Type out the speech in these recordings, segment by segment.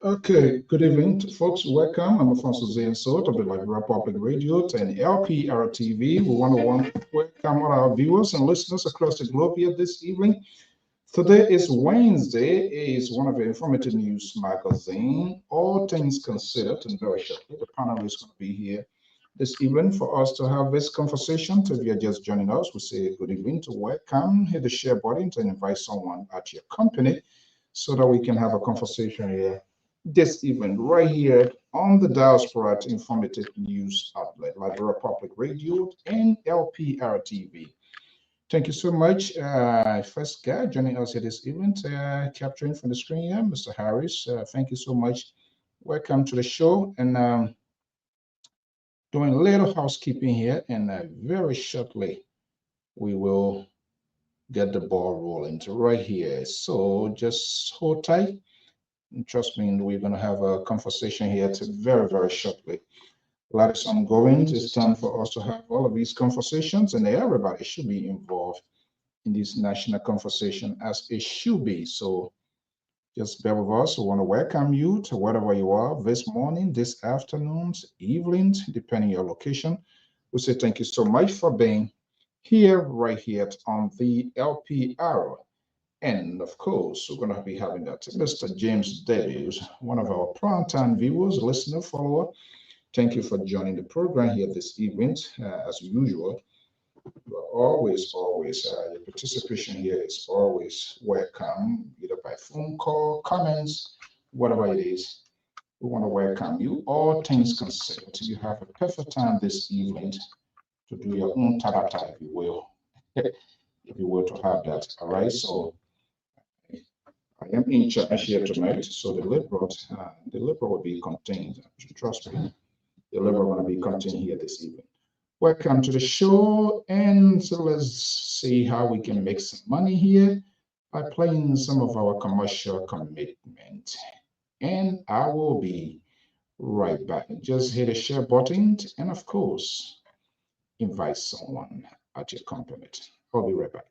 Ok, Okay, good evening, folks. Welcome. I'm Alfonso Zansot of the Liberia Public Radio and LPR-TV. We want to welcome all our viewers and listeners across the globe here this evening. Today is Wednesday. It's one of the informative news magazine, All Things Considered, and very shortly the panel is going to be here this evening for us to have this conversation. If you're just joining us, we say good evening to welcome. Hit the share button and invite someone at your company so that we can have a conversation here this evening, right here on the Diaspora Informative News Outlet, Liberia Public Radio and LPR-TV. Thank you so much. First guy joining us here this evening, capturing from the screen here, Mr. Harris. Thank you so much. Welcome to the show. And doing a little housekeeping here, and very shortly we will get the ball rolling to right here. So just hold tight. And trust me, we're going to have a conversation here very, very shortly. A lot is ongoing. It's time for us to have all of these conversations, and everybody should be involved in this national conversation as it should be. So just bear with us. We want to welcome you to wherever you are this morning, this afternoon, evening, depending on your location. We say thank you so much for being here, right here on the LPR. And of course, we're going to be having that Mr. James Davies, one of our primetime viewers, listener, follower. Thank you for joining the program here this evening. As usual, you are always, your participation here is always welcome, either by phone call, comments, whatever it is. We want to welcome you. All things considered, you have a perfect time this evening to do your own tabata, if you will, if you were to have that. All right, so I am in charge here tonight, so the liberal will be contained. Trust me, the liberal will be contained here this evening. Welcome to the show, and so let's see how we can make some money here by playing some of our commercial commitment. And I will be right back. Just hit the share button, and of course, invite someone at your company. I'll be right back.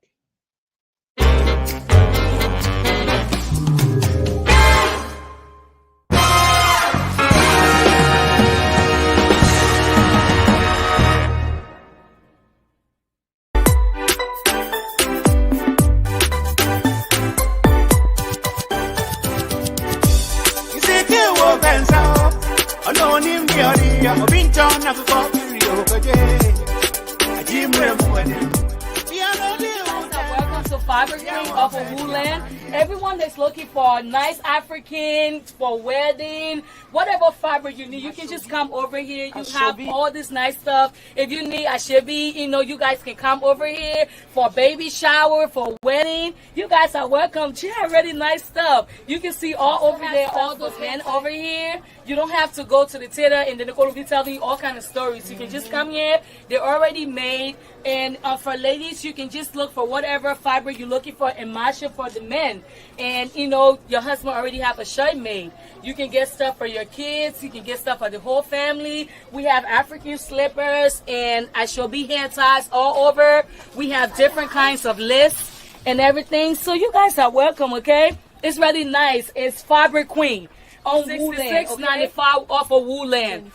Welcome to Fiber Queen off of Woodland. Everyone that's looking for a nice African for wedding, whatever fiber you need, you can just come over here. You have all this nice stuff. If you need ashebi, you guys can come over here for baby shower, for wedding. You guys are welcome. She have really nice stuff. You can see all over there, all those men over here. You don't have to go to the theater and then Nicole will be telling you all kind of stories. You can just come here. They're already made. And for ladies, you can just look for whatever fiber you're looking for and match it for the men. And, your husband already have a shirt made. You can get stuff for your kids. You can get stuff for the whole family. We have African slippers and ashobi hair ties all over. We have different kinds of lists and everything. So you guys are welcome, okay? It's really nice. It's Fiber Queen on 6695 off of Woodland.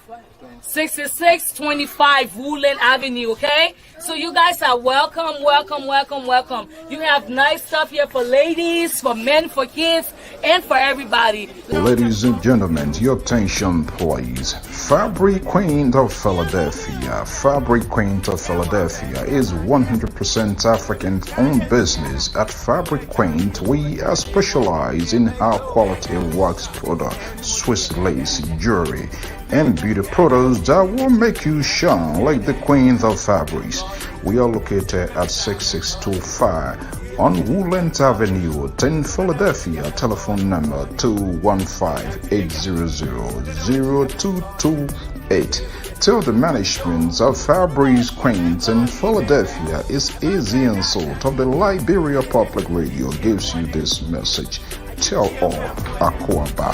6625 Woodland Avenue, okay? So you guys are welcome, welcome, welcome, welcome. You have nice stuff here for ladies, for men, for kids, and for everybody. Ladies and gentlemen, your attention please. Fabric Queen of Philadelphia. Fabric Queen of Philadelphia is 100% African-owned business. At Fabric Queen, we are specialized in high quality wax product, Swiss lace, jewelry, and beauty products that will make you shine like the queen of fabrics. We are located at 6625 on Woodland Avenue, 10 Philadelphia. Telephone number 215-800-0228. Tell the management of Fabrics Queens in Philadelphia is easy and salt of the Liberia Public Radio gives you this message. Tell all Akwaba.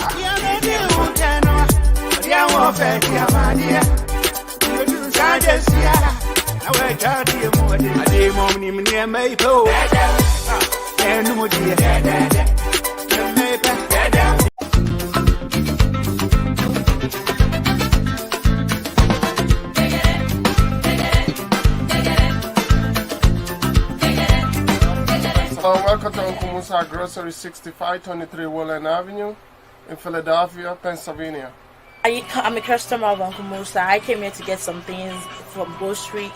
Welcome to Uncle Musa Grocery, 6523 Woodland Avenue in Philadelphia, Pennsylvania. I'm a customer of Uncle Musa. I came here to get some things from grocery.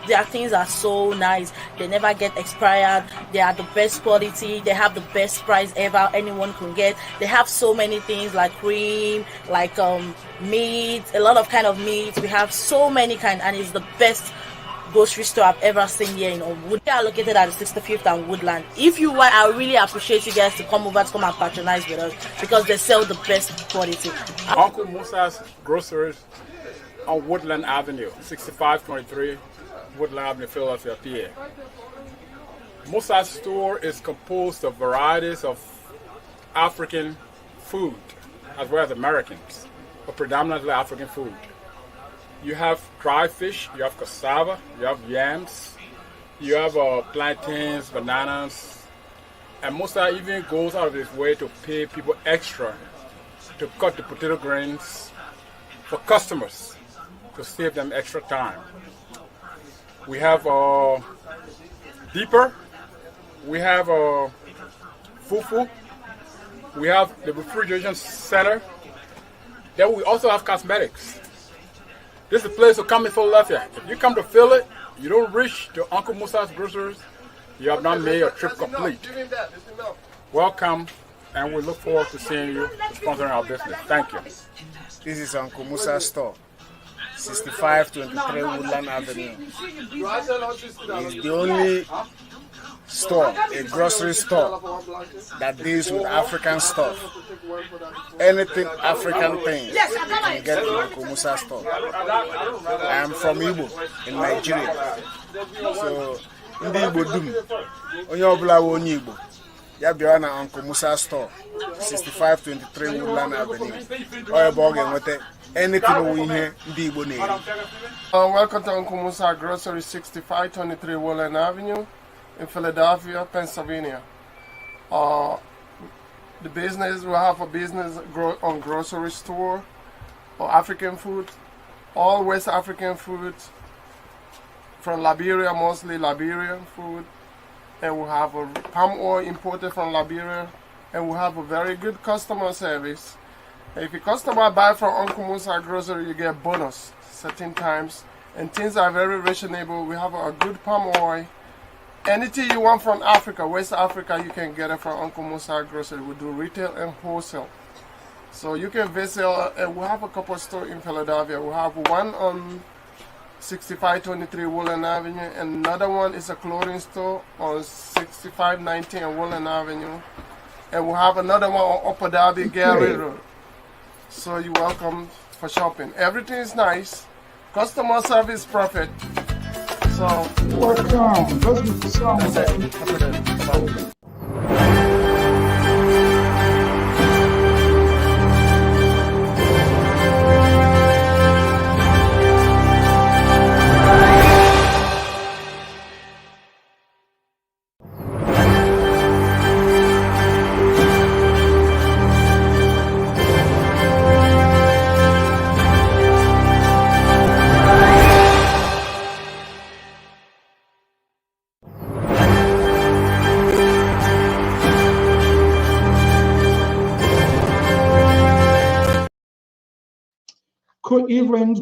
Their things are so nice. They never get expired. They are the best quality. They have the best price ever anyone can get. They have so many things like cream, like meat, a lot of kind of meat. We have so many kind, and it's the best grocery store I've ever seen here in Wood. They are located at the 65th and Woodland. If you want, I really appreciate you guys to come over to come and patronize with us because they sell the best quality. Uncle Musa's Groceries on Woodland Avenue, 6523 Woodland Avenue, Philadelphia, PA. Musa's store is composed of varieties of African food as well as Americans, but predominantly African food. You have dry fish, you have cassava, you have yams, you have plantains, bananas, and Musa even goes out of his way to pay people extra to cut the potato grains for customers to save them extra time. We have deeper, we have fufu, we have the refrigeration center, then we also have cosmetics. This is the place to come in Philadelphia. If you come to Philly, you don't reach to Uncle Musa's Groceries, you have not made your trip complete. Welcome, and we look forward to seeing you sponsoring our business. Thank you. This is Uncle Musa's store, 6523 Woodland Avenue. It's the only store, a grocery store, that deals with African stuff. Anything African things you can get in Uncle Musa's store. I am from Igbo in Nigeria. So, ndị Igbo dum, onye ọbụla wụ onye Igbo, ya bịara na Uncle Musa's store, 6523 Woodland Avenue. Ọ ebe ọ ga-enweta anything wụ ihe ndị Igbo na-eri. Welcome to Uncle Musa Grocery, 6523 Woodland Avenue in Philadelphia, Pennsylvania. The business, we have a business on grocery store or African food, all West African food from Liberia, mostly Liberian food. And we have a palm oil imported from Liberia, and we have a very good customer service. If a customer buy from Uncle Musa Grocery, you get bonus certain times, and things are very reasonable. We have a good palm oil. Anything you want from Africa, West Africa, you can get it from Uncle Musa Grocery. We do retail and wholesale. So you can visit, we have a couple of stores in Philadelphia. We have one on 6523 Woodland Avenue, and another one is a clothing store on 6519 Woodland Avenue. And we have another one on Upper Darby Gallery Road. So you're welcome for shopping. Everything is nice. Customer service perfect. So, welcome. Let's get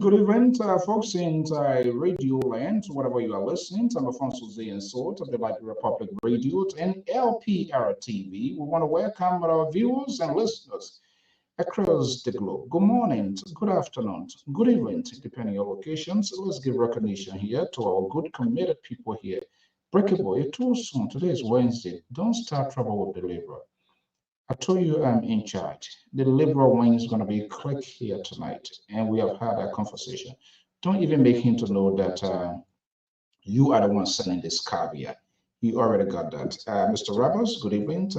Good evening, folks in Radio Land, wherever you are listening. I'm Alfonso Z and Sort of the Light Republic Radio and LPR-TV. We want to welcome our viewers and listeners across the globe. Good morning, good afternoon, good evening, depending on your locations. Let's give recognition here to our good committed people here. Breakable, it's too soon. Today is Wednesday. Don't start trouble with the Libra. I told you I'm in charge. The liberal wing is going to be click here tonight, and we have had a conversation. Don't even make him to know that you are the one sending this caveat. You already got that. Mr. Ramos, good evening.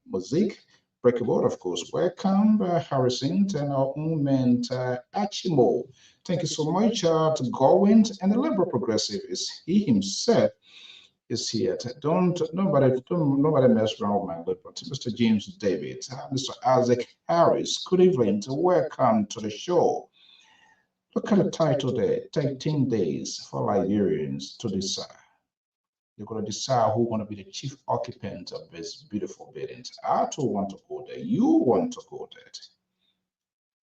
Mosaic, Breakable, of course. Welcome, Harrison, and our own man, Achimo. Thank you so much to Gowind, and the liberal progressive is he himself. Is here. Nobody mess around with my liberal. Mr. James David, Mr. Isaac Harris, good evening. Welcome to the show. Look at the title there, 13 days for Liberians to decide. They're going to decide who's going to be the chief occupant of this beautiful buildings. I too want to go there. You want to go there.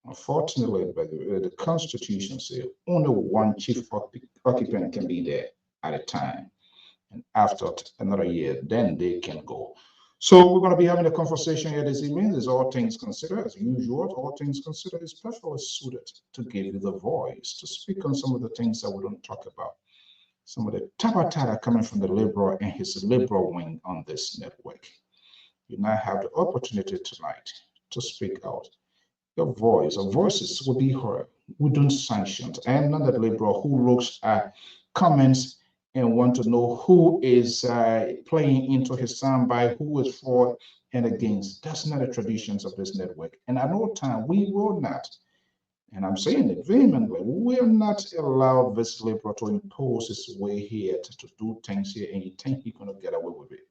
Unfortunately, the Constitution says only one chief occupant can be there at a time. And after another year, then they can go. So we're going to be having a conversation here this evening. As all things considered, as usual, all things considered is perfectly suited to give you the voice to speak on some of the things that we don't talk about. Some of the tabatata coming from the liberal and his liberal wing on this network. You now have the opportunity tonight to speak out. Your voice or voices will be heard. We don't sanction. I am not that liberal who looks at comments and want to know who is playing into his soundbite, who is for and against. That's not the traditions of this network. And at no time we will not, and I'm saying it vehemently, we will not allow this liberal to impose his way here to do things here, and you think he's going to get away with it.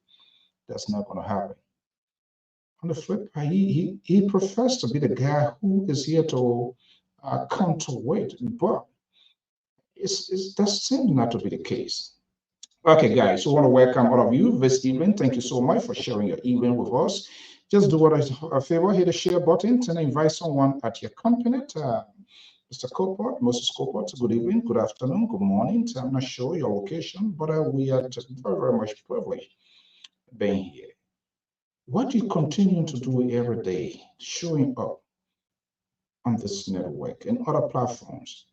That's not going to happen. On the flip side, he professed to be the guy who is here to counterweight, but that seems not to be the case. Okay, guys, so I want to welcome all of you this evening. Thank you so much for sharing your evening with us. Just do us a favor, hit the share button and invite someone at your company. Mr. Copart, Moses Copart, good evening, good afternoon, good morning. I'm not sure your location, but we are just very, very much privileged being here. What you continue to do every day, showing up on this network and other platforms,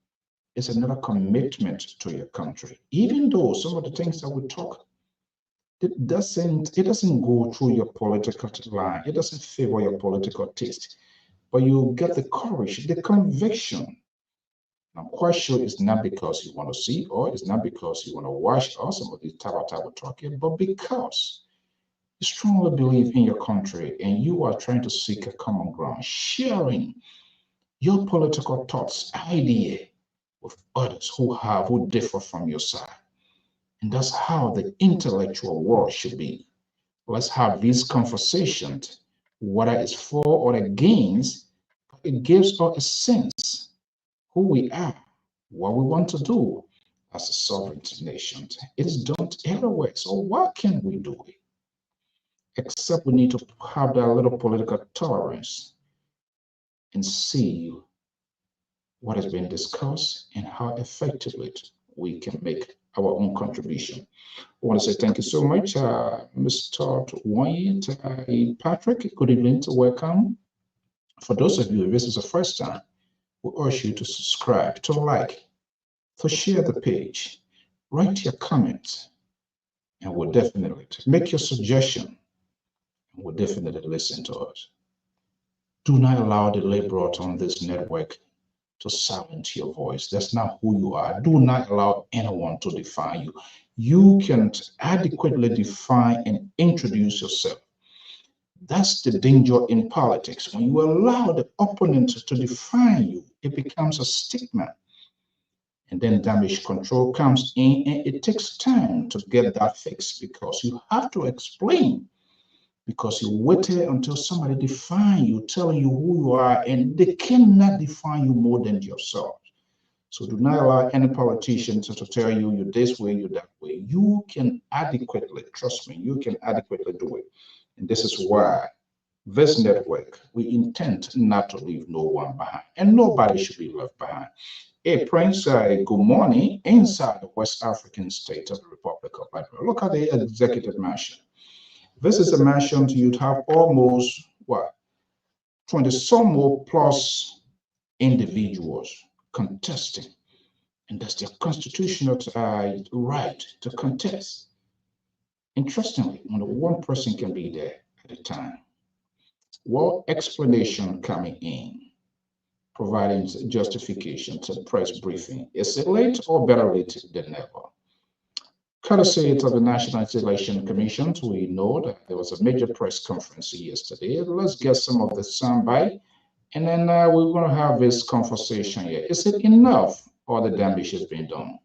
is another commitment to your country. Even though some of the things that we talk, it doesn't go through your political line, it doesn't favor your political taste, but you get the courage, the conviction. I'm quite sure it's not because you want to see or it's not because you want to watch or some of these tabata we're talking, but because you strongly believe in your country and you are trying to seek a common ground, sharing your political thoughts, idea with others who differ from your side. And that's how the intellectual world should be. Let's have these conversations, whether it's for or against, it gives us a sense who we are, what we want to do as a sovereign nation. It is done everywhere. So what can we do? Except we need to have that little political tolerance and see what has been discussed and how effectively we can make our own contribution. I want to say thank you so much, Mr. Wayne, Patrick. Good evening, to welcome. For those of you, if this is the first time, we urge you to subscribe, to like, to share the page, write your comments, and we'll definitely make your suggestion. We'll definitely listen to us. Do not allow the liberal on this network to silence your voice. That's not who you are. Do not allow anyone to define you. You can adequately define and introduce yourself. That's the danger in politics. When you allow the opponent to define you, it becomes a stigma. And then damage control comes in, and it takes time to get that fixed because you have to explain. Because you waited until somebody define you, telling you who you are, and they cannot define you more than yourself. So do not allow any politician to tell you you're this way, you're that way. You can adequately, trust me, you can adequately do it. And this is why this network, we intend not to leave no one behind, and nobody should be left behind. Hey, Prince, good morning. Inside the West African state of the Republic of Liberia, look at the executive mansion. This is a mansion you'd have almost, 20 some more plus individuals contesting. And that's their constitutional right to contest. Interestingly, only one person can be there at a time. Well, explanation coming in, providing justification to press briefing. Is it late or better late than never? Courtesy of the National Election Commission, we know that there was a major press conference yesterday. Let's get some of the soundbite, and then we're going to have this conversation here. Is it enough, or the damage has been done?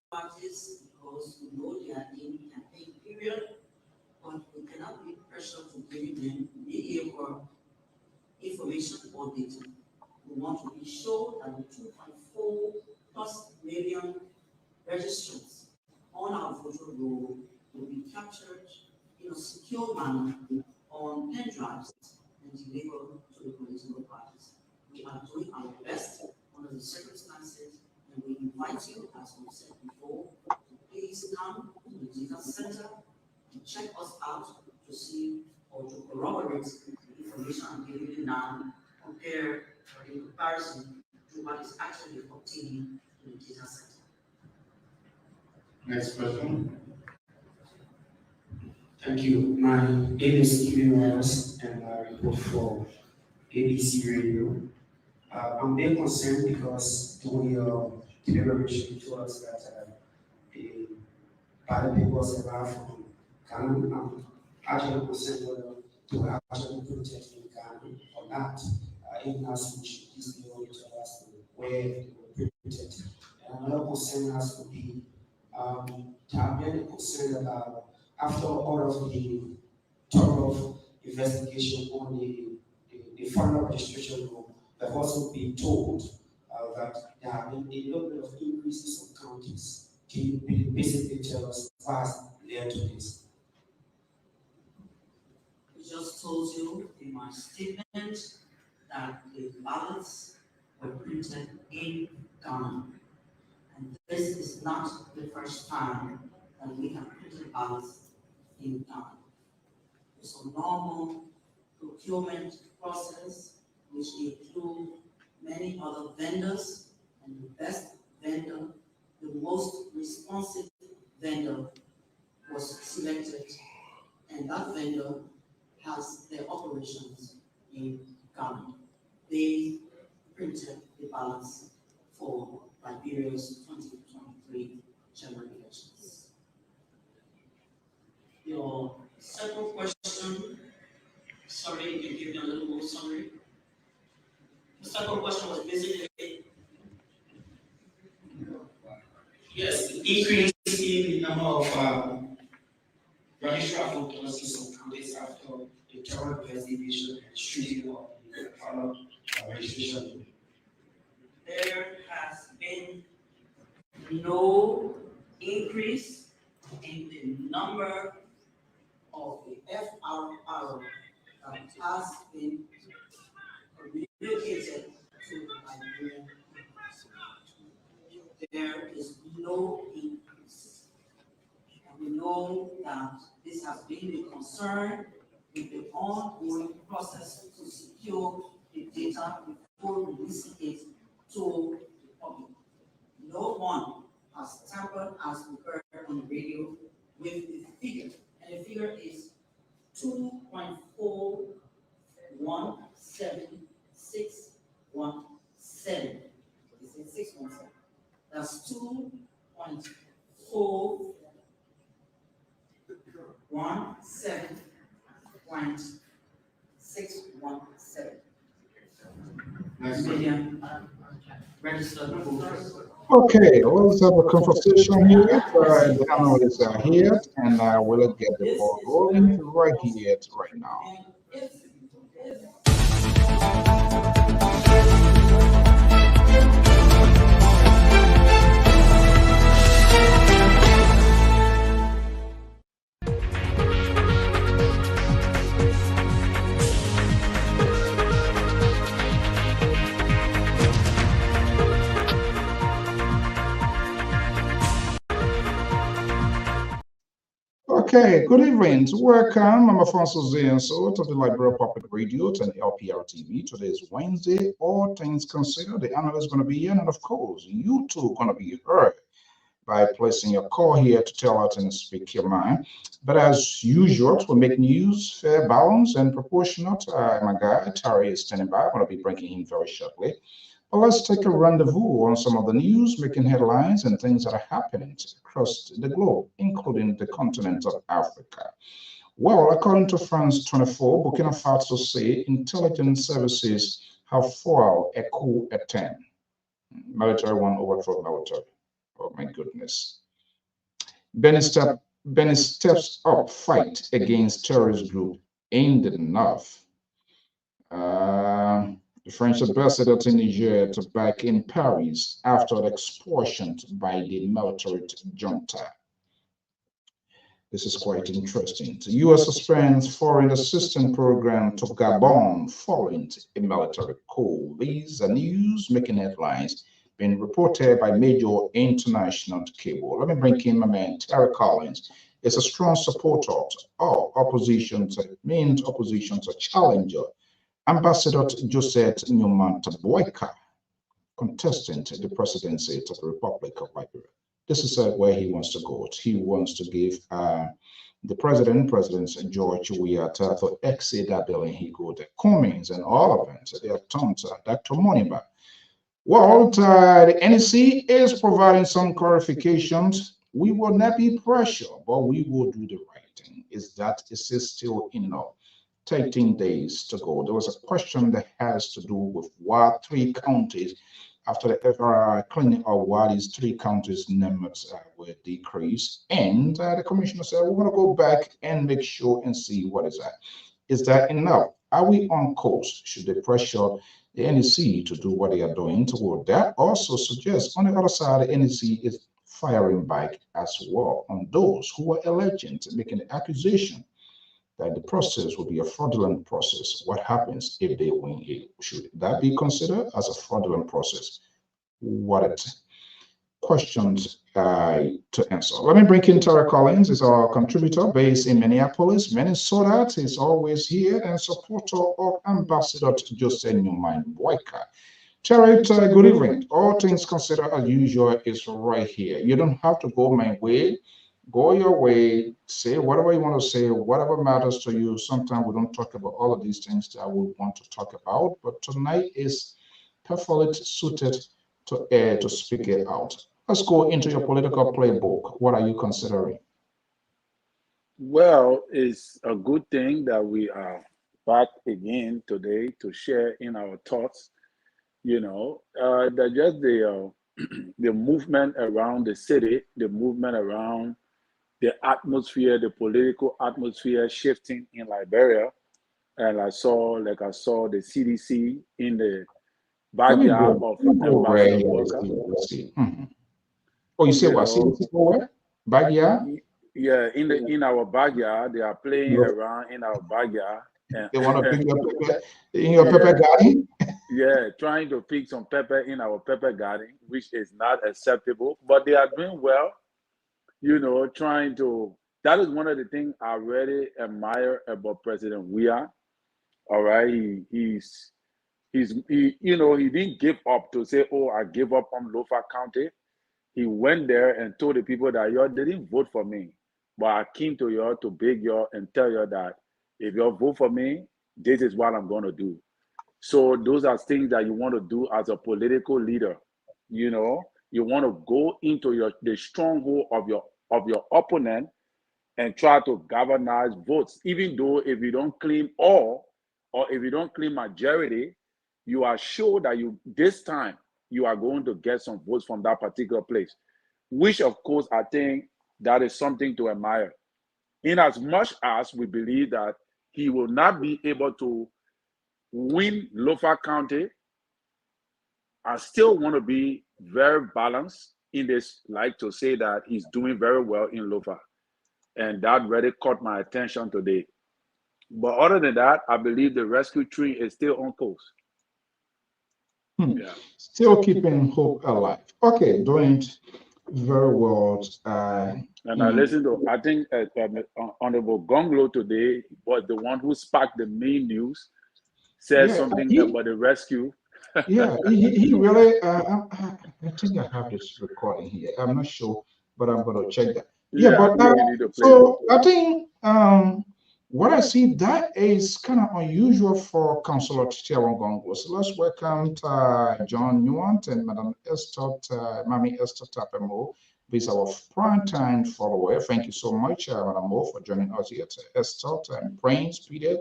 Parties, because we know they are in campaign period, but we cannot be pressured to give them the information or data. We we want to ensure that the 2.4 plus million registrants on our voter roll will be captured in a secure manner on pen drives and delivered to the political parties. We are doing our best under the circumstances, and we invite you, as we said before, to please come to the data center and check us out to see or to corroborate the information I'm giving you now, compare or in comparison to what is actually obtained in the data center. Next question. Thank you. My name is Kevin Ross, and I report for ABC Radio. I'm very concerned because during your deliberation you told us that the ballot papers arrived from Ghana. I'm actually concerned whether to actually protect in Ghana or not. Even as we should please be able to tell us where they were printed. And another concern has to be I'm very concerned about after all of the thorough investigation on the final registration rule, we've also been told that there have been a little bit of increases in counties. Can you basically tell us what led to this? I just told you in my statement that the ballots were printed in Ghana. And this is not the first time that we have printed ballots in Ghana. It's a normal procurement process which includes many other vendors, and the best vendor, the most responsive vendor was selected, and that vendor has their operations in Ghana. They printed the ballots for Liberia's 2023 general elections. Your second question, sorry, you can give me a little more summary. The second question was basically, Yes, the increase in the number of registered voters in some counties after the thorough investigation and scrutiny of the final registration. there has been no increase in the number of the FRR that has been communicated to Liberian. There is no increase. And we know that this has been a concern with the ongoing process to secure the data before releasing it to the public. No one has tampered, as we heard on the radio, with the figure. And the figure is 2.417,617. Is it 617? That's 2.417.617 million registered voters. Okay, let's have a conversation here. The analysts are here, and we'll get the ball rolling right here, right now. And if Okay, good evening. Welcome. I'm Alfonso Zienso to the Liberia Public Radio and LPR-TV. Today is Wednesday. All things considered, the analyst is going to be here, and of course, you too going to be heard by placing your call here to tell us and speak your mind. But as usual, to make news fair, balanced, and proportionate, my guy, Tari, is standing by. I'm going to be bringing him very shortly. But let's take a rendezvous on some of the news making headlines and things that are happening across the globe, including the continent of Africa. Well, according to France 24, Burkina Faso say intelligence services have foiled a coup attempt. Military one overthrow military. Oh my goodness. Benin steps up fight against terrorist group aimed at enough. the French ambassador to Niger to back in Paris after the expulsion by the military junta. This is quite interesting. The U.S. suspends foreign assistance program to Gabon following a military coup. These are news making headlines being reported by major international cable. Let me bring in my man Terry Collins. Is a strong supporter of opposition, means opposition to challenger. Ambassador Joseph Newman Boyka, contestant the presidency of the Republic of Liberia. This is where he wants to go. He wants to give the President George Weah to exit that building. He go to Cummings and all of them. So they have turned to Dr. Moniba. Well, the NEC is providing some clarifications. We will not be pressured, but we will do the right thing. Is still enough? 13 days to go. There was a question that has to do with what 3 counties after the FRI cleaning of what these 3 counties numbers were decreased. And the commissioner said, we're going to go back and make sure and see what is that. Is that enough? Are we on course? Should they pressure the NEC to do what they are doing toward that? Also suggests on the other side, the NEC is firing back as well on those who are alleging, making the accusation that the process will be a fraudulent process. What happens if they win it? Should that be considered as a fraudulent process? What questions to answer? Let me bring in Tara Collins, is our contributor based in Minneapolis, Minnesota. He's always here and supporter of Ambassador Joseph Newman Boyka. Tara, good evening. All things considered as usual is right here. You don't have to go my way. Go your way, say whatever you want to say, whatever matters to you. Sometimes we don't talk about all of these things that we want to talk about, but tonight is perfectly suited to speak it out. Let's go into your political playbook. What are you considering? Well, it's a good thing that we are back again today to share in our thoughts. That just the movement around the city, the movement around the atmosphere, the political atmosphere shifting in Liberia. And I saw the CDC in the backyard of Ambassador Boyka. Oh, you say what? CDC where? Backyard? Yeah, in our backyard, they are playing around in our backyard. And, they want to pick your pepper in your pepper garden? Yeah, trying to pick some pepper in our pepper garden, which is not acceptable. But they are doing well. Trying to, that is one of the things I really admire about President Weah. All right. He didn't give up to say, oh, I give up on Lofa County. He went there and told the people that y'all didn't vote for me, but I came to y'all to beg y'all and tell y'all that if y'all vote for me, this is what I'm going to do. So those are things that you want to do as a political leader. You want to go into the stronghold of your opponent and try to galvanize votes, even though if you don't claim all or if you don't claim majority, you are sure that this time you are going to get some votes from that particular place, which of course I think that is something to admire. In as much as we believe that he will not be able to win Lofa County, I still want to be very balanced in this, like to say that he's doing very well in Lofa. And that really caught my attention today. But other than that, I believe the rescue train is still on course. Yeah. Still keeping hope alive. Okay, doing very well. And I listened to, I think Honorable Gonglo today was the one who sparked the main news, said something about the rescue. Yeah, he really, I think I have this recording here. I'm not sure, but I'm going to check that. So I think what I see that is kind of unusual for Councillor Tiawangongo. So let's welcome John Newant and Madam Esther, Mami Esther Tapemo, who is our prime-time follower. Thank you so much, Madam Mo, for joining us here. Esther and Prince Peter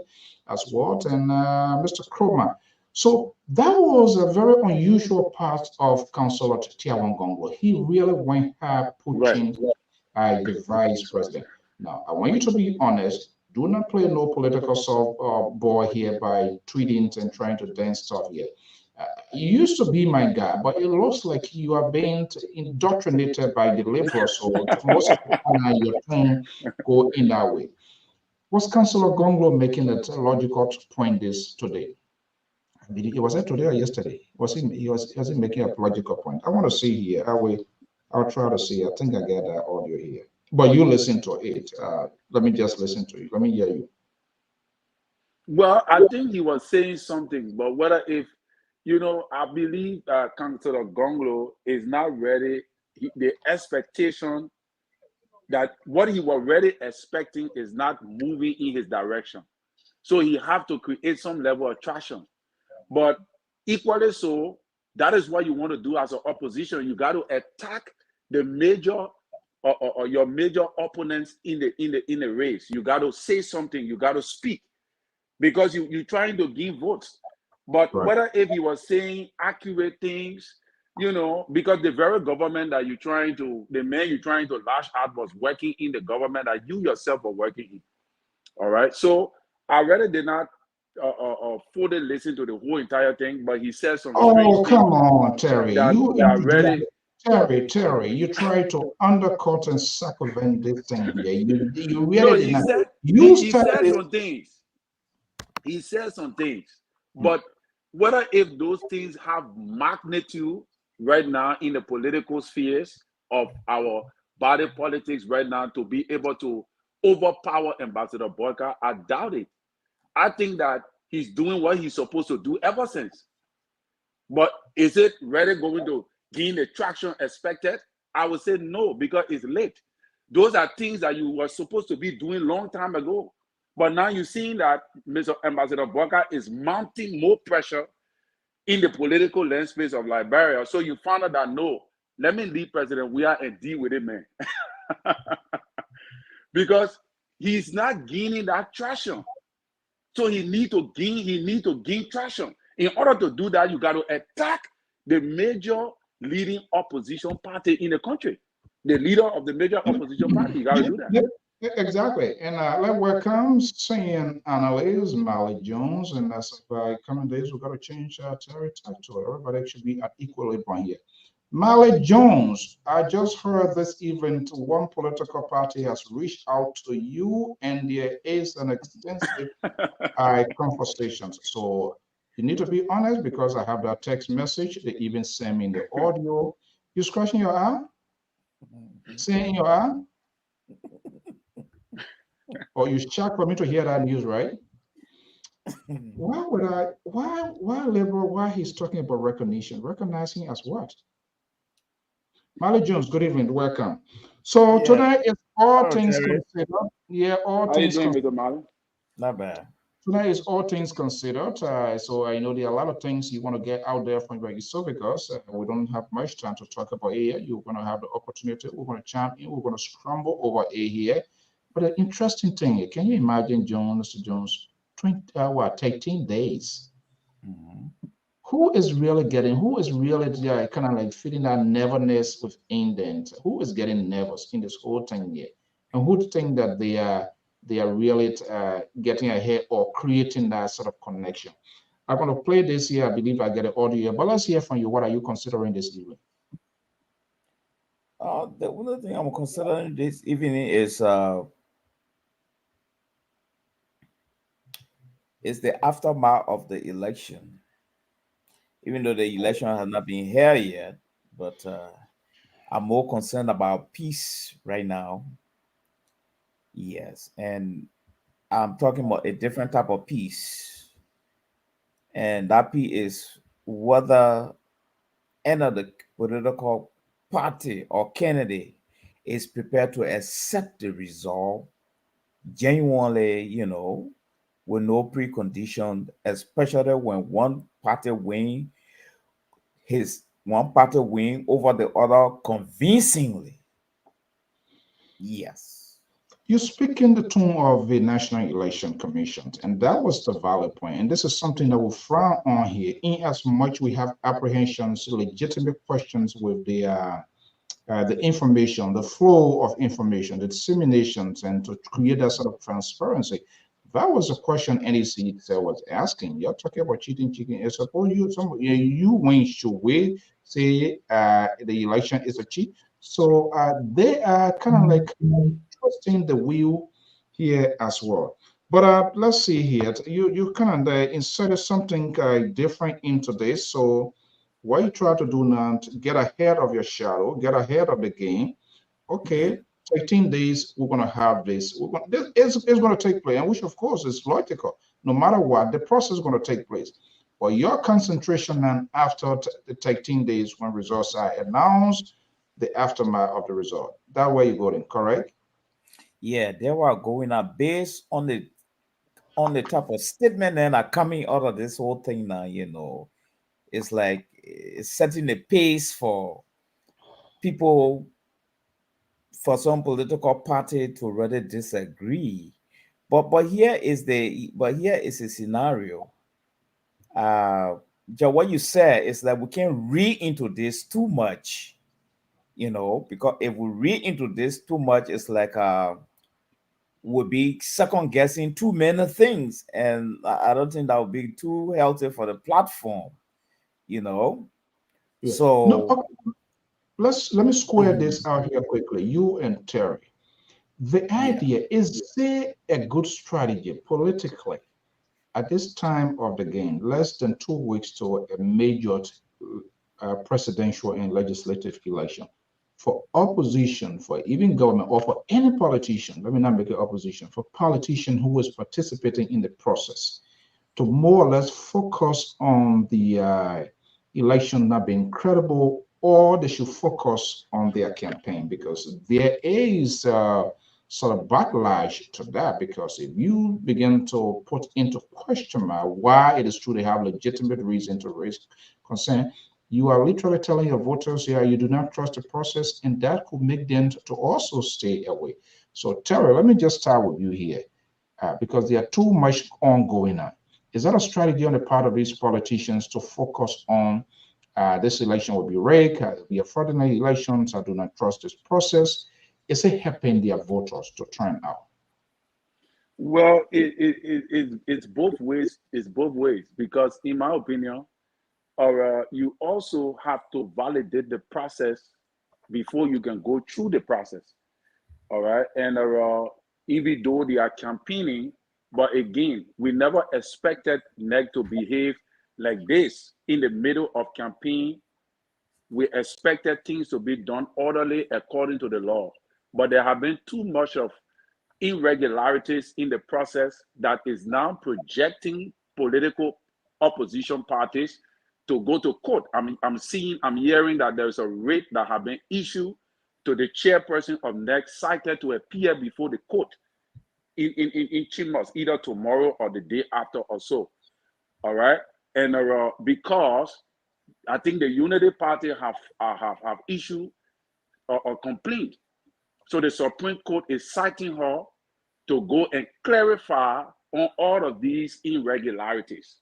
as well, and Mr. Kroma. So that was a very unusual part of Councillor Tiawangongo. He really went hard pushing the vice president. Now, I want you to be honest. Do not play no political ball here by tweeting and trying to dance stuff here. You used to be my guy, but it looks like you are being indoctrinated by the liberals. So most of the time, your tone go in that way. Was Councillor Gonglo making a logical point this today? I believe it was it today or yesterday. Was he making a logical point? I want to see here. I'll try to see. I think I get that audio here. But you listen to it. Let me just listen to it. Let me hear you. Well, I think he was saying something, but whether if I believe Councillor Gonglo is not ready. The expectation that what he was already expecting is not moving in his direction. So he have to create some level of traction. But equally so, that is what you want to do as an opposition. You got to attack the major or your major opponents in the race. You got to say something. You got to speak, because you're trying to gain votes. But Right. whether if he was saying accurate things, because the very government that the man you're trying to lash out was working in the government that you yourself were working in. All right. So I really did not fully listen to the whole entire thing, but he said some Oh, strange come things on, Terry. that Terry, you try to undercut and circumvent this thing here. You no, really did he not. said You he started said this. some things. He said some things, but whether if those things have magnitude right now in the political spheres of our body politics right now to be able to overpower Ambassador Boyka, I doubt it. I think that he's doing what he's supposed to do ever since. But is it really going to gain the traction expected? I would say no, because it's late. Those are things that you were supposed to be doing long time ago. But now you're seeing that Mr. Ambassador Boyka is mounting more pressure in the political landscape of Liberia. So you found out that no, let me leave President Weah and deal with it, man. Because he's not gaining that traction. So he need to gain traction. In order to do that, you got to attack the major leading opposition party in the country. The leader of the major opposition party. You got to do that. Exactly. And let's welcome seeing Analysts, Mally Jones, and as by coming days, we've got to change Terry title. Everybody should be at equilibrium here. Mally Jones, I just heard this event. One political party has reached out to you, and there is an extensive conversations. So you need to be honest, because I have that text message. They even send me the audio. You scratching your eye? Saying your eye? Or you shocked for me to hear that news, right? Why liberal, why he's talking about recognition? Recognizing as what? Mally Jones, good evening, welcome. So today is all things considered. Yeah, all things considered. Mr. Mally? Not bad. Tonight is all things considered. So I know there are a lot of things you want to get out there from so because we don't have much time to talk about here. You're going to have the opportunity. We're going to chime in. We're going to scramble over here. But an interesting thing, can you imagine, Mr. Jones, 13 days? Mm-hmm. Who is really kind of like feeling that nervousness with indent? Who is getting nervous in this whole thing here? And who think that they are really getting ahead or creating that sort of connection? I'm going to play this here. I believe I get an audio here, but let's hear from you. What are you considering this evening? The only thing I'm considering this evening is the aftermath of the election. Even though the election has not been here yet, but I'm more concerned about peace right now. Yes, and I'm talking about a different type of peace. And that peace is whether any of the political party or candidate is prepared to accept the result genuinely, with no precondition, especially when one party win over the other convincingly. Yes. You speak in the tone of the National Election Commission, and that was the valid point. And this is something that we frown on here, in as much we have apprehensions, legitimate questions with the the information, the flow of information, the disseminations, and to create that sort of transparency. That was a question NEC was asking. You're talking about cheating, chicken. And suppose you win, should we say the election is a cheat? So they are kind of like trusting the wheel here as well. But let's see here. You kind of inserted something different into this. So what you try to do now to get ahead of your shadow, get ahead of the game. Okay, 13 days, we're going to have this. It's going to take place, and which, of course, is logical. No matter what, the process is going to take place. But your concentration then after the 13 days when results are announced, the aftermath of the result. That way you're going, correct? Yeah, they were going up based on the type of statement that are coming out of this whole thing now, it's like it's setting a pace for people, for some political party to rather disagree. But here is a scenario. What you said is that we can't read into this too much, because if we read into this too much, it's like would be second guessing too many things, and I don't think that would be too healthy for the platform, you know. Yeah. No, So okay. Let me square this out here quickly. You and Terry. The yeah, idea is there a good strategy politically at this time of the game, less than 2 weeks to a major presidential and legislative election, for opposition, for even government, or for any politician, let me not make it opposition, for politician who is participating in the process, to more or less focus on the election not being credible, or they should focus on their campaign, because there is sort of backlash to that. Because if you begin to put into question why it is true they have legitimate reason to raise concern, you are literally telling your voters, yeah, you do not trust the process, and that could make them to also stay away. So, Terry, let me just start with you here, because there are too much ongoing now. Is that a strategy on the part of these politicians to focus on this election will be rigged, we are fraudulent elections, I do not trust this process? Is it helping their voters to turn out? Well, it's both ways. It's both ways because, in my opinion, or you also have to validate the process before you can go through the process. All right, and even though they are campaigning, but again, we never expected NEC to behave like this in the middle of campaign. We expected things to be done orderly according to the law, but there have been too much of irregularities in the process that is now projecting political opposition parties to go to court. I'm hearing that there's a writ that have been issued to the chairperson of NEC, cited to appear before the court in Chambers, either tomorrow or the day after or so. All right, and because I think the Unity Party have issued a complaint, so the Supreme Court is citing her to go and clarify on all of these irregularities,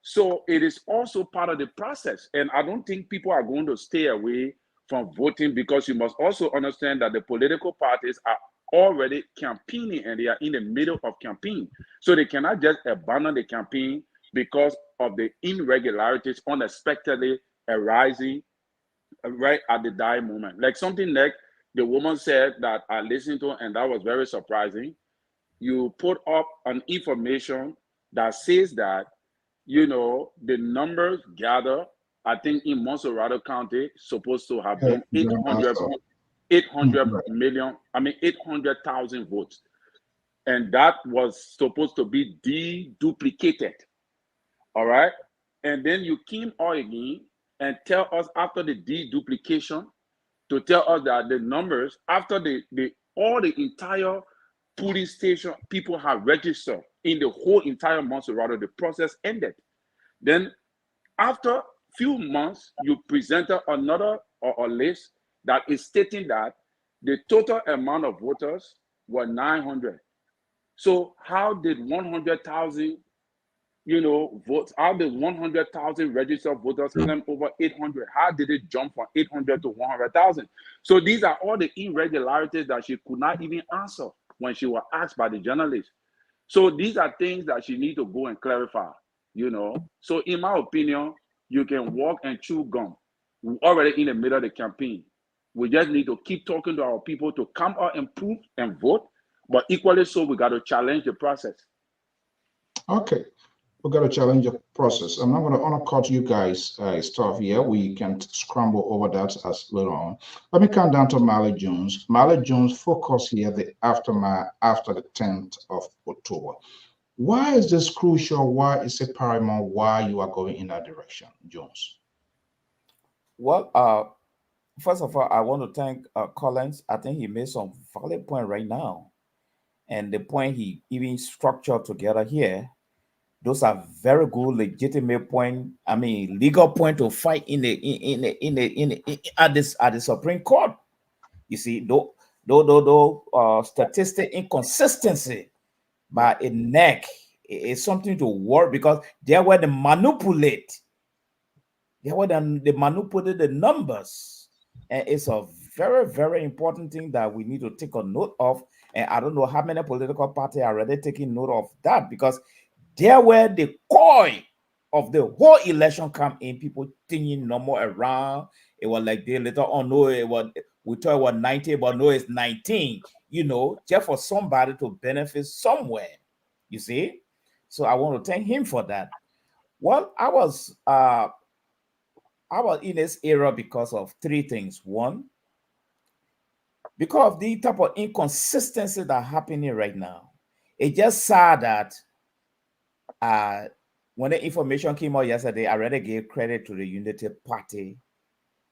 So it is also part of the process. And I don't think people are going to stay away from voting, because you must also understand that the political parties are already campaigning and they are in the middle of campaign. So they cannot just abandon the campaign because of the irregularities unexpectedly arising right at the dying moment. Like something like the woman said that I listened to, and that was very surprising. You put up an information that says that, the numbers gathered, I think in Monserrado County, supposed to have been 800,000 votes. And that was supposed to be deduplicated. All right. And then you came out again and tell us after the deduplication to tell us that the numbers after all the entire polling station people have registered in the whole entire Monserrado, the process ended. Then after few months, you presented another or list that is stating that the total amount of voters were 900. So how did 100,000 votes. How did 100,000 registered voters claim over 800? How did it jump from 800 to 100,000? So these are all the irregularities that she could not even answer when she was asked by the journalist. So these are things that she need to go and clarify, So in my opinion, you can walk and chew gum. We're already in the middle of the campaign. We just need to keep talking to our people to come out and prove and vote. But equally so, we got to challenge the process. Okay. We got to challenge the process. I'm not going to undercut you guys stuff here. We can scramble over that as later on. Let me come down to Marley Jones. Marley Jones, focus here the aftermath after the 10th of October. Why is this crucial? Why is it paramount? Why you are going in that direction, Jones? Well, first of all, I want to thank Collins. I think he made some valid point right now, and the point he even structured together here. Those are very good, legitimate point. I mean, legal point to fight at the Supreme Court. You see, though statistic inconsistency by a neck is something to worry, because they were the manipulate. They were they manipulate the numbers, and it's a very, very important thing that we need to take a note of. And I don't know how many political parties are already taking note of that, because there where the core of the whole election come in, people thinking no more around. It was like they later on know we thought it was 90, but no, it's 19, just for somebody to benefit somewhere, you see. So I want to thank him for that. Well, I was in this era because of three things. One, because of the type of inconsistency that happening right now. It just sad that when the information came out yesterday, I already gave credit to the Unity Party.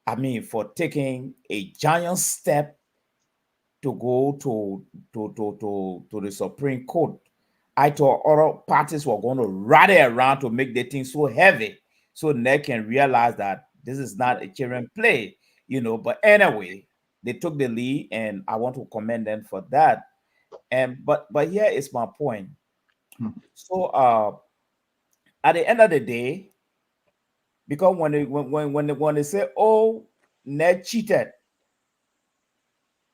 I mean, for taking a giant step to go to the Supreme Court. I thought other parties were going to rally around to make the thing so heavy, so they can realize that this is not a children play, But anyway, they took the lead, and I want to commend them for that. And but here is my point. So at the end of the day, because when they say, oh, Ned cheated,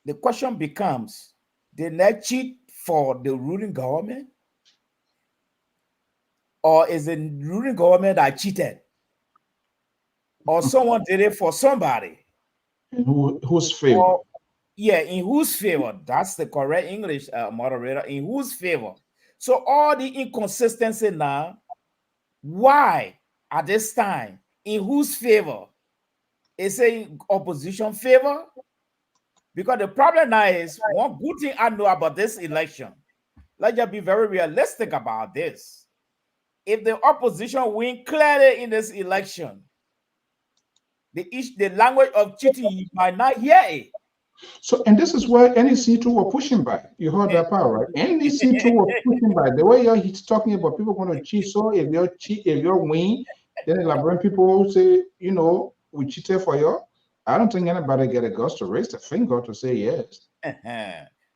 the question becomes, did Ned cheat for the ruling government? Or is the ruling government that cheated? Or someone did it for somebody? In whose favor? In whose favor? That's the correct English, moderator. In whose favor? So all the inconsistency now, why at this time? In whose favor? Is it opposition favor? Because the problem now is, one good thing I know about this election, let's just be very realistic about this. If the opposition win clearly in this election, the language of cheating, you might not hear it. So, and this is where NEC2 were pushing back. You heard that part, right? NEC2 were pushing back. The way he's talking about people going to cheat. So if you're win, then the Liberian people say, we cheated for you. I don't think anybody get a guts to raise the finger to say yes.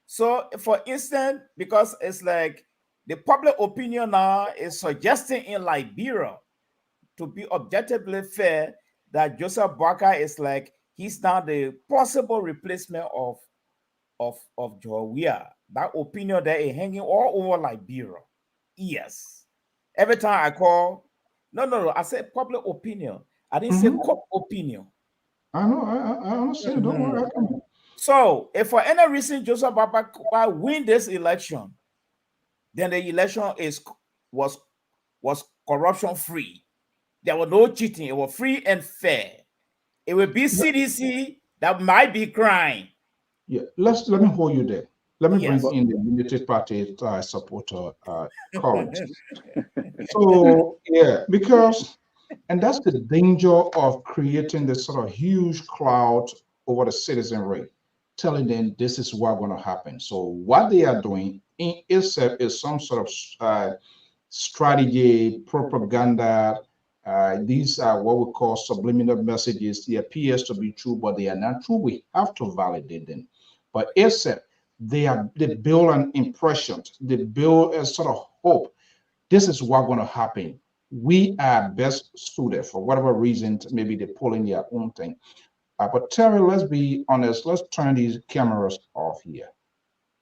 So, for instance, because it's like the public opinion now is suggesting in Liberia, to be objectively fair, that Joseph Boakai is like, he's now the possible replacement of Joe Weah. That opinion there is hanging all over Liberia. Yes. Every time I call, no, I said public opinion. I didn't say court opinion. I know, I understand. Don't worry. So, if for any reason Joseph Boakai win this election, then the election was corruption free. There was no cheating. It was free and fair. It will be CDC that might be crying. Yeah, let me hold you there. Let me bring in the Unity Party supporter, Collins. So because, and that's the danger of creating this sort of huge cloud over the citizenry, telling them this is what's going to happen. So what they are doing in itself is some sort of strategy, propaganda. These are what we call subliminal messages. They appears to be true, but they are not true. We have to validate them. But except they build an impression, they build a sort of hope this is what's going to happen. We are best suited for whatever reason, maybe they're pulling their own thing. But Terry, let's be honest. Let's turn these cameras off here.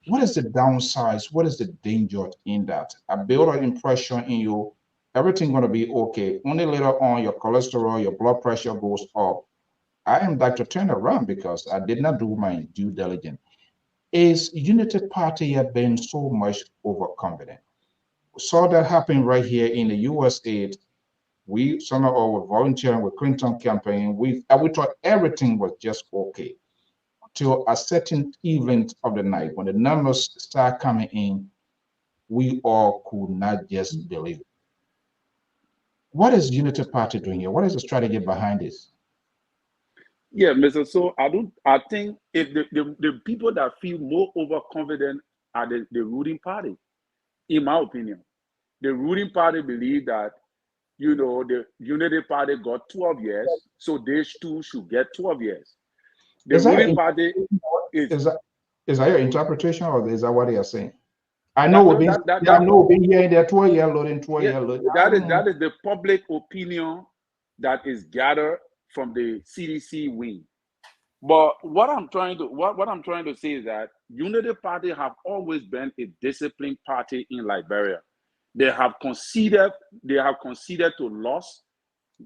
What is the downside? What is the danger in that? I build an impression in you, everything going to be okay. Only later on, your cholesterol, your blood pressure goes up. I am like to turn around because I did not do my due diligence. Is Unity Party have been so much overconfident? We saw that happen right here in the USA. We some of our were volunteering with Clinton campaign. We thought everything was just okay till a certain event of the night when the numbers start coming in. We all could not just believe it. What is Unity Party doing here? What is the strategy behind this? Yeah, Mr. So I think if the people that feel more overconfident are the ruling party, in my opinion. The ruling party believe that, the Unity Party got 12 years, so they too should get 12 years. The ruling party is that your interpretation, or is that what they are saying? I know we've been hearing that 12-year loading, 12-year loading. That is the public opinion that is gathered from the CDC wing. But what I'm trying to say is that Unity Party have always been a disciplined party in Liberia. They have conceded to loss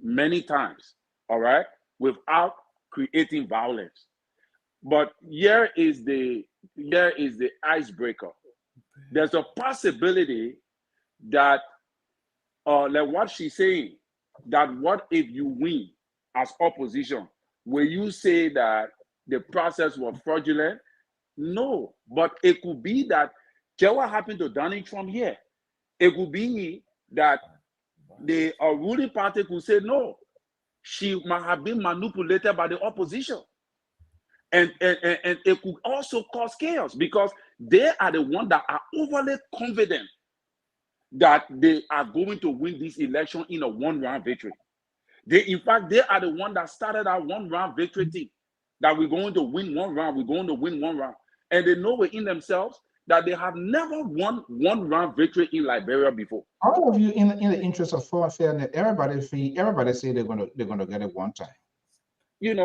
many times, all right, without creating violence. But here is the icebreaker. There's a possibility that, like what she's saying, that what if you win as opposition? Will you say that the process was fraudulent? No, but it could be that, just what happened to Donald Trump here. It could be that the ruling party could say, no, she might have been manipulated by the opposition. And it could also cause chaos because they are the ones that are overly confident that they are going to win this election in a one-round victory. In fact, they are the ones that started our one-round victory thing, that we're going to win one round, And they know within themselves that they have never won one-round victory in Liberia before. All of you, in the interest of fairness, everybody say they're gonna get it one time.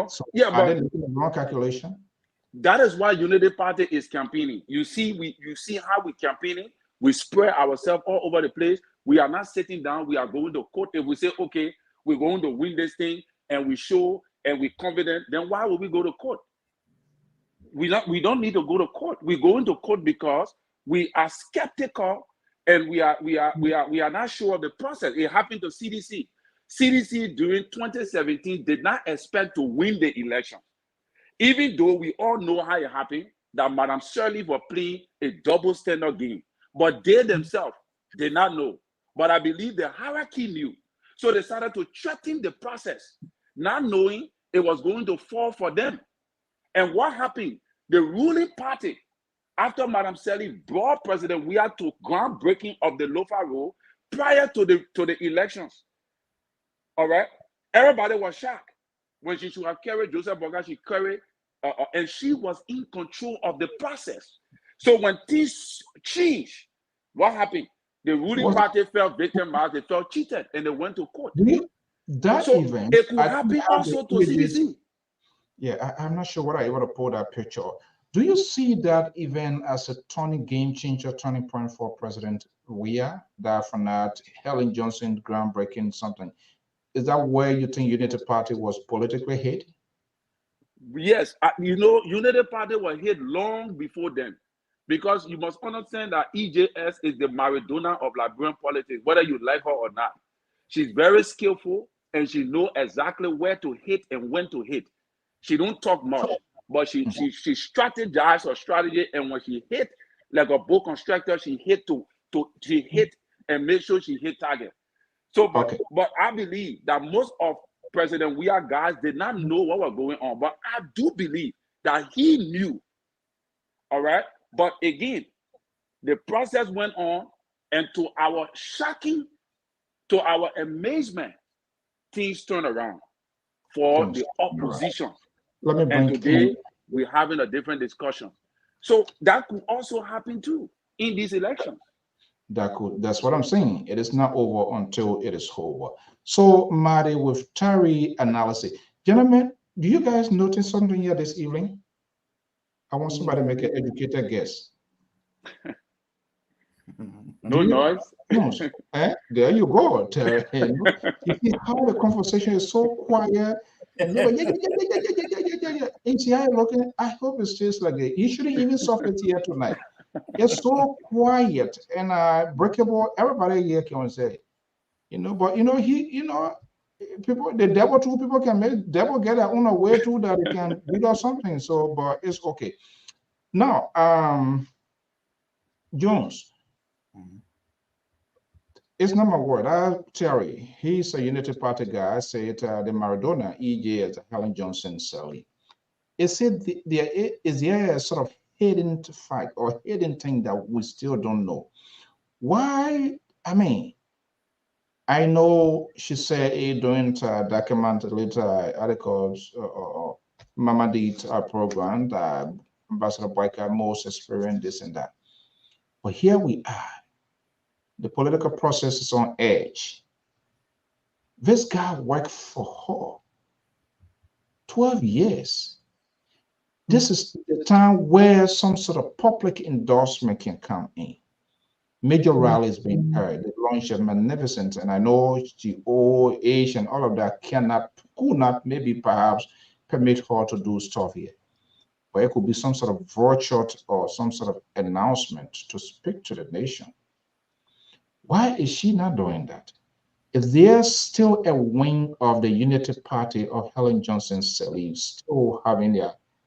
So are they making a wrong calculation? That is why Unity Party is campaigning. You see how we campaigning. We spread ourselves all over the place. We are not sitting down. We are going to court. If we say, okay, we're going to win this thing, and we show and we're confident, then why would we go to court? We don't need to go to court. We go into court because we are skeptical and we are not sure of the process. It happened to CDC. CDC during 2017 did not expect to win the election, even though we all know how it happened, that Madam Shirley was playing a double standard game. But they themselves did not know. But I believe the hierarchy knew. So they started to threaten the process, not knowing it was going to fall for them. And what happened? The ruling party, after Madam Shirley brought President Weah to groundbreaking of the Lofa Road prior to the elections, all right, everybody was shocked when she should have carried Joseph Boga. She carried, and she was in control of the process. So when things changed, what happened? The ruling party felt victimized, they felt cheated, and they went to court. That event, it could happen also to CDC. Yeah, I'm not sure what I able to pull that picture. Do you see that event as a game changer, turning point for President Weah? That from that Helen Johnson groundbreaking something. Is that where you think Unity Party was politically hit? Yes, Unity Party was hit long before then, because you must understand that EJS is the Maradona of Liberian politics, whether you like her or not. She's very skillful and she knows exactly where to hit and when to hit. She don't talk much, but she strategizes her strategy, and when she hit, like a bow constructor, she hit and make sure she hit target. So, but I believe that most of President Weah guys did not know what was going on, but I do believe that he knew. All right, but again, the process went on, and to our shocking, to our amazement, things turned around for the opposition. And today we're having a different discussion. So that could also happen too in these elections. That's what I'm saying. It is not over until it is over. So, Marty, with Terry analysis, gentlemen, do you guys notice something here this evening? I want somebody to make an educated guess. No noise. No. There you go, Terry. You see how the conversation is so quiet and nobody, yeah. And see how you're looking. I hope it stays like that. You shouldn't even suffer it here tonight. It's so quiet and breakable. Everybody here can say, but people, the devil too, people can make devil get their own way too that they can do something. So, but it's okay. Now, Jones. It's not my word. Terry, he's a Unity Party guy. I say it, the Maradona, EJ, as Helen Johnson, Sally. Is there a sort of hidden fact or hidden thing that we still don't know? Why? I mean, I know she said during documented later articles, Mama did program that Ambassador Boyka most experienced this and that. But here we are. The political process is on edge. This guy worked for her 12 years. This is the time where some sort of public endorsement can come in. Major rallies being heard. The launch is magnificent. And I know the old age and all of that could not, maybe perhaps permit her to do stuff here. But it could be some sort of virtue or some sort of announcement to speak to the nation. Why is she not doing that? Is there still a wing of the Unity Party of Helen Johnson's slaves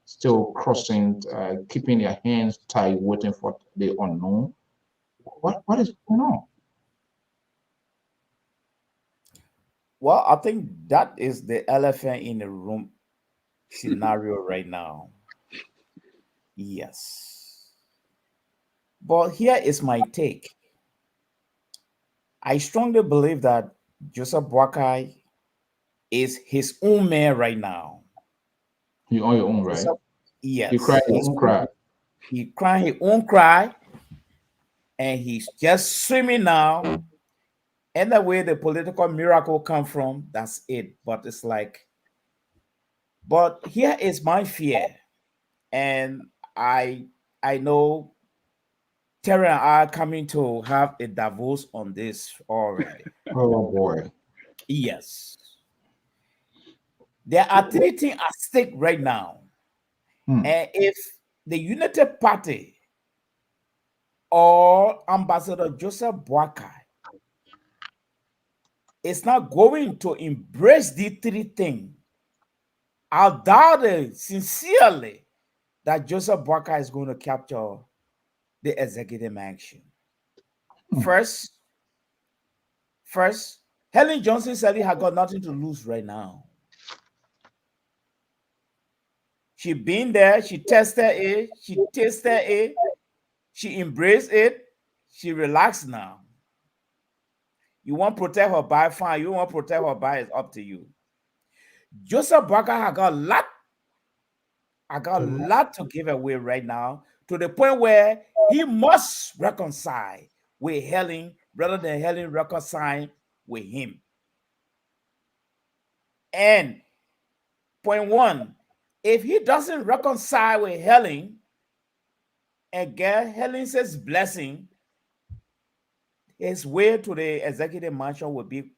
still crossing, keeping their hands tied, waiting for the unknown? What is going on? Well, I think that is the elephant in the room scenario right now. Yes. But here is my take. I strongly believe that Joseph Boakai is his own man right now. You on your own, right? Yes. You cry your own cry. He crying his own cry, and he's just swimming now. And the way the political miracle come from, that's it. But it's like, but here is my fear, and I know Terry and I are coming to have a Davos on this already. Oh boy. Yes. There are three things at stake right now. And if the Unity Party or Ambassador Joseph Boakai is not going to embrace the three things, I doubt it sincerely that Joseph Boakai is going to capture the executive mansion. First, Helen Johnson said he had got nothing to lose right now. She been there, she tested it, she tasted it, she embraced it, she relaxed now. You want to protect her by fine, you want to protect her by, it's up to you. Joseph Boakai had got a lot to give away right now, to the point where he must reconcile with Helen rather than Helen reconciling with him. And point one, if he doesn't reconcile with Helen and get Helen's blessing, his way to the executive mansion will be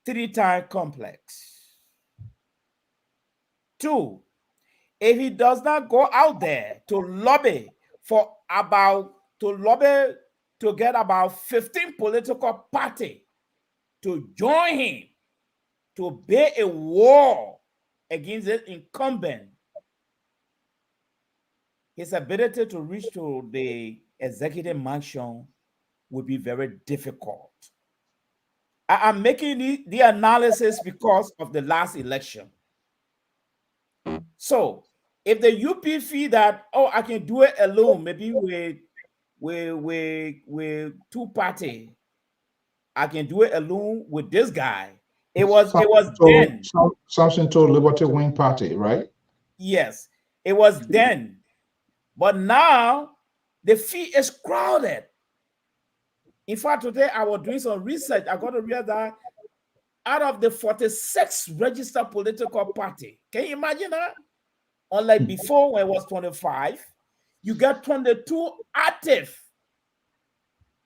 3 times complex. 2, if he does not go out there to lobby to get about 15 political parties to join him to bear a war against the incumbent, his ability to reach to the executive mansion will be very difficult. I'm making the analysis because of the last election. So if the UP feel that, oh, I can do it alone, maybe with 2 parties, I can do it alone with this guy. It was then. Something to Liberty Wing Party, right? Yes, it was then. But now the field is crowded. In fact, today I was doing some research. I got to realize that out of the 46 registered political party, can you imagine that? Unlike before, when it was 25, you got 22 active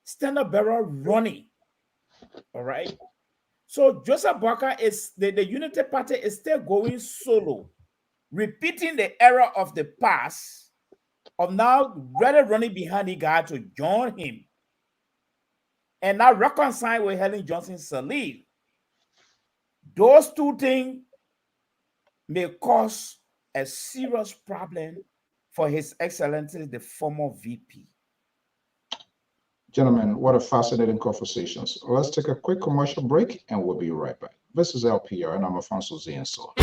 standard bearer running. All right. So Joseph Boakai is the Unity Party is still going solo, repeating the era of the past of now rather running behind the guy to join him and now reconcile with Helen Johnson Sirleaf. Those two things may cause a serious problem for His Excellency, the former VP. Gentlemen, what a fascinating conversations. Let's take a quick commercial break and we'll be right back. This is LPR and I'm Alfonso Zienso.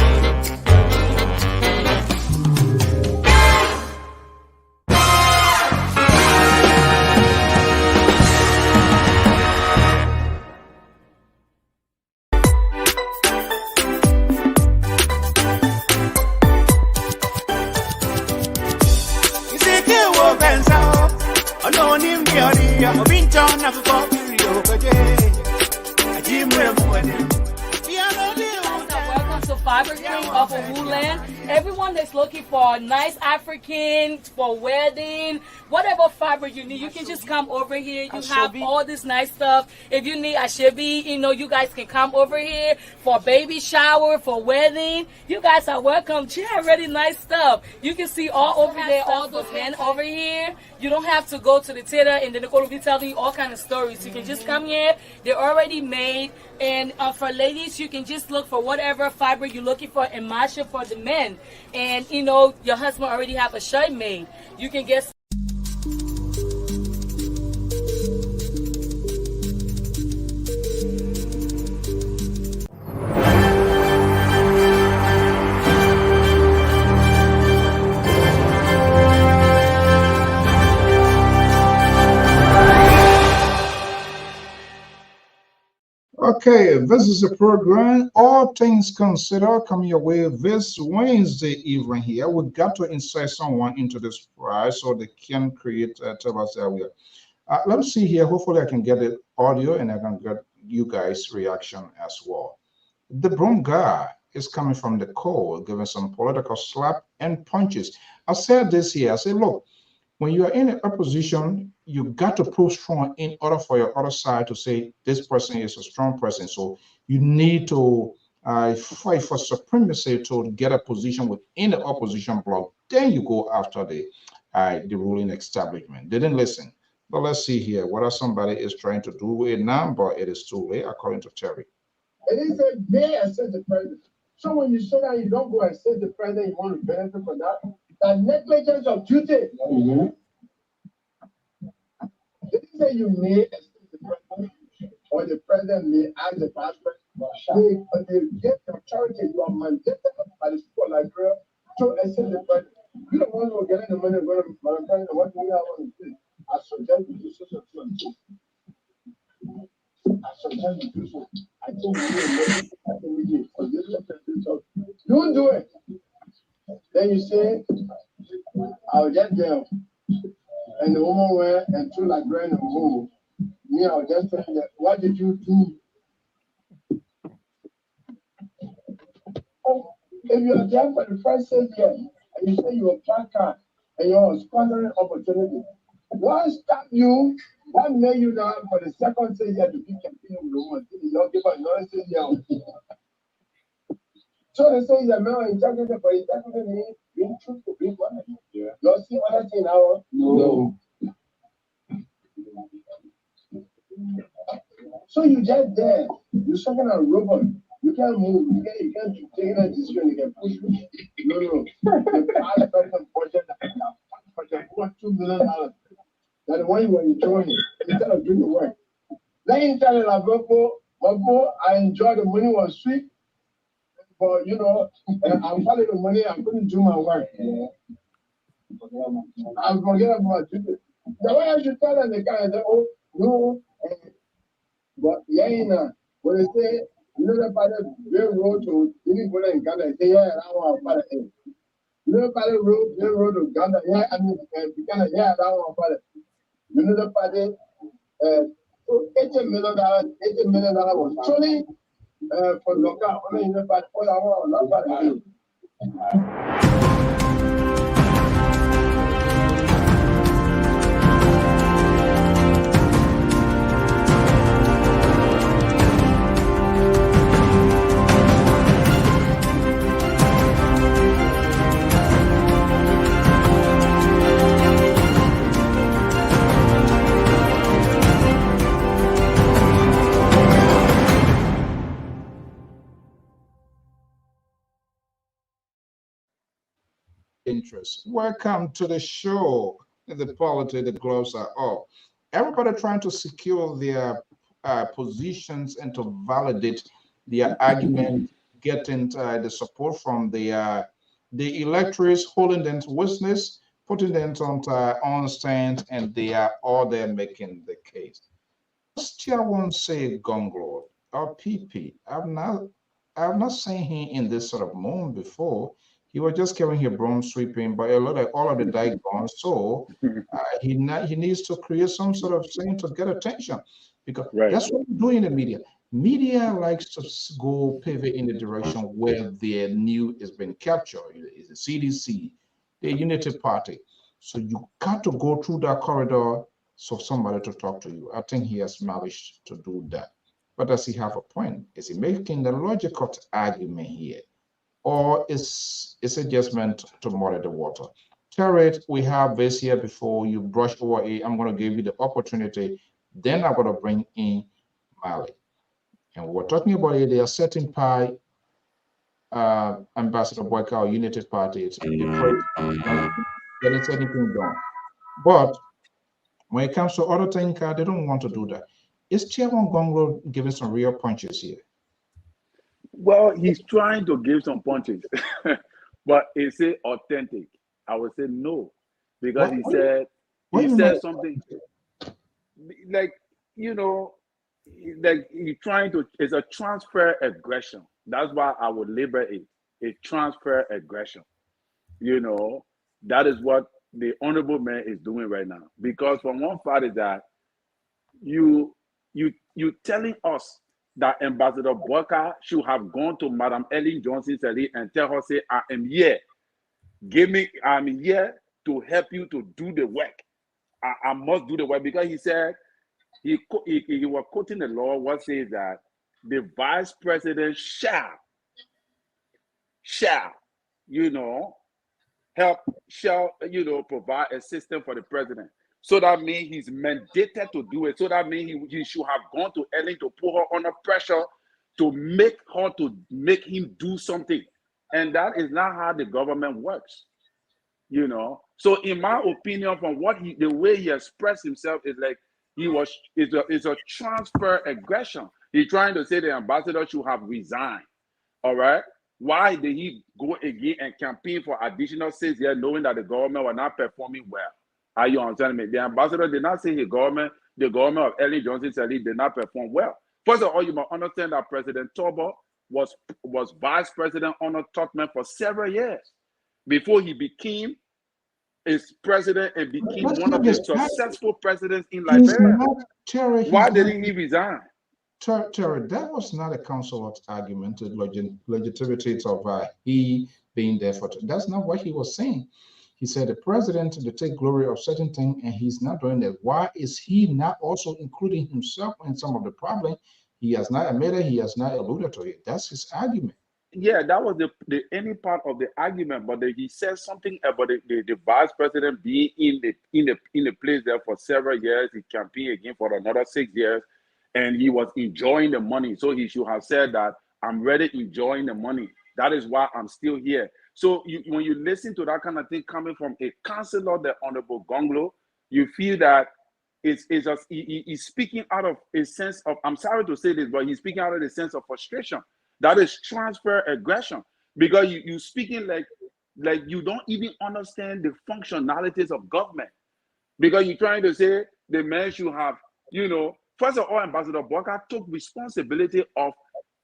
Welcome to Fiber King of Woodland. Everyone that's looking for nice African for wedding, whatever fiber you need, you can just come over here. You have all this nice stuff. If you need ashebi, you guys can come over here for baby shower, for wedding. You guys are welcome. She have really nice stuff. You can see all over there, all those men over here. You don't have to go to the theater and then they're going to be telling you all kind of stories. You can just come here. They're already made. And for ladies, you can just look for whatever fiber you're looking for and match it for the men. And, your husband already have a shirt made. You can get Okay, this is a program, All Things Considered, coming your way this Wednesday evening here. We got to insert someone into this prize so they can create, tell us that we are. Let me see here. Hopefully I can get the audio and I can get you guys' reaction as well. The broom guy is coming from the cold, giving some political slap and punches. I said this here. I said, look, when you are in an opposition, you got to prove strong in order for your other side to say this person is a strong person. So you need to fight for supremacy to get a position within the opposition bloc. Then you go after the ruling establishment. They didn't listen. But let's see here. What somebody is trying to do it now, but it is too late, according to Terry. It is a may assist the president. So when you say that you don't go assist the president, you want to benefit from that. The negligence of duty. Mm-hmm. Did you say you may assist the president, or the president may ask the vice president? They get the authority, you are mandated by the people like Liberia to assist the president. You don't want to get the money, go to my president, what do you want to do? I suggest you do so. I suggest you do so. I think we do. Don't do it. Then you say, I'll get there. And the woman went and threw like grand and home. Me, I'll just tell you, what did you do? Oh, if you are there for the first 6 years, and you say you are placard and you're squandering opportunity, what stopped you? What made you now for the second 6 years to be campaigning with the woman? You don't give us another 6 years. So they say the man integrity for integrity means being truthful, being honest. Yeah. You see other thing now? No. So you just there, you're talking a robot. You can't move, you can't take a decision, you can push. No. The past person budget for $2 million. That's the one you were enjoying instead of doing the work. Then you tell the I enjoy the money was sweet. But I'm calling the money, I couldn't do my work. I forget about it. The way I should tell them, the guy, oh, no. But when they say, the father railroad to anybody in Ghana, say, yeah, I want to father. The father railroad to Ghana, yeah, I mean, Ghana, yeah, I want to father. The father So $80 million was truly for local. I mean, but all I want, not bad. Interest. Welcome to the show. The politics, the gloves are off. Everybody trying to secure their positions and to validate their argument, getting the support from the electorates, holding them to witness, putting them on stand, and they are all there making the case. Still won't say Gonglo or PP. I've not seen him in this sort of moment before. He was just carrying his broom sweeping, but a lot of all of the die gone. So he needs to create some sort of thing to get attention, because Right. that's what we do in the media. Media likes to go pivot in the direction where their news has been captured. It's the CDC, the Unity Party. So you got to go through that corridor so somebody to talk to you. I think he has managed to do that. But does he have a point? Is he making the logical argument here? Or is it just meant to muddy the water? Terry, we have this here before you brush over it. I'm going to give you the opportunity. Then I'm going to bring in Mali. And we're talking about it. They are setting pie Ambassador Boyka or United Party. It's getting anything done. But when it comes to other things, they don't want to do that. Is Chairman Gonglo giving some real punches here? Well, he's trying to give some punches, but is it authentic? I would say no, because he said something like, like he's trying to. It's a transfer aggression. That's why I would label it a transfer aggression. That is what the honorable man is doing right now. Because from one part is that you telling us that Ambassador Boyka should have gone to Madam Ellen Johnson and tell her, say, I am here. I'm here to help you to do the work. I must do the work, because he said, he was quoting the law, what says that the vice president shall, provide assistance for the president. So that means he's mandated to do it. So that means he should have gone to Ellen to put her under pressure to make him do something. And that is not how the government works. So in my opinion, from the way he expressed himself is like it's a transfer aggression. He's trying to say the ambassador should have resigned. All right. Why did he go again and campaign for additional 6 years, knowing that the government was not performing well? Are you understanding me? The ambassador did not say the government of Ellen Johnson did not perform well. First of all, you must understand that President Tobo was vice president under Tubman for several years before he became his president and became one of the successful presidents in Liberia. Why didn't he resign? Terry, that was not a council argument, the legitimacy of he being there for. That's not what he was saying. He said the president to take glory of certain things, and he's not doing that. Why is he not also including himself in some of the problem? He has not admitted, he has not alluded to it. That's his argument. Yeah, that was the any part of the argument, but he said something about the vice president being in the place there for several years. He campaigned again for another 6 years, and he was enjoying the money. So he should have said that I'm really enjoying the money. That is why I'm still here. So when you listen to that kind of thing coming from a councillor, the Honorable Gonglo, you feel that he's speaking out of a sense of, I'm sorry to say this, but he's speaking out of a sense of frustration. That is transfer aggression, because you speaking like you don't even understand the functionalities of government, because you're trying to say the man should have, first of all, Ambassador Boyka took responsibility of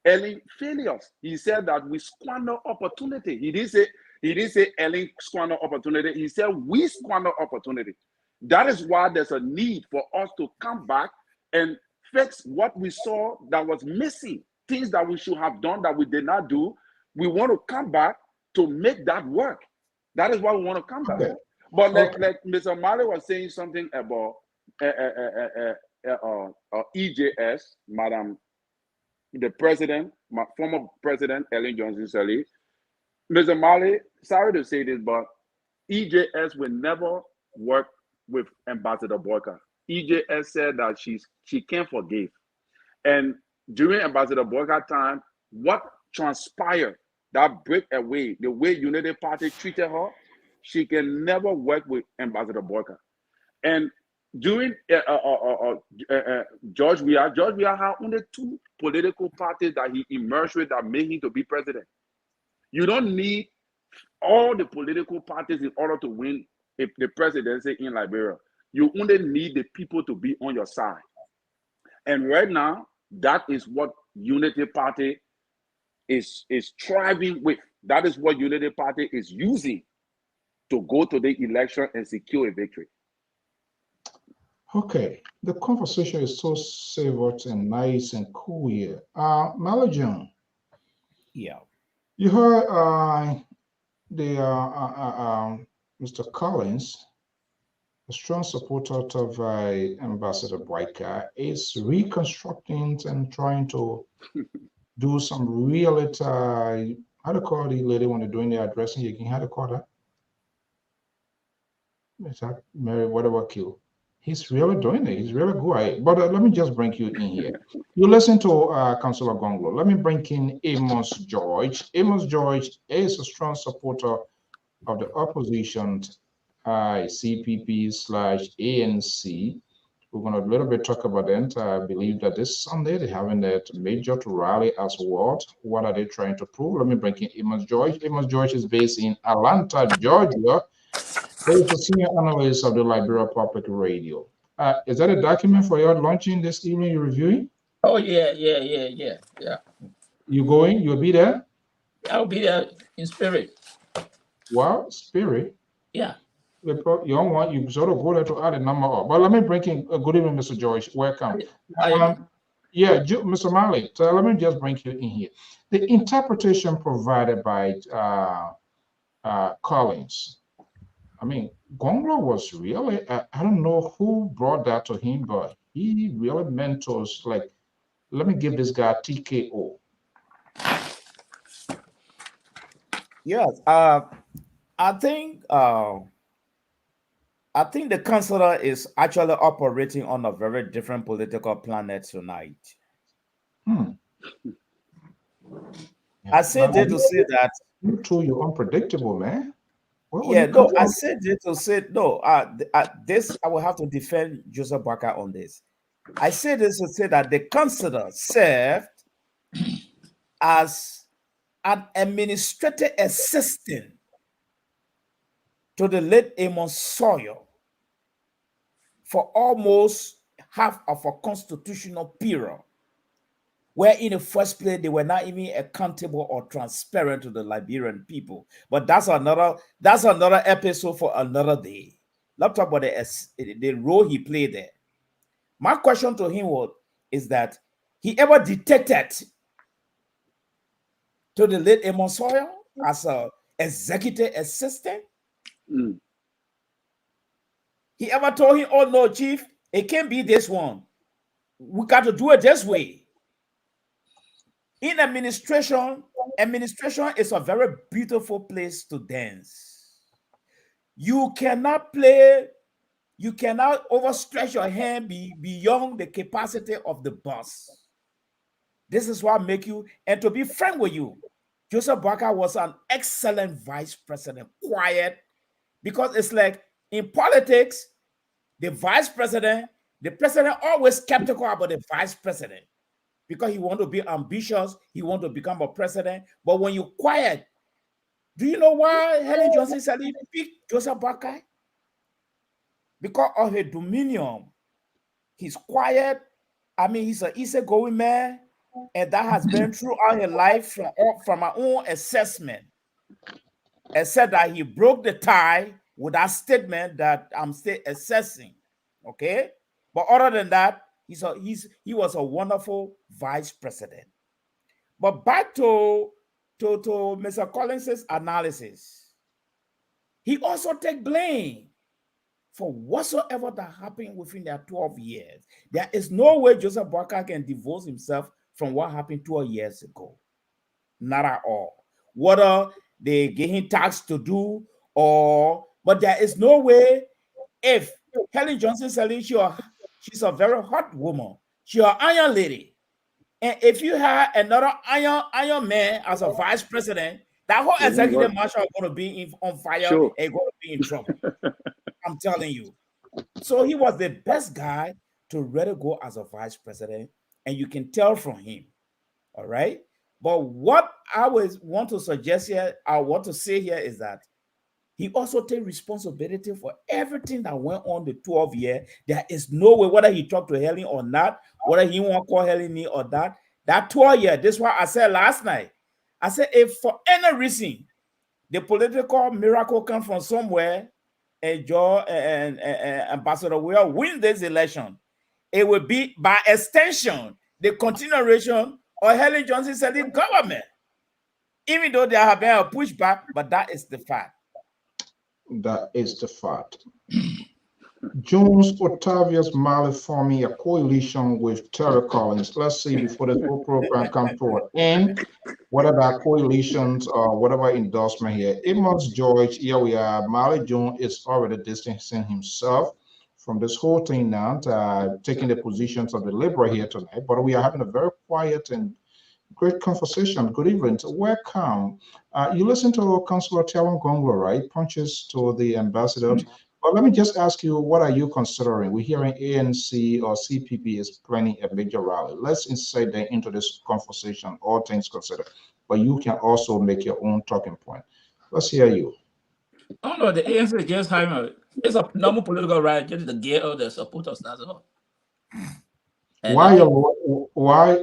Ellen failures. He said that we squander opportunity. He didn't say Ellen squander opportunity. He said we squander opportunity. That is why there's a need for us to come back and fix what we saw that was missing, things that we should have done that we did not do. We want to come back to make that work. That is why we want to come back. Okay. But like Mr. Mali was saying something about EJS, Madam, the president, my former president, Ellen Johnson Sirleaf. Mr. Mali, sorry to say this, but EJS will never work with Ambassador Boyka. EJS said that she can't forgive. And during Ambassador Boyka time, what transpired, that breakaway, the way Unity Party treated her, she can never work with Ambassador Boyka. And during George Weah had only 2 political parties that he emerged with that made him to be president. You don't need all the political parties in order to win the presidency in Liberia. You only need the people to be on your side. And right now, that is what Unity Party is thriving with. That is what Unity Party is using to go to the election and secure a victory. Okay, the conversation is so savored and nice and cool here. Malajan. Yeah. You heard Mr. Collins, a strong supporter of Ambassador Boyka, is reconstructing and trying to do some reality. How to call the lady when they're doing the addressing again? How to call that? Is that Mary? Whatever kill. He's really doing it. He's really good at it. But let me just bring you in here. You listen to Councillor Gonglo. Let me bring in Amos George. Amos George is a strong supporter of the opposition, CPP/ANC. We're going to a little bit talk about it. I believe that this Sunday they're having that major rally as well. What are they trying to prove? Let me bring in Amos George. Amos George is based in Atlanta, Georgia. He is a senior analyst of the Liberia Public Radio. Is that a document for your launching this evening you're reviewing? Oh, yeah. You going? You'll be there? I'll be there in spirit. Well, spirit? Yeah. You don't want, you sort of go there to add a number up. But let me bring in, good evening, Mr. George. Welcome. Yeah, Mr. Malik, so let me just bring you in here. The interpretation provided by Collins, I mean, Gonglo was really, I don't know who brought that to him, but he really mentors, like, let me give this guy TKO. Yes, I think the councillor is actually operating on a very different political planet tonight. I said it to say that you two, you're unpredictable, man. Yeah, no, I said it to say no. This I will have to defend Joseph Boyka on this. I said this to say that the councillor served as an administrative assistant to the late Amos Sawyer for almost half of a constitutional period, where in the first place they were not even accountable or transparent to the Liberian people. But that's another episode for another day. Let's talk about the role he played there. My question to him is that he ever detected to the late Amos Sawyer as an executive assistant? He ever told him, oh no, chief, it can't be this one. We got to do it this way. In administration is a very beautiful place to dance. You cannot overstretch your hand beyond the capacity of the boss. This is what make you, and to be frank with you, Joseph Boyka was an excellent vice president, quiet, because it's like in politics, the president always skeptical about the vice president because he want to be ambitious, he want to become a president. But when you quiet, do you know why Helen Johnson Sirleaf picked Joseph Boyka? Because of his dominion. He's quiet. I mean, he's an easygoing man, and that has been throughout his life from my own assessment. Except that he broke the tie with that statement that I'm still assessing. Okay? But other than that, He was a wonderful vice president. But back to Mr. Collins's analysis, he also take blame for whatsoever that happened within their 12 years. There is no way Joseph Boakai can divorce himself from what happened 12 years ago. Not at all. Whether they gave him tasks to do but there is no way. If Helen Johnson Sirleaf, she's a very hot woman. She's an iron lady. And if you have another iron man as a vice president, that whole executive marshal is going to be on fire and going to be in trouble. I'm telling you. So he was the best guy to really go as a vice president, and you can tell from him. All right. But what I want to suggest here, I want to say here is that he also takes responsibility for everything that went on the 12 years. There is no way, whether he talked to Helen or not, whether he want to call Helen me or that 12 years, this is what I said last night. I said, if for any reason the political miracle comes from somewhere, and Ambassador Will win this election, it will be by extension the continuation of Helen Johnson Sirleaf government. Even though there have been a pushback, but that is the fact. That is the fact. Jones Octavius Marley forming a coalition with Terry Collins. Let's see before the whole program comes to an end, whether that coalitions or whatever endorsement here. Amos George, here we are. Marley Jones is already distancing himself from this whole thing now, taking the positions of the Liberal here tonight. But we are having a very quiet and great conversation. Good evening. Welcome. You listen to Councillor Talon Gonglo, right? Punches to the ambassadors. But let me just ask you, what are you considering? We're hearing ANC or CPP is planning a major rally. Let's insert that into this conversation, all things considered. But you can also make your own talking point. Let's hear you. Oh no, the ANC is just having it's a normal political rally just to get all the supporters. That's all. Why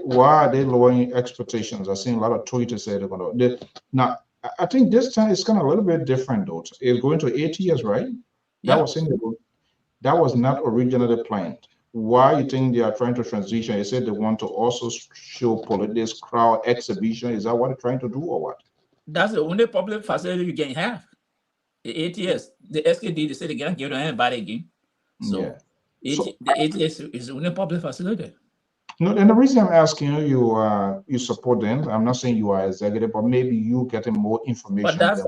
are they lowering expectations? I've seen a lot of tweets say they're going to. Now, I think this time it's kind of a little bit different, though. It's going to 8 years, right? Yeah. That was not originally planned. Why you think they are trying to transition? They said they want to also show this crowd exhibition. Is that what they're trying to do, or what? That's the only public facility you can have. The 8 years, the SKD, they said they can't give to anybody again. So, yeah. The 8 years is the only public facility. No, and the reason I'm asking you, you support them. I'm not saying you are executive, but maybe you getting more information. But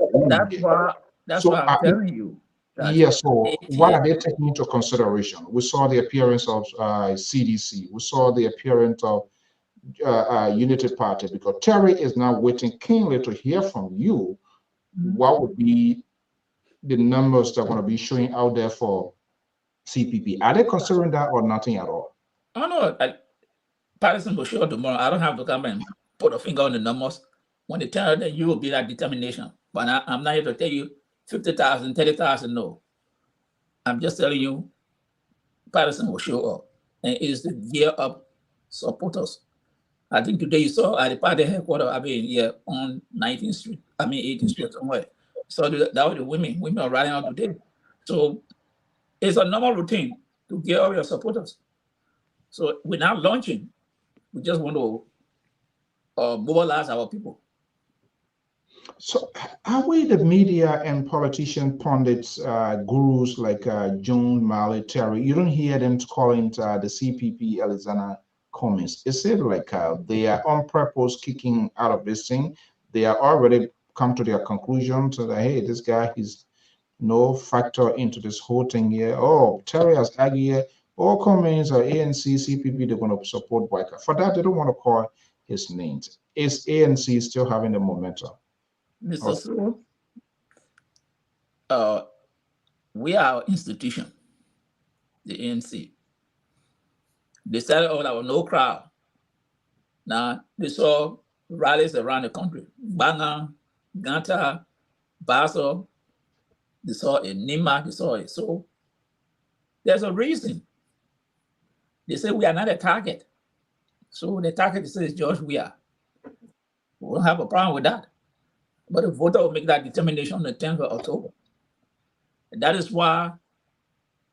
that's why I'm telling you. Yes. So what are they taking into consideration? We saw the appearance of CDC. We saw the appearance of Unity Party, because Terry is now waiting keenly to hear from you. What would be the numbers that are going to be showing out there for CPP? Are they considering that or nothing at all? Oh no, Patterson will show tomorrow. I don't have to come and put a finger on the numbers. When they tell you that you will be that determination. But I'm not here to tell you 50,000, 30,000, no. I'm just telling you, Patterson will show up. And it is the gear up supporters. I think today you saw at the party headquarters, on 19th Street, 18th Street somewhere. So that was the women are riding out today. So it's a normal routine to gear up your supporters. So we're now launching. We just want to mobilize our people. So are we the media and politician pundits, gurus like June, Marley, Terry? You don't hear them calling the CPP Alexander Cummings. Is it like they are on purpose kicking out of this thing? They are already come to their conclusion so that, hey, this guy is no factor into this whole thing here. Oh, Terry has argued, all Cummings or ANC, CPP, they're going to support Boakai. For that, they don't want to call his names. Is ANC still having the momentum? Mr. Sewell, we are our institution, the ANC. They started all our no crowd. Now, they saw rallies around the country. Banga, Ganta, Basel, they saw it in Nima, they saw it. So there's a reason. They say we are not a target. So the target says George, we are. We don't have a problem with that. But the voter will make that determination on the 10th of October. And that is why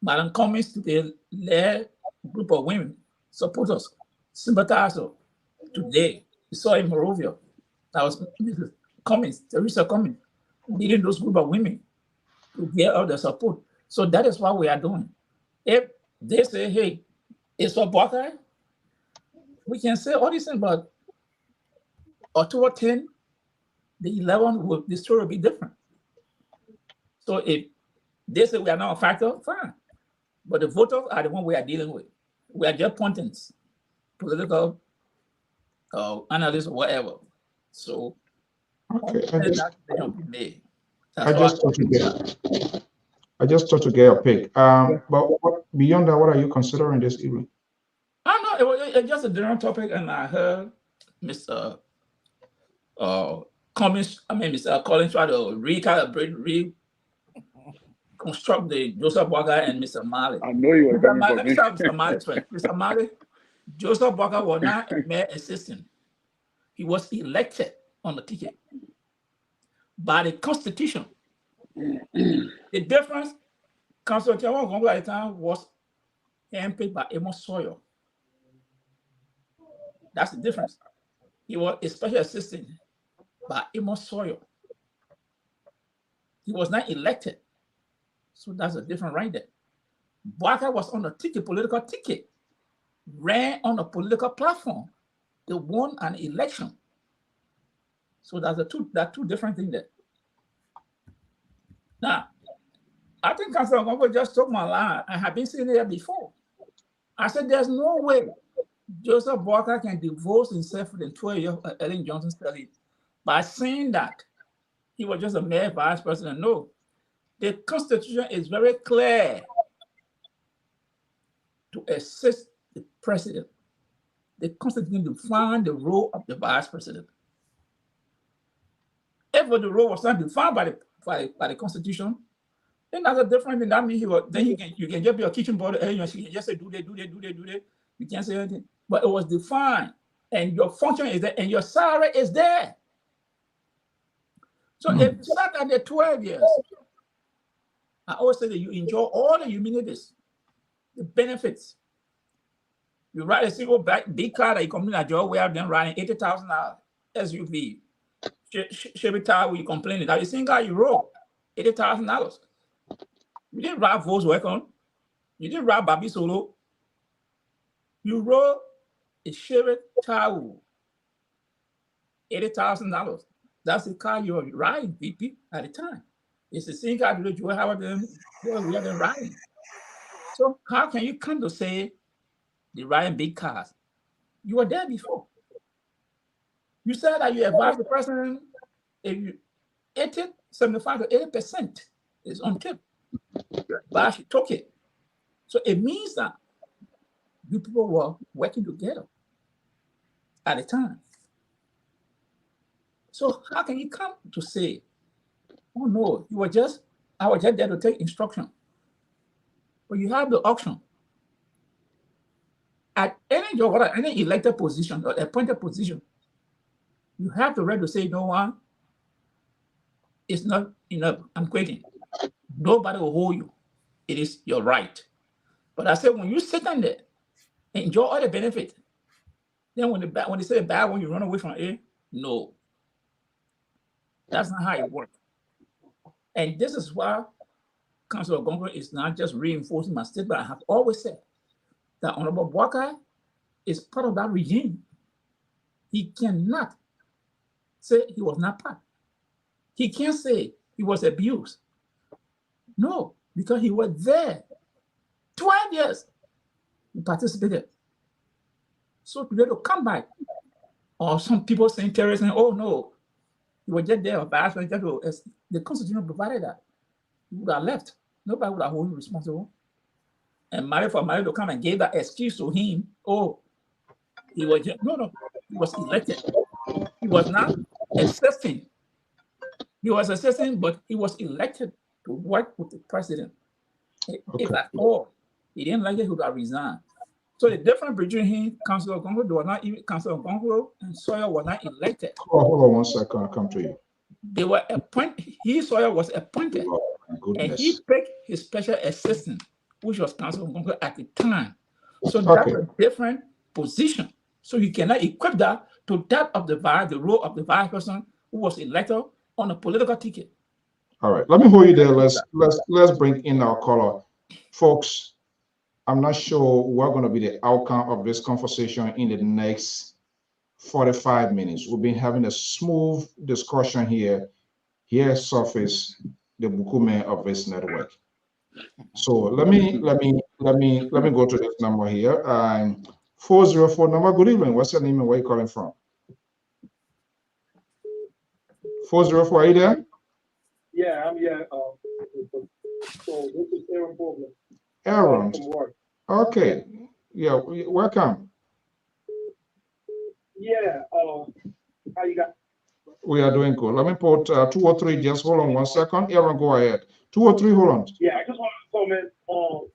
Madam Cummings today led a group of women supporters, sympathizers. Today, we saw in Morovia, that was Mrs. Cummings, Teresa Cummings, leading those group of women to get all the support. So that is what we are doing. If they say, hey, it's for Buckeye, we can say all these things, but October 10, the 11, the story will be different. So if they say we are not a factor, fine. But the voters are the one we are dealing with. We are just puntings, political analysts, or whatever. So Okay, I just thought to get a pick. But beyond that, what are you considering this evening? I don't know. It was just a general topic, and I heard Mr. Collins. Mr. Collins try to recalibrate, reconstruct the Joseph Walker and Mr. Mali. I know you were coming for Let me. me start with Mr. Mali first. Mr. Mali, Joseph Walker was not a mayor assistant. He was elected on the ticket by the Constitution. The difference, Councilor Tiawa at the time was handpicked by Amos Sawyer. That's the difference. He was a special assistant by Amos Sawyer. He was not elected. So that's a different right there. Walker was on a ticket, political ticket, ran on a political platform. They won an election. So that's two different things there. Now, I think Councilor Gongo just took my line. I have been sitting there before. I said, there's no way Joseph Walker can divorce himself from the 12 years of Ellen Johnson study by saying that he was just a mayor vice president. No, the Constitution is very clear to assist the president. The Constitution defines the role of the vice president. If the role was not defined by the Constitution, then that's a different thing. That means you can just be a kitchen boy and you can just say do that. You can't say anything. But it was defined, and your function is there, and your salary is there. So if you start at the 12 years, I always say that you enjoy all the amenities, the benefits. You ride a single big car that you complain that you're aware of them riding $80,000 SUV. Chevy Tower, you complaining that the same car you rode $80,000. You didn't ride Volkswagen. You didn't ride Babi Solo. You rode a Chevy Tower, $80,000. That's the car you were riding, VP, at the time. It's the same car that you have them riding. So how can you come to say they riding big cars? You were there before. You said that you advised the president if you 75 to 80% is on tip. But she took it. So it means that you people were working together at the time. So how can you come to say, oh no, I was just there to take instruction. But you have the option. At any job, any elected position or appointed position, you have the right to say, no one, it's not enough. I'm quitting. Nobody will hold you. It is your right. But I said, when you sit on there, enjoy all the benefits, then when they say bad one, you run away from it. No. That's not how it works. And this is why Councilor Gongo is not just reinforcing my statement. I have always said that Honorable Walker is part of that regime. He cannot say he was not part. He can't say he was abused. No, because he was there. 12 years he participated. So to be able to come back, or some people saying terrorism, oh no, he was just there, the Constitution provided that. He would have left. Nobody would have held him responsible. And Mali to come and give that excuse to him, oh, he was just, no, he was elected. He was not assisting. He was assisting, but he was elected to work with the president. Okay. If at all, he didn't like it, he would have resigned. So the difference between him, Councilor Gongo, they were not even Councilor Gongo and Sawyer were not elected. Hold on 1 second, I'll come to you. They were appointed. Sawyer was appointed, and he picked his special assistant, which was Councilor Gongo at the time. So that's a different position. So you cannot equip that to that of the role of the vice president who was elected on a political ticket. All right, let me hold you there. Let's bring in our caller, folks. I'm not sure what going to be the outcome of this conversation in the next 45 minutes. We've been having a smooth discussion here. Here surface the Bukume of this network. So let me go to this number here. 404 number. Good evening. What's your name and where you calling from? 404, are you there? Yeah, I'm here. So this is Aaron Bogler. Aaron. Okay. Yeah, welcome. Yeah, how you got? We are doing good. Let me put 203. Just hold on 1 second. Aaron, go ahead. 203, hold on. Yeah, I just want to comment on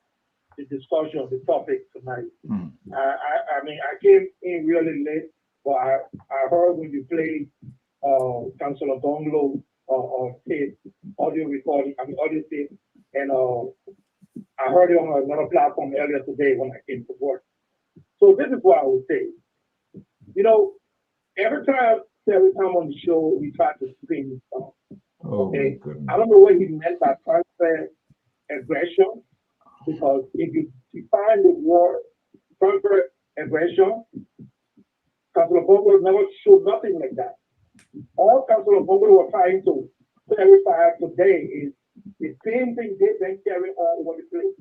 the discussion of the topic tonight. I mean, I came in really late, but I heard when you played Councilor Donglo tape, audio recording, audio tape, and I heard it on another platform earlier today when I came to work. So this is what I would say. You know, every time on the show, we try to spin this song. Okay, I don't know what he meant by transfer aggression, because if you define the word transfer aggression, Councilor Bongo never showed nothing like that. All Councilor Bongo were trying to clarify today is the same thing they've been carrying on over the place.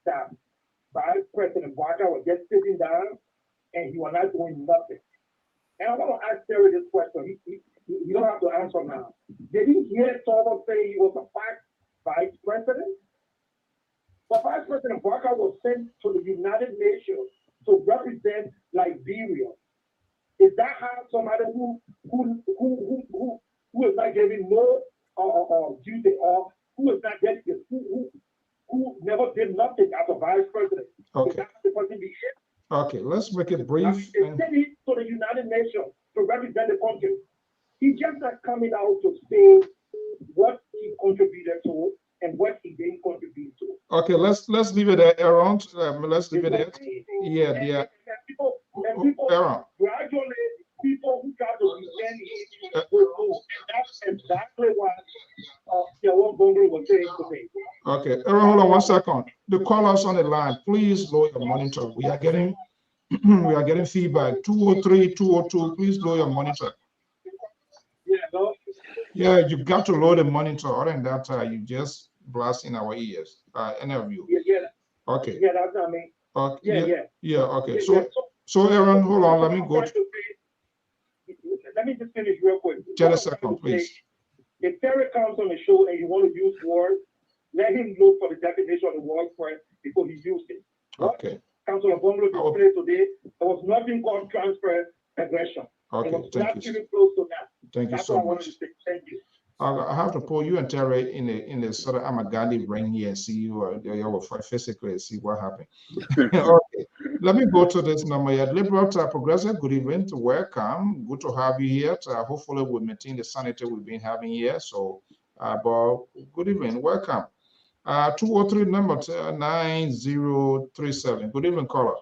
That Vice President Walker was just sitting down and he was not doing nothing. And I want to ask Terry this question. You don't have to answer now. Did he hear someone say he was a vice president? But Vice President Walker was sent to the United Nations to represent Liberia. Is that how somebody who is not giving no duty, or who is not getting who never did nothing as a vice president? Okay. Is that the person be hit? Okay, let's make it brief. They sent him to the United Nations to represent the country. He's just not coming out to say what he contributed to and what he didn't contribute to. Okay, let's leave it there, Aaron. Let's leave it there. Yeah, yeah. And people Aaron. gradually, people who got to defend it will move. And that's exactly what Yawan Bongo was saying today. Okay, Aaron, hold on 1 second. The callers on the line, please lower your monitor. We are getting feedback. 203, 202, please lower your monitor. Yeah, no? Yeah, you got to lower the monitor. Other than that, you just blast in our ears. Any of you. Yeah. Okay. Yeah, that's not me. Okay. Yeah, okay. Yeah, So Aaron, hold on, let me go. Let me just finish real quick. Just a second, please. If Terry comes on the show and you want to use words, let him look for the definition of the word first before he uses it. Okay. Councilor Bongo displayed today, there was nothing called transfer aggression. Okay, thank you. Close to that. Thank you so much. Thank you. I have to pull you and Terry in the sort of Amagandi ring here and see you physically and see what happened. Okay, let me go to this number here. Liberal Progressive, good evening, welcome. Good to have you here. Hopefully we'll maintain the sanity we've been having here. So, but good evening, welcome. 203 number 9037. Good evening, caller.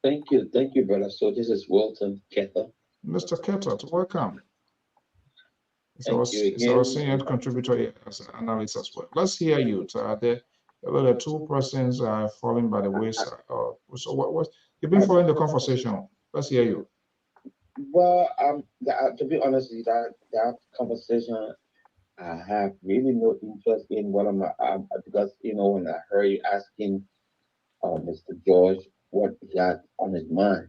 Thank you, brother. So this is Walton Kether. Mr. Kether, welcome. It's our senior contributor here as an analyst as well. Let's hear you. The two persons are falling by the wayside. So what you've been following the conversation? Let's hear you. Well, to be honest with you, that conversation, I have really no interest in what because when I heard you asking Mr. George what he had on his mind,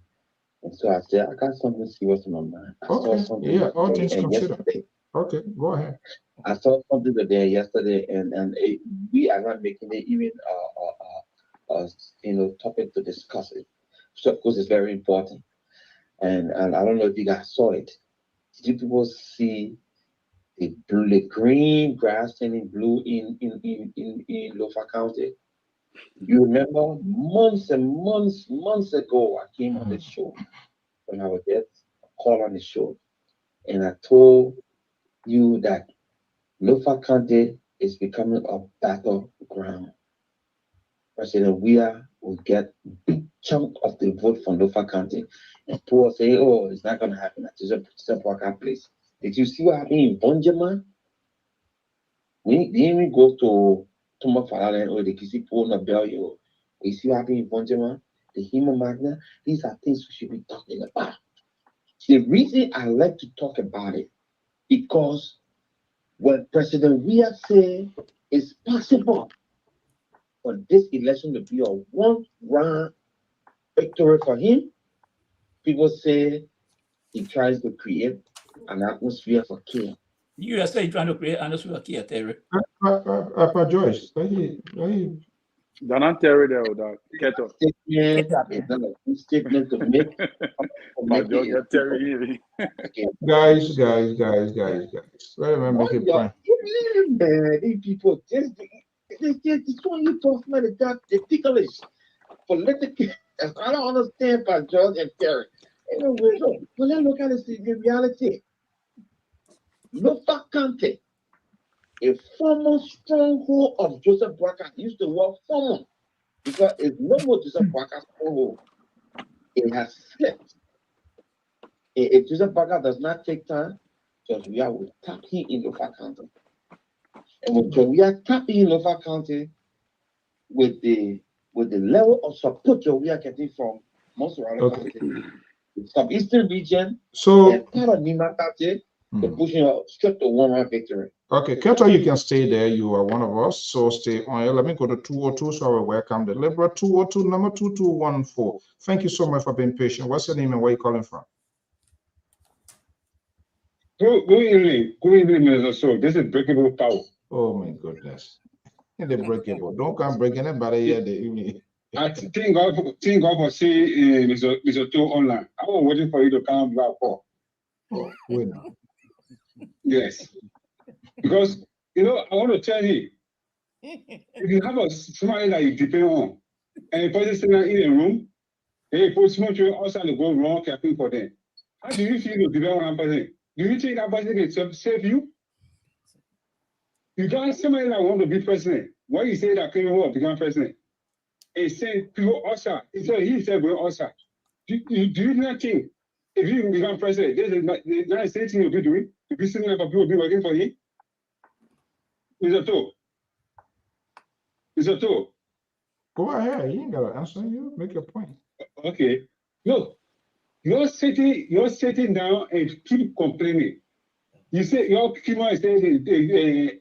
and so I said I got something serious on my mind. I saw something. Yeah, all things considered. Okay, go ahead. I saw something today, yesterday, and we are not making it even topic to discuss it, so because it's very important. And I don't know if you guys saw it. Did you people see the green grass turning blue in Lofa County? You remember months and months ago, I came on the show when I was there, call on the show, and I told you that Lofa County is becoming a battleground. President, we are will get big chunk of the vote from Lofa County. And people say, oh, it's not going to happen at Joseph Walker place. Did you see what happened in Bonjaman? We didn't go to Thomas Farland or the Kisi Pona Bell. We see what happened in Bonjaman, the Hema Magna. These are things we should be talking about. The reason I like to talk about it, because when President Weah say it's possible for this election to be a one-round victory for him, people say he tries to create an atmosphere for chaos. USA trying to create an atmosphere for chaos, Terry. Joyce, Don't Terry there with that. Keto. It's not a good statement to make. Guys. Let me make a point. These people just when you talk about the ticklish political. I don't understand about George and Terry. Anyway, look, well, let's look at the reality. Lofa County, a former stronghold of Joseph Walker, used the word former because it's no more Joseph Walker's stronghold. It has slipped. If Joseph Walker does not take time, because we are tapping in Lofa County. And when we are tapping in Lofa County with the level of support that we are getting from most of our county, the southeastern region, and part of Nima County, they're pushing out straight to one-round victory. Okay, Keto, you can stay there. You are one of us, so stay on here. Let me go to 202, so I will welcome the Liberal 202, number 2214. Thank you so much for being patient. What's your name and where are you calling from? Good evening, Mr. So this is Breakable Power. Oh my goodness. The breakable. Don't come breaking anybody here. I thank God for seeing Mr. To online. I was waiting for you to come back for. Oh, wait now. Yes. Because, I want to tell you, if you have somebody that you depend on, and the person sitting in a room, and you put small children outside to go wrong, camping for them, how do you feel to depend on that person? Do you think that person can save you? You got somebody that want to be president. Why you say that people will become president? And say people outside. He said we're outside. Do you not think if you become president, this is not the same thing you'll be doing? To be sitting there for people be working for you? Mr. To. Go ahead. You ain't gotta answer you. Make your point. Okay. Look, you're sitting down and keep complaining. You say your Kimo is saying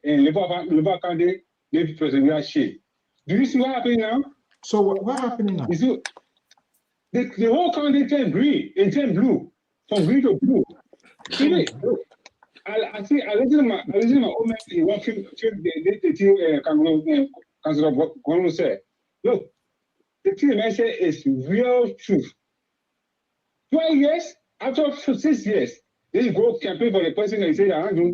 Labour candidate, maybe President we are shame. Do you see what happening now? So what happening now? You see, the whole country turned green and turned blue, from green to blue. See, I listen to my own man working the team Councilor Gono said, look, the team I say is real truth. 12 years, after 6 years, then you go campaign for the person and say that will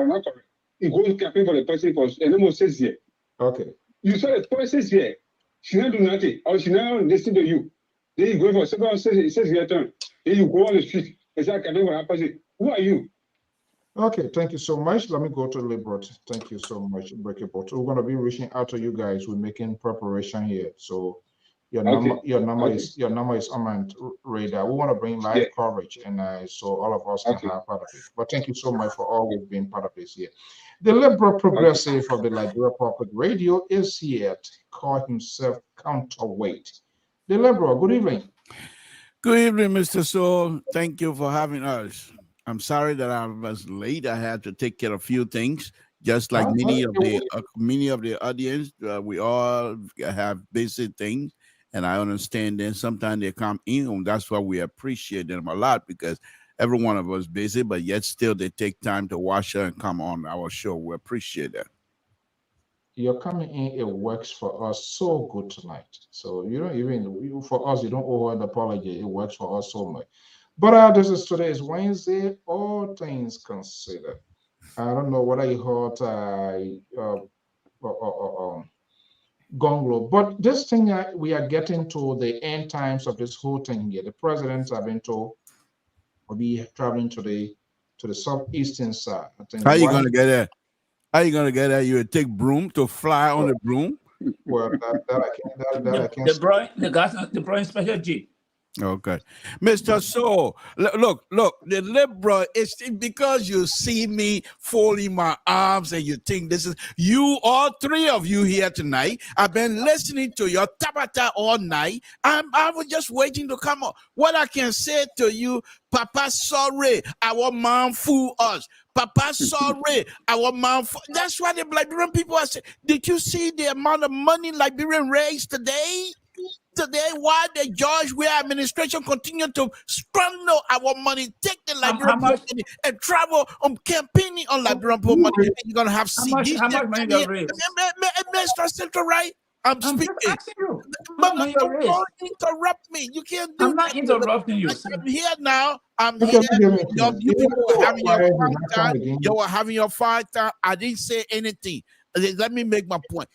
not correct. You go campaign for the person for almost 6 years. Okay. You saw the first 6 years, she not do nothing, or she not listen to you. Then you go for second 6 year term. Then you go on the street and start campaign for that person. Who are you? Okay, thank you so much. Let me go to Liberal. Thank you so much, Breakable. We're going to be reaching out to you guys. We're making preparation here. So your number is on my radar. We want to bring live coverage, and so all of us can have part of it. But thank you so much for always being part of this here. The Liberal Progressive of the Liberia Public Radio is here to call himself Counterweight. The Liberal, good evening. Good evening, Mr. So. Thank you for having us. I'm sorry that I was late. I had to take care of a few things, just like many of the audience. We all have basic things. And I understand that sometimes they come in, that's why we appreciate them a lot, because every one of us busy, but yet still they take time to watch and come on our show. We appreciate that. You're coming in, it works for us so good tonight. So you don't even, for us, you don't owe an apology. It works for us so much. But today is Wednesday, all things considered. I don't know whether you heard Gonglo. But this thing, we are getting to the end times of this whole thing here. The presidents have been told will be traveling to the southeastern side. How are you going to get there? How are you going to get there? You would take broom to fly on the broom? Well, that I can't. The Brian special G. Okay, Mr. So, look, the liberal is because you see me folding my arms and you think this is you, all three of you here tonight. I've been listening to your tabata all night. I was just waiting to come up. What I can say to you, Papa, sorry, our man fool us. Papa, sorry, our man. That's why the Liberian people are saying. Did you see the amount of money Liberian raised today? Today, why the George Weah administration continue to squander our money, take the Liberian money and travel on campaigning on Liberian money, and you're gonna have CDs. How much money they raised? Mr. Central, right? I'm speaking. But don't interrupt me. You can't do I'm not interrupting you. I'm here now. I'm here. You people were having your fine time. You were having your fine time. I didn't say anything. Let me make my point.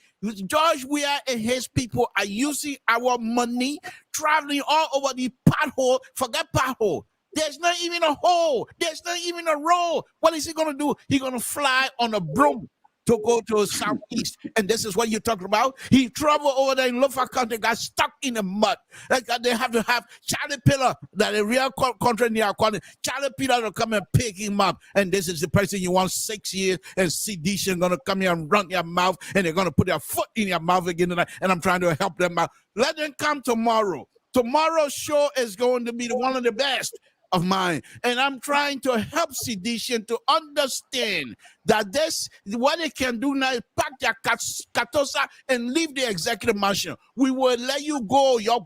George Weah and his people are using our money, traveling all over the pothole. Forget pothole. There's not even a hole. There's not even a road. What is he going to do? He's going to fly on a broom to go to southeast. And this is what you're talking about. He traveled over there in Lofa Country, got stuck in the mud. Like they have to have Charlie Pillar, that a real country near Charlie Pillar to come and pick him up. And this is the person you want 6 years, and sedition gonna come here and run your mouth, and they're gonna put their foot in your mouth again tonight. And I'm trying to help them out. Let them come tomorrow. Tomorrow's show is going to be one of the best of mine, and I'm trying to help sedition to understand that this what they can do now is pack their katosa and leave the executive mansion. We will let you go, your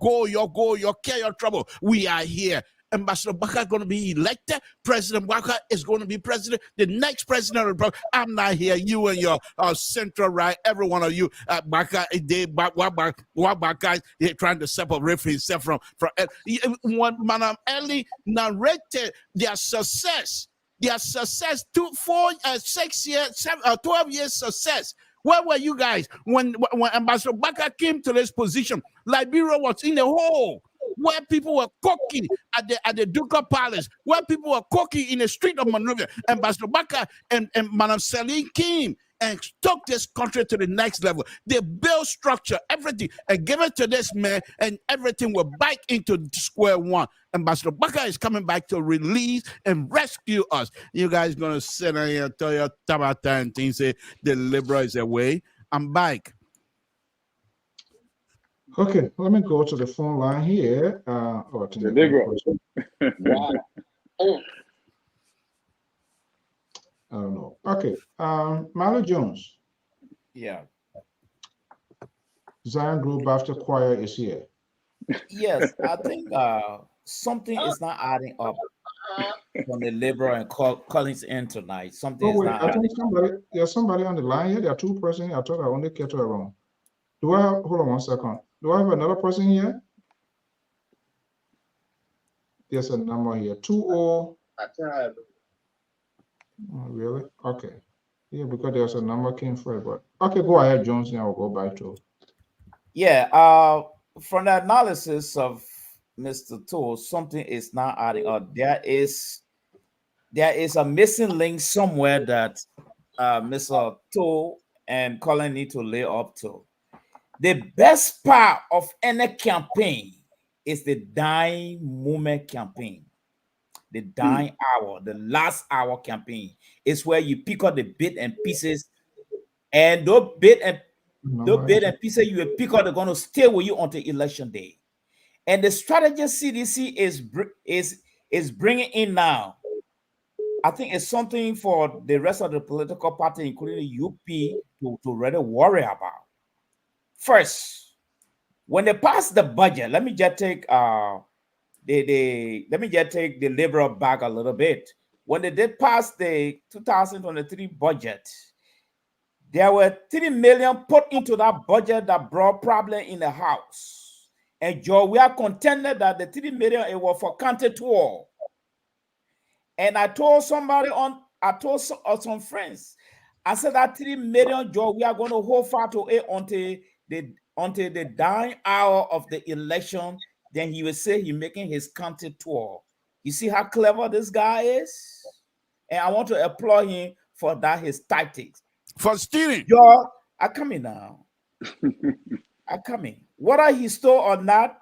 care, your trouble. We are here. Ambassador Baka is going to be elected. President Baka is going to be president. The next president of the republic. I'm not here. You and your central right, every one of you, Baka, Baka, they're trying to separate himself from when Madam Ellie narrated their success, 12 years success. Where were you guys when Ambassador Baka came to this position? Liberia was in the hole, where people were cooking at the Ducal Palace, where people were cooking in the street of Monrovia. Ambassador Baka and Madam Celine came and took this country to the next level. They built structure, everything, and give it to this man, and everything will back into square one. Ambassador Baka is coming back to release and rescue us. You guys gonna sit down here and tell your tabata and things, say the liberal is away. I'm back. Okay, let me go to the phone line here. The liberal. Wow. I don't know. Okay, Marley Jones. Yeah. Zion Group Baptist Choir is here. Yes, I think something is not adding up from the liberal and Collins in tonight. Something is not I adding think there's somebody on the line here. There are two persons here. I thought I only kept her around. Do I have, hold on 1 second. Do I have another person here? There's a number here. 20. Oh, really? Okay. Yeah, because there's a number came first, but okay, go ahead, Jones. Now we'll go back to. Yeah, from the analysis of Mr. Toll, something is not adding up. There is a missing link somewhere that Mr. Toll and Colin need to lay up to. The best part of any campaign is the dying moment campaign. The dying hour, the last hour campaign is where you pick up the bit and pieces, and those bit and pieces you will pick up are going to stay with you until election day. And the strategy CDC is bringing in now, I think it's something for the rest of the political party, including the UP, to really worry about. First, when they pass the budget, let me just take the liberal back a little bit. When they did pass the 2023 budget, there were 3 million put into that budget that brought problem in the House. And Joe, we are contended that the 3 million it was for county tour. And I told some friends, I said that 3 million, Joe, we are going to hold fast to it until the dying hour of the election. Then he will say he's making his county tour. You see how clever this guy is? And I want to applaud him for that, his tactics. For stealing. Joe, I come in now. are coming. Whether he stole or not,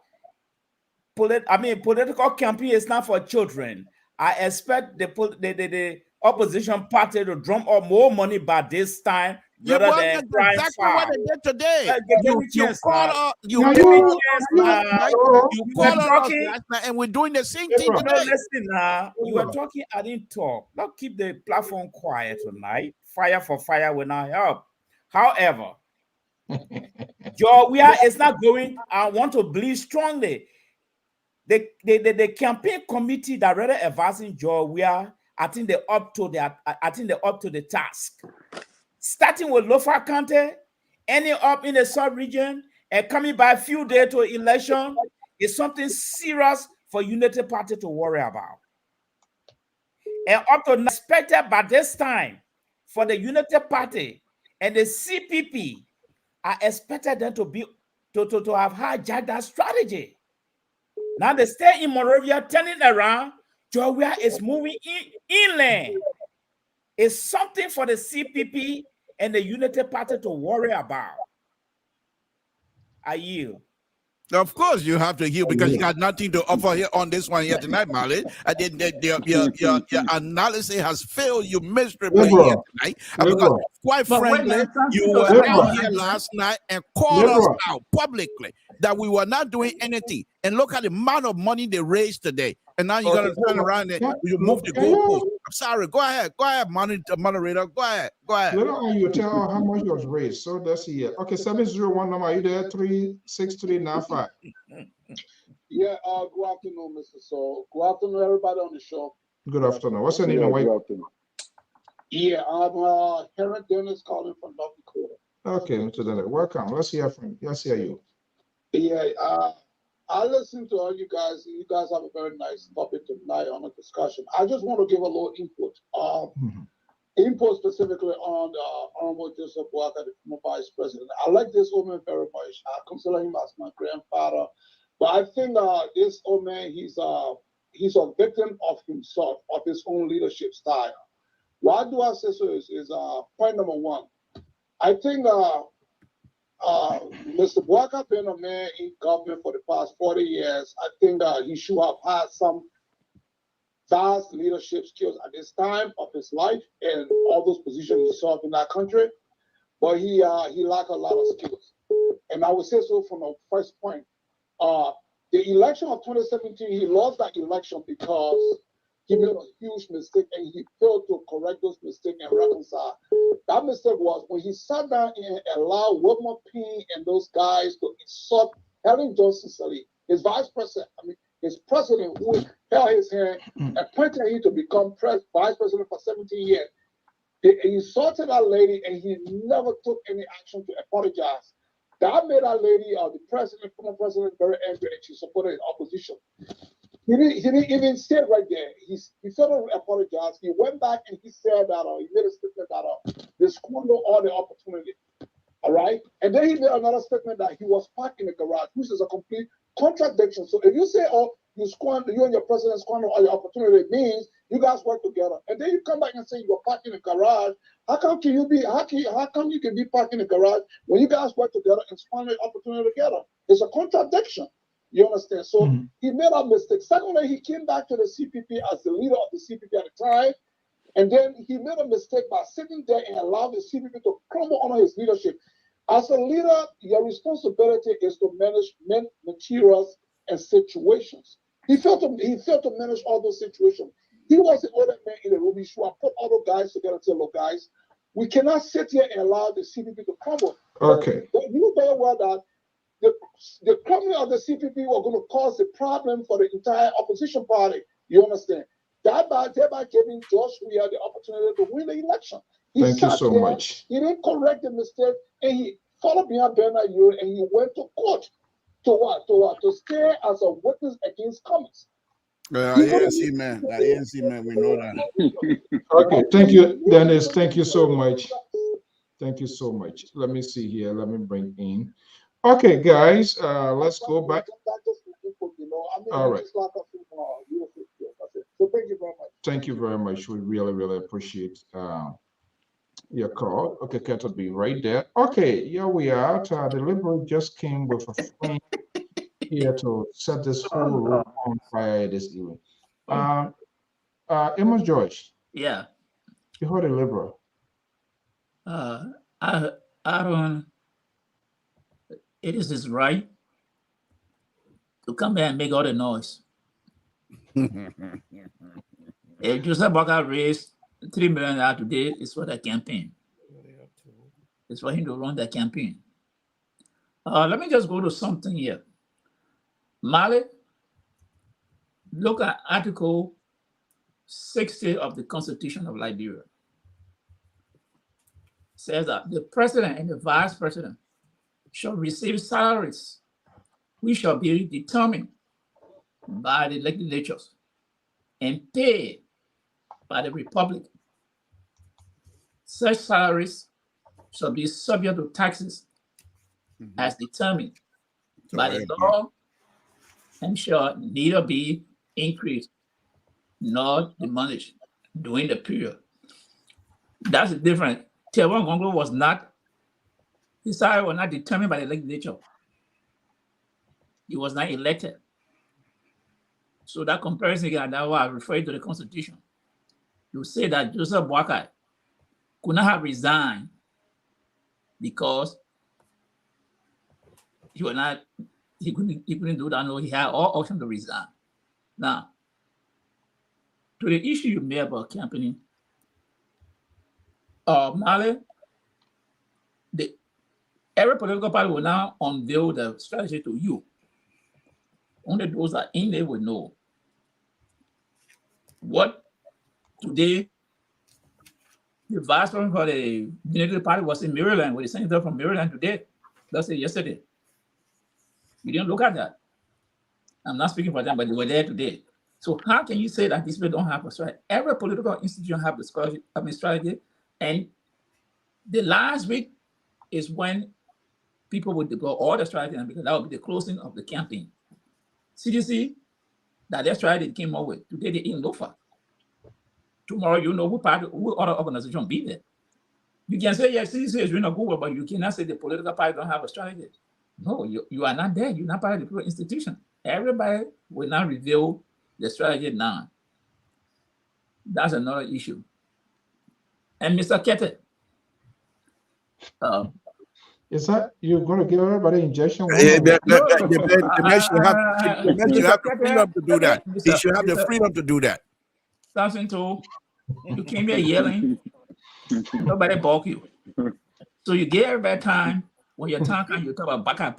political campaign is not for children. I expect the opposition party to drum up more money by this time rather than crying exactly foul. what they did today. Give me chance call now. you Give call me us chance last now. night. You You were called us talking. last night, and we're doing the same thing No, today. listen now. You were talking, I didn't talk. Now keep the platform quiet tonight. Fire for fire will not help. However, Georgia is not going. I want to believe strongly. The campaign committee that rather advising Georgia, I think they're up to the task. Starting with Lofa County, ending up in the sub-region, and coming by a few days to election is something serious for Unity Party to worry about. And up to expected by this time for the Unity Party and the CPP, I expected them to have hijacked that strategy. Now they stay in Monrovia, turning around. Georgia is moving inland. It's something for the CPP and the Unity Party to worry about. I yield. Of course, you have to heal because you got nothing to offer here on this one here tonight, Marley. I did your analysis has failed you miserably here tonight. Because quite frankly, you were out here last night and called us out publicly that we were not doing anything. And look at the amount of money they raised today. And now you're gonna turn around and you move the goalpost. I'm sorry. Go ahead, moderator. Go ahead. Later on, you tell how much was raised. So that's here. Okay, 701 number. Are you there? 36395. Yeah. Good afternoon, Mr. Soul. Good afternoon, everybody on the show. Good afternoon. What's your name and where? Yeah, I'm Henry Dennis calling from North Dakota. Okay, Mr. Dennis, welcome. Let's hear from you. Let's hear you. Yeah. I listen to all you guys. You guys have a very nice topic tonight on a discussion. I just want to give a little input. Input specifically on Honorable Joseph Walker, the former Vice President. I like this woman very much. I consider him as my grandfather. But I think this old man, he's a victim of himself, of his own leadership style. Why do I say so is point number one. I think Mr. Walker been a man in government for the past 40 years. I think he should have had some vast leadership skills at this time of his life and all those positions he served in that country. But he lacked a lot of skills. And I would say so from the first point. The election of 2017, he lost that election because he made a huge mistake and he failed to correct those mistakes and reconcile. That mistake was when he sat down and allowed Wilmer Payne and those guys to insult Helen Johnson Sirleaf, his vice president, his president, who held his hand and appointed him to become vice president for 17 years. He insulted that lady and he never took any action to apologize. That made that lady, the president, former president, very angry, and she supported his opposition. He didn't even say it right there. He failed to apologize. He went back and he said that he made a statement that they squandered all the opportunity. All right, and then he made another statement that he was parked in the garage, which is a complete contradiction. So if you say, you and your president squander all your opportunity, it means you guys work together. And then you come back and say you were parked in the garage. How come you can be parked in the garage when you guys work together and squander the opportunity together? It's a contradiction. You understand? So he made a mistake. Secondly, he came back to the CPP as the leader of the CPP at the time. And then he made a mistake by sitting there and allowing the CPP to crumble under his leadership. As a leader, your responsibility is to manage men, materials, and situations. He failed to manage all those situations. He was the older man in the room. He should have put all the guys together and said, look, guys, we cannot sit here and allow the CPP to crumble. Okay. But you know very well that the crumbling of the CPP were going to cause a problem for the entire opposition party. You understand? Thereby giving George Weah the opportunity to win the election. Thank you so much. He didn't correct the mistake, and he followed behind Bernard Ewing, and he went to court to what? To stay as a witness against Cummings. ANC man, we know that. Okay, thank you, Dennis. Thank you so much. Thank you so much. Let me see here. Let me bring in. Okay, guys, let's go back. All right. So thank you very much. Thank you very much. We really, really appreciate your call. Okay, Kat will be right there. Okay, here we are. The Liberal just came with a friend here to set this whole room on fire this evening. Amos Joyce. Yeah. You heard a Liberal. I don't. It is his right to come here and make all the noise. If Joseph Boakai raised $3 million today, it's for the campaign. It's for him to run the campaign. Let me just go to something here. Mali, look at Article 60 of the Constitution of Liberia. It says that the president and the vice president shall receive salaries which shall be determined by the legislatures and paid by the Republic. Such salaries shall be subject to taxes as determined by the law and shall neither be increased nor diminished during the period. That's the difference. Tewan Gongo was not, his salary was not determined by the legislature. He was not elected. So that comparison again, that's why I refer to the Constitution. You say that Joseph Boakai could not have resigned because he couldn't do that. No, he had all options to resign. Now, to the issue you made about campaigning, Mali, every political party will now unveil the strategy to you. Only those that are in there will know what today the vice president for the Unity Party was in Maryland with the senator from Maryland today. That's it yesterday. We didn't look at that. I'm not speaking for them, but they were there today. So how can you say that these people don't have a strategy? Every political institution have a strategy, and the last week is when people would deploy all the strategy, because that would be the closing of the campaign. CDC, that their strategy came up with. Today they in Lofa. Tomorrow you know who other organization will be there. You can say, yes, CDC is doing a good work, but you cannot say the political party don't have a strategy. No, you are not there. You're not part of the political institution. Everybody will now reveal the strategy now. That's another issue. And Mr. Kete, is that you're going to give everybody injection? The man should have the freedom to do that. He should have the freedom to do that. Something to you came here yelling, nobody balk you. So you give everybody time. When you're talking, you talk about baka.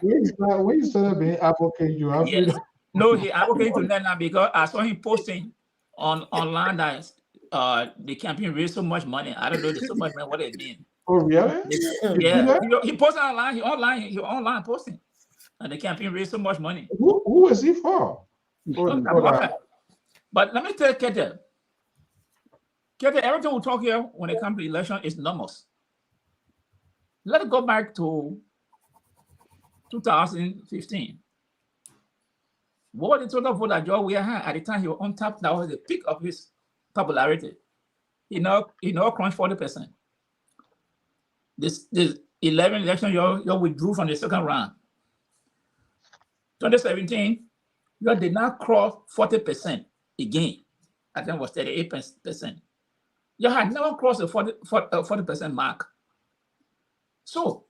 When you started being advocate, you have yes. No, he advocated to that now because I saw him posting online that the campaign raised so much money. I don't know so much money what it means. Oh really? Yeah, he posted online. He online posting, and the campaign raised so much money. Who is he for? But let me tell you, Kete, everything we talk here when it comes to election is numbers. Let's go back to 2015. What was the total vote that George Weah had at the time he was on top? That was the peak of his popularity. He now crunched 40%. This 11 election, you withdrew from the second round. 2017, you did not cross 40% again. I think it was 38%. You had never crossed the 40% mark. So,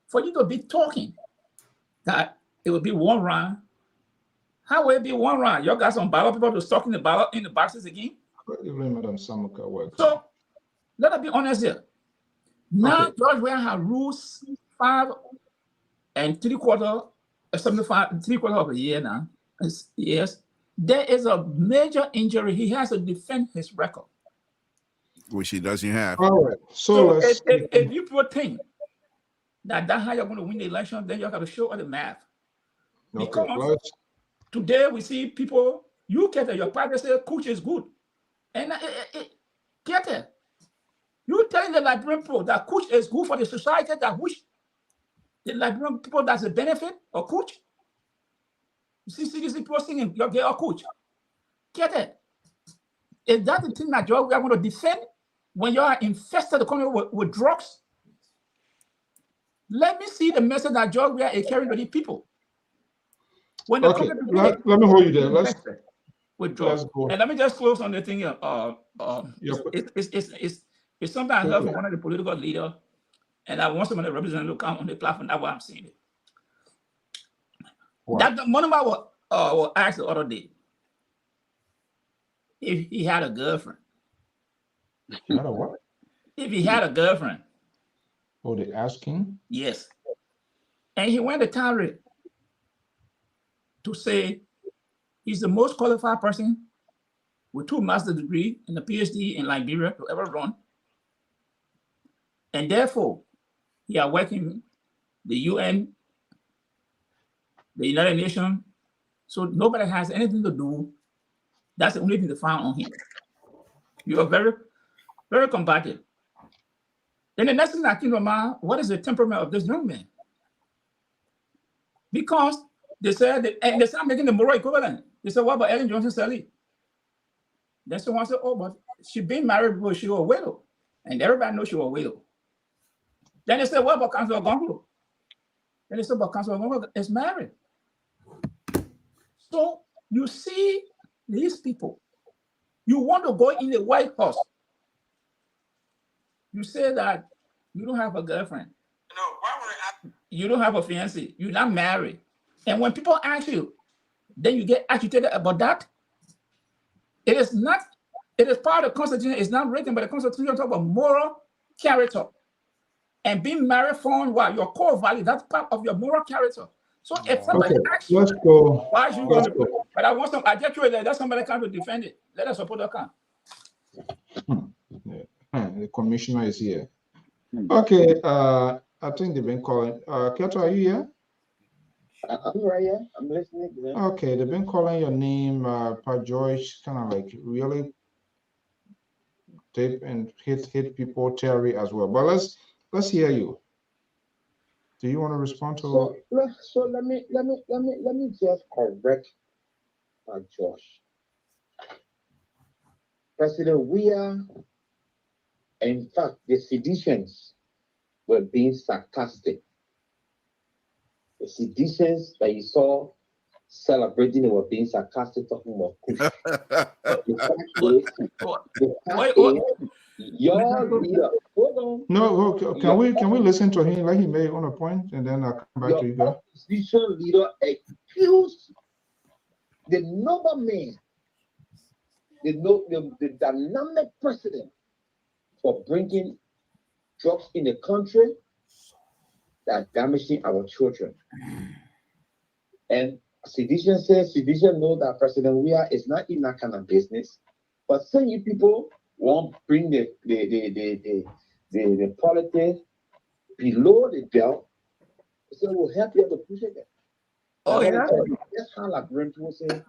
for you to be talking that it will be one round, how will it be one round? You got some ballot people to stock in the ballot in the boxes again? So, let us be honest here. Now, George Weah has rules 5 3/4, 3/4 of a year now. Yes, there is a major injury. He has to defend his record, which he doesn't have. All right. So if you people think that's how you're going to win the election, then you have to show all the math. Because today we see people, you get your party say coach is good, and get it. You telling the Liberian people that coach is good for the society, that which the Liberian people that's a benefit of coach. You see these people singing, you're a coach. Get it? Is that the thing that we are going to defend? when you are infested the country with drugs, let me see the message that George Weah is carrying to the people. When the Okay, country let me hold you there. Let's go. And let me just close on the thing here. It's something I heard from one of the political leaders, and I want somebody to represent to come on the platform. That's why I'm saying it. That one of my was asked the other day if he had a girlfriend. Not a what? If he had a girlfriend. Oh, they asking? Yes. And he went to Tyree to say he's the most qualified person with 2 master's degrees and a PhD in Liberia to ever run. And therefore, he are working the UN, the United Nations, so nobody has anything to do. That's the only thing to find on him. You are very, very combative. Then the next thing that came to mind, what is the temperament of this young man? Because they said, and they start making the moral equivalent. They said, what about Ellen Johnson Sirleaf? Then someone said, oh, but she been married before she was a widow. And everybody knows she was a widow. Then they said, what about Councilor Gongo? Then they said, but Councilor Gongo is married. So you see these people, you want to go in the White House. You say that you don't have a girlfriend. No, why would you don't have a fiancé. You're not married. And when people ask you, then you get agitated about that. It is not, it is part of the Constitution. It's not written, but the Constitution talks about moral character. And being married for what? Your core value, that's part of your moral character. So if somebody asks you, let's go. Why is you going to go? But I want some, I get you there, that's somebody come to defend it. Let us support the account. The commissioner is here. Okay, I think they've been calling. Keto, are you here? I'm right here. I'm listening. Okay, they've been calling your name, Pat George, kind of like really tip and hit people, Terry as well. But let's hear you. Do you want to respond to? So let me just correct Josh. President Weah, in fact, the seditions were being sarcastic. The seditions that you saw celebrating were being sarcastic, talking about the fact is, your leader. Hold on. No, can we listen to him? Let him make on a point, and then I'll come back to you guys. Opposition leader accused the number man, the dynamic president, for bringing drugs in the country that damaging our children. And Sedition says, Sedition knows that President Weah is not in that kind of business. But some you people won't bring the politics below the belt. So we'll help you to push it there. Oh, yeah. That's how like people say,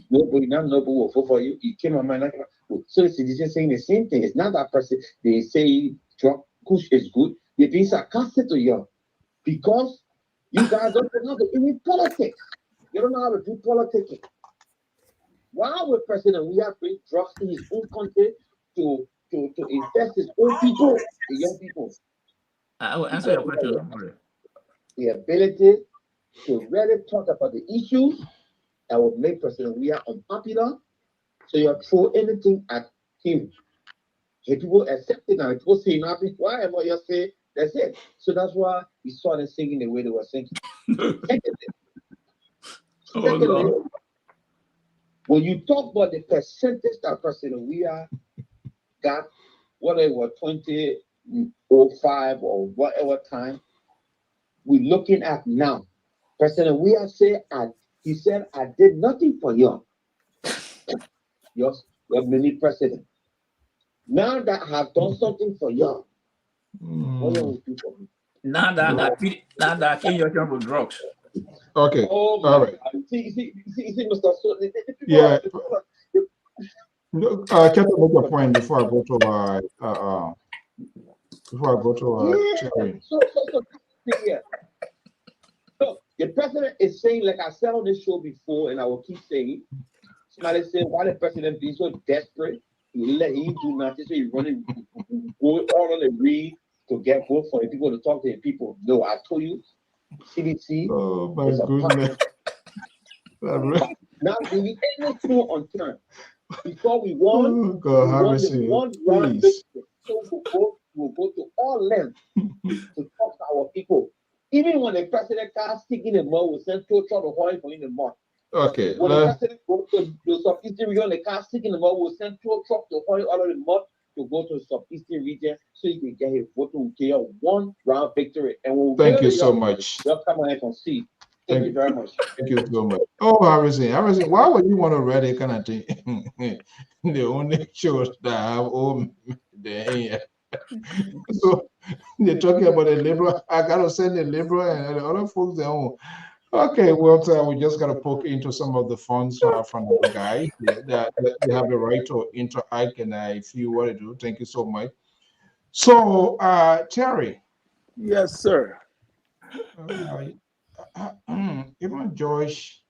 nobody will vote for you. It came on my mind. So the Sedition saying the same thing. It's not that person. They say drug push is good. They're being sarcastic to you because you guys don't know how to do politics. You don't know how to do politics. Why would President Weah bring drugs in his own country to invest his own people, the young people? I will answer your question. The ability to really talk about the issues that would make President Weah unpopular. So you throw anything at him. If people accept it now, people say nothing. Whatever you say, that's it. So that's why we saw them singing the way they were singing. Secondly, when you talk about the percentage that President Weah got, whether it was 2005 or whatever time, we're looking at now. President Weah said, he said, I did nothing for you. Your mini president. Now that I have done something for you, what will you do for me? Now that I came your job with drugs. Okay. Oh, all right. See, Mr. So, yeah. Can I make a point before I go to Terry? So, yeah. So the president is saying, like I said on this show before, and I will keep saying, somebody said, why the president being so desperate You let him do nothing, so he running, go all on the read to get vote for the people, to talk to the people. No, I told you, CDC is a partner. Not giving any clue on time. Before we won, one round victory. So we'll go to all lengths to talk to our people. Even when the president can't stick in the mud, we'll send two trucks of oil for in the mud. Okay. When the president goes to the southeastern region, they can't stick in the mud, we'll send two trucks of oil out of the mud to go to the southeastern region so you can get his vote to get a one round victory. And we'll thank you so much. They'll come on and see. Thank you very much. Thank you so much. Oh, Harrison, why would you want to read it kind of thing? The only shows that have the so they're talking about the liberal. I gotta send the liberal and the other folks their own. Okay, well, we just gotta poke into some of the funds from the guy that they have the right to interact, and if you want to do, thank you so much. So, Terry. Yes, sir. Even Josh,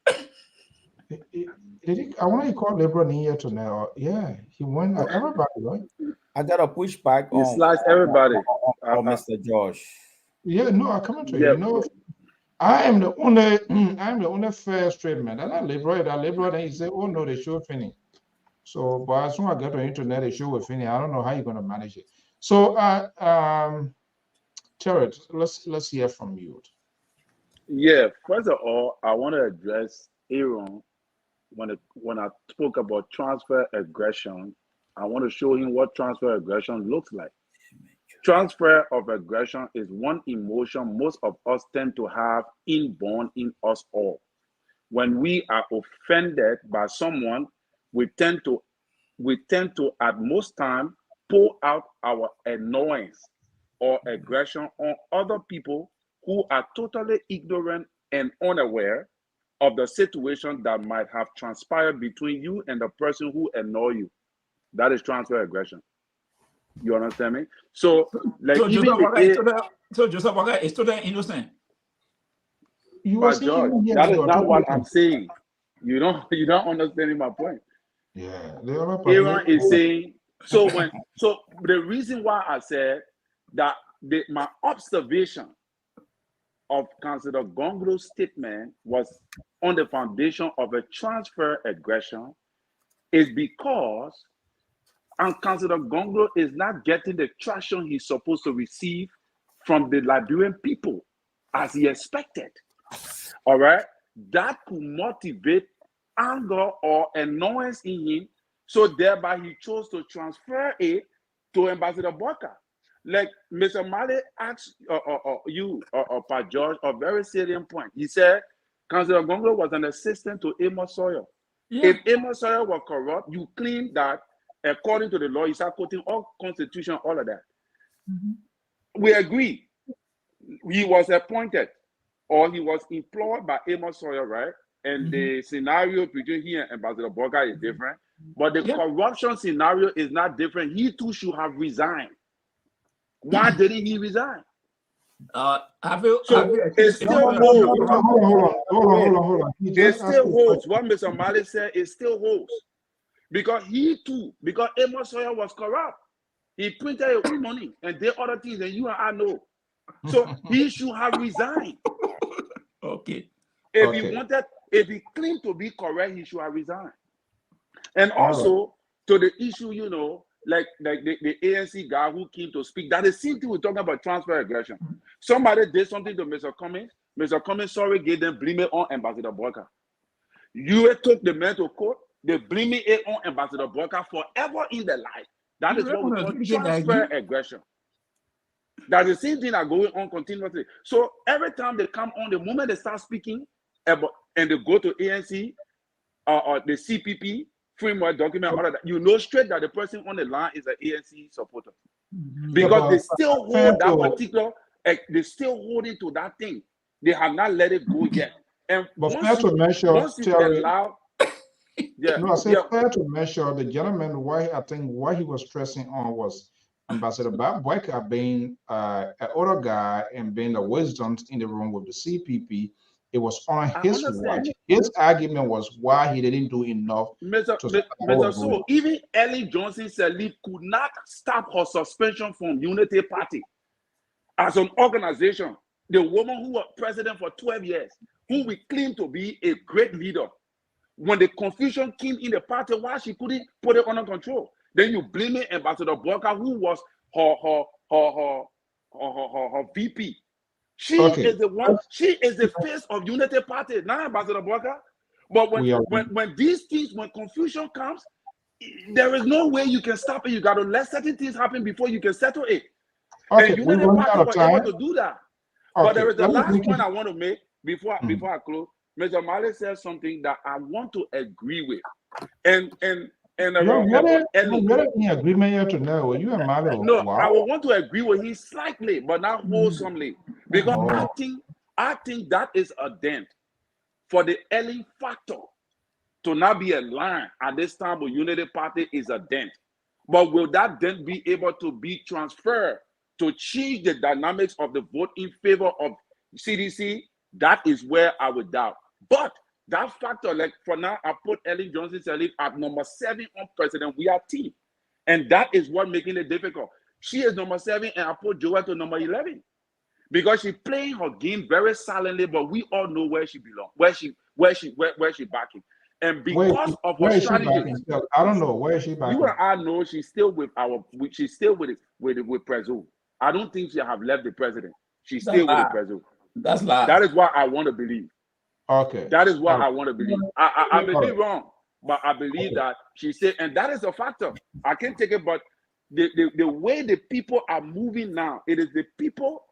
did he? I want to call LeBron in here tonight. Yeah, he won everybody, right? I got a pushback on slice everybody. On Mr. Josh. Yeah, no, I come to you. You know, I am the only fair straight man. And I LeBron, and he said, "Oh no, the show finish." So, but as soon as I get on the internet, the show will finish. I don't know how you're gonna manage it. So, Terry, let's hear from you. Yeah, first of all, I want to address Aaron when I spoke about transfer aggression. I want to show him what transfer aggression looks like. Transfer of aggression is one emotion most of us tend to have inborn in us all. When we are offended by someone, we tend to at most time pull out our annoyance or aggression on other people who are totally ignorant and unaware of the situation that might have transpired between you and the person who annoy you. That is transfer aggression. You understand me? So, like, so Joseph Walker is totally innocent. But George, that is not what I'm saying. You don't understand my point. Yeah, Aaron is saying so. The reason why I said that my observation of Councillor Gongro's statement was on the foundation of a transfer aggression is because Councillor Gongro is not getting the traction he's supposed to receive from the Liberian people as he expected. All right? That could motivate anger or annoyance in him, so thereby he chose to transfer it to Ambassador Boyka. Like Mr. Male asked you, Pat George, a very salient point. He said, Councillor Gongro was an assistant to Amos Sawyer. Yeah. If Amos Sawyer was corrupt, you claim that according to the law, you start quoting all constitution, all of that. Mm-hmm. We agree. He was appointed or he was employed by Amos Sawyer, right? And the scenario between he and Ambassador Boyka is different. But the corruption scenario is not different. He too should have resigned. Why didn't he resign? It still holds. Hold on. It still holds. What Mr. Mali said, it still holds. Because he too, because Amos Sawyer was corrupt. He printed his own money and did other things that you and I know. So he should have resigned. Okay. If he claimed to be correct, he should have resigned. And also, to the issue, like the ANC guy who came to speak, that is same thing we're talking about transfer aggression. Somebody did something to Mr. Cummings. Mr. Cummings, sorry, gave them blame it on Ambassador Boyka. You took the man to court, they blame it on Ambassador Boyka forever in their life. That is what we call transfer aggression. That's the same thing that going on continuously. So every time they come on, the moment they start speaking about, and they go to ANC or the CPP, framework document, all of that, you know straight that the person on the line is an ANC supporter. Because they still hold that particular, they still holding to that thing. They have not let it go yet. And but fair to measure, Terry, fair to measure the gentleman, why he was stressing on was Ambassador Boyka being an older guy and being the wisdom in the room with the CPP It was on I his understand. watch. His argument was why he didn't do enough to stop all Mr. of So those. even Ellen Johnson Sirleaf could not stop her suspension from Unity Party as an organization. The woman who was president for 12 years, who we claim to be a great leader, when the confusion came in the party, why she couldn't put it under control? Then you blame it Ambassador Barker, who was her VP. She is the one. She is the face of Unity Party, not Ambassador Barker. But when these things, when confusion comes, there is no way you can stop it. You got to let certain things happen before you can settle it. Okay, And Unity Party were able to do that. But there is the last point I want to make before I close. Mr. Mali said something that I want to agree with. And You're in agreement here tonight. Were you a Mali? No, Wow. I would want to agree with him slightly, but not wholesomely. Because I think that is a dent for the Ellen factor to not be aligned at this time with Unity Party is a dent. But will that dent be able to be transferred to change the dynamics of the vote in favor of CDC? That is where I would doubt. But that factor, like for now, I put Ellen Johnson Sirleaf at number 7 on President We Are team. And that is what making it difficult. She is number 7, and I put Joelle to number 11. Because she's playing her game very silently, but we all know where she belongs, where she backing. And because of her strategy, I don't know where is she backing. You and I know she's still with Prezo. I don't think she have left the president. She's still with the Prezo. That's lie. That is what I want to believe. Okay. That is what I want to believe. I may be wrong, but I believe that she said, and that is a factor. I can't take it, but the way the people are moving now, it is the people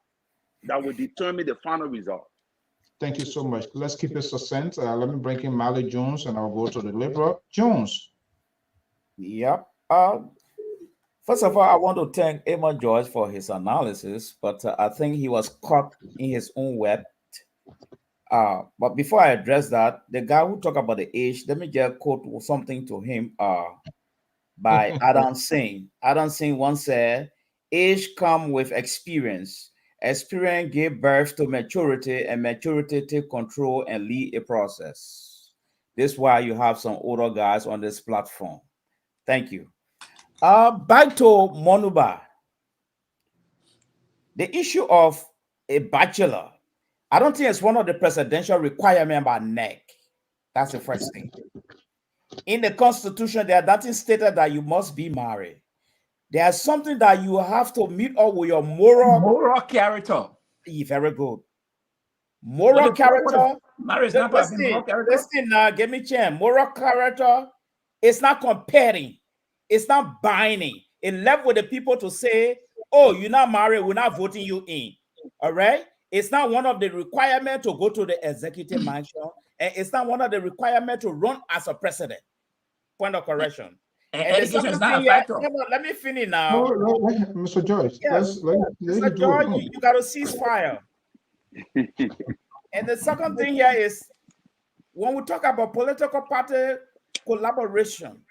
that will determine the final result. Thank you so much. Let's keep it succinct. Let me bring in Mally Jones, and I'll go to the Liberal. Jones. Yep. First of all, I want to thank Emma George for his analysis, but I think he was caught in his own web. But before I address that, the guy who talked about the age, let me just quote something to him by Adam Singh. Adam Singh once said, age comes with experience. Experience gave birth to maturity, and maturity take control and lead a process. This is why you have some older guys on this platform. Thank you. Back to Monuba. The issue of a bachelor, I don't think it's one of the presidential requirements by NEC. That's the first thing. In the Constitution, there are nothing stated that you must be married. There's something that you have to meet up with your moral character. Very good. Moral character. Marriage not moral character. Listen now, give me a chance. Moral character, it's not comparing. It's not binding. It left with the people to say, oh, you're not married, we're not voting you in. All right? It's not one of the requirements to go to the executive mansion, and it's not one of the requirements to run as a president. Point of correction. And education is not a factor. Let me finish now. Mr. George, yes. Mr. George, you got to cease fire. And the second thing here is, when we talk about political party collaboration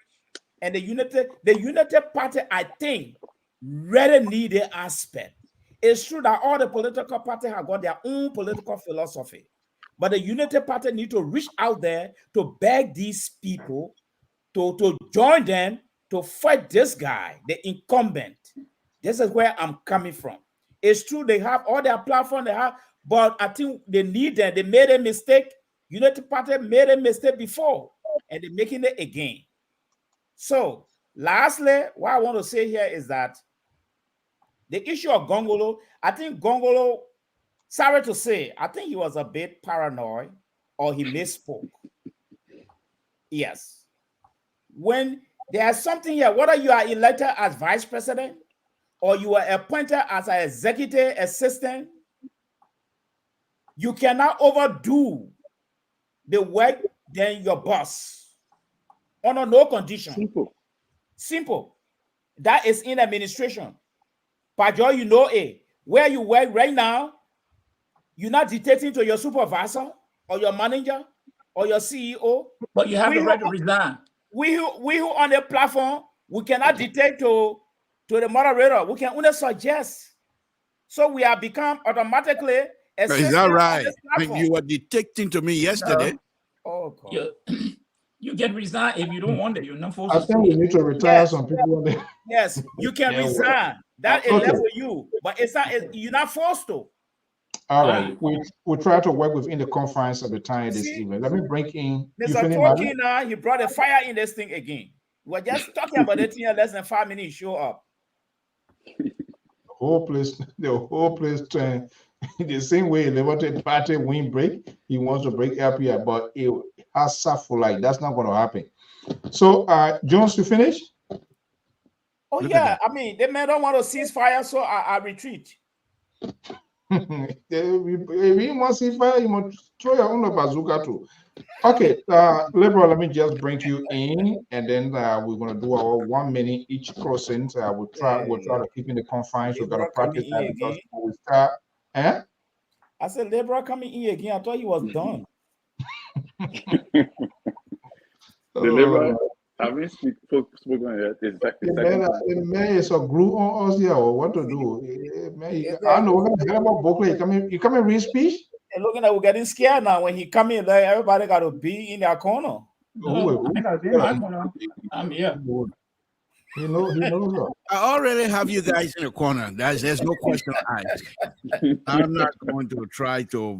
and the unity party, I think, really need an aspect. It's true that all the political parties have got their own political philosophy, but the unity party need to reach out there to beg these people to join them to fight this guy, the incumbent. This is where I'm coming from. It's true they have all their platform they have, but I think they need them. They made a mistake. Unity Party made a mistake before, and they're making it again. So, lastly, what I want to say here is that the issue of Gongolo, I think Gongolo, sorry to say, I think he was a bit paranoid or he misspoke. Yes. When there's something here, whether you are elected as vice president or you are appointed as an executive assistant, you cannot overdo the work than your boss under no condition. Simple. That is in administration. Pajo, you know where you work right now, you're not dictating to your supervisor or your manager or your CEO. But you have the right to resign. We who on the platform, we cannot dictate to the moderator. We can only suggest. So we have become automatically Is that right? You were dictating to me yesterday. Oh, God. You get resigned if you don't want it. You're not forced I to think we need to retire some people. Yes, you can Yeah, well. resign. That is Okay. left for you, but it's not. You're not forced to. All right. We try to work within the confines of the time this evening. Let me bring in. You Mr. finish, Talking now, he brought a fire in this thing again. We're just talking about it here less than 5 minutes. Show up. The whole place turned the same way Liberty Party win break. He wants to break LPR, but it has suffered like that's not going to happen. So, Jones, you finish? Oh yeah, I mean the men don't want to cease fire, so I retreat. If you want to see fire, you must throw your own bazooka too. Okay, Liberal, let me just bring you in, and then we're gonna do our 1 minute each crossing. We'll try to keep in the confines. We're gonna practice that because we start. Eh? I said, Liberal coming in again. I thought he was done. The Liberal, I haven't spoken yet. The man is a glue on us here, or what to do? I don't know what the hell about Bokley. You come and read speech? And looking like we're getting scared now. When he come in, like, everybody got to be in their corner. I'm here. He knows. I already have you guys in the corner. There's no question asked. I'm not going to try to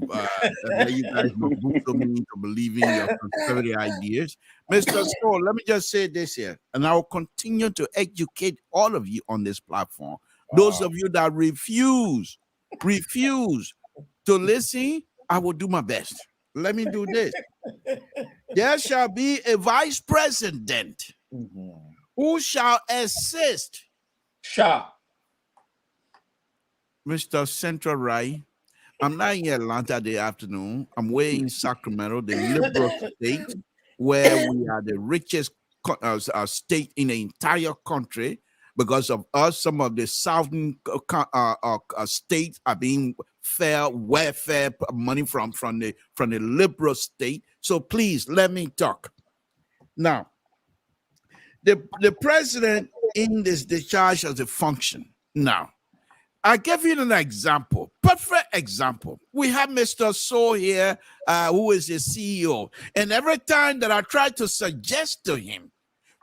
let you guys to me into believing your conservative ideas. Mr. Scott, let me just say this here, and I will continue to educate all of you on this platform. Those of you that refuse to listen, I will do my best. Let me do this. There shall be a vice president who shall assist. Mr. Central Right. I'm not in Atlanta this afternoon. I'm way in Sacramento, the liberal state, where we are the richest state in the entire country. Because of us, some of the southern states are being welfare money from the liberal state. So please let me talk. Now, the president in this discharge of the function. Now, I give you an example, perfect example. We have Mr. So here, who is the CEO, and every time that I try to suggest to him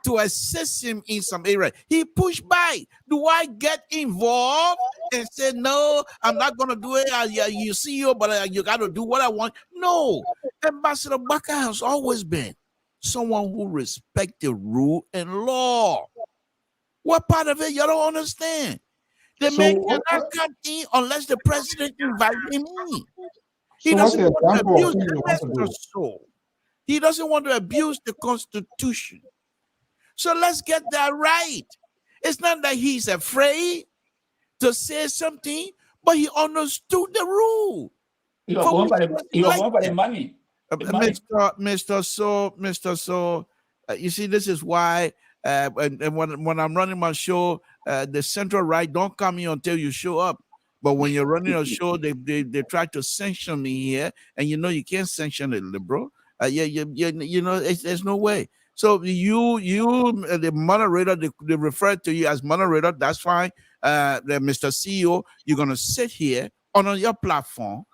to assist him in some area, he pushed by. Do I get involved and say, no, I'm not going to do it? You CEO, but you got to do what I want? No. Ambassador Baka has always been someone who respects the rule and law. What part of it you don't understand? The man cannot come in unless the president invites him in. He doesn't want to abuse the soul. He doesn't want to abuse the Constitution. So let's get that right. It's not that he's afraid to say something, but he understood the rule. He was going for the money. Mr. So, you see, this is why and when I'm running my show, the Central Right don't come here until you show up. But when you're running a show, they try to sanction me here, and you know you can't sanction a liberal. You know, there's no way. So you the moderator, they refer to you as moderator. That's fine. Mr. CEO, you're gonna sit here on your platform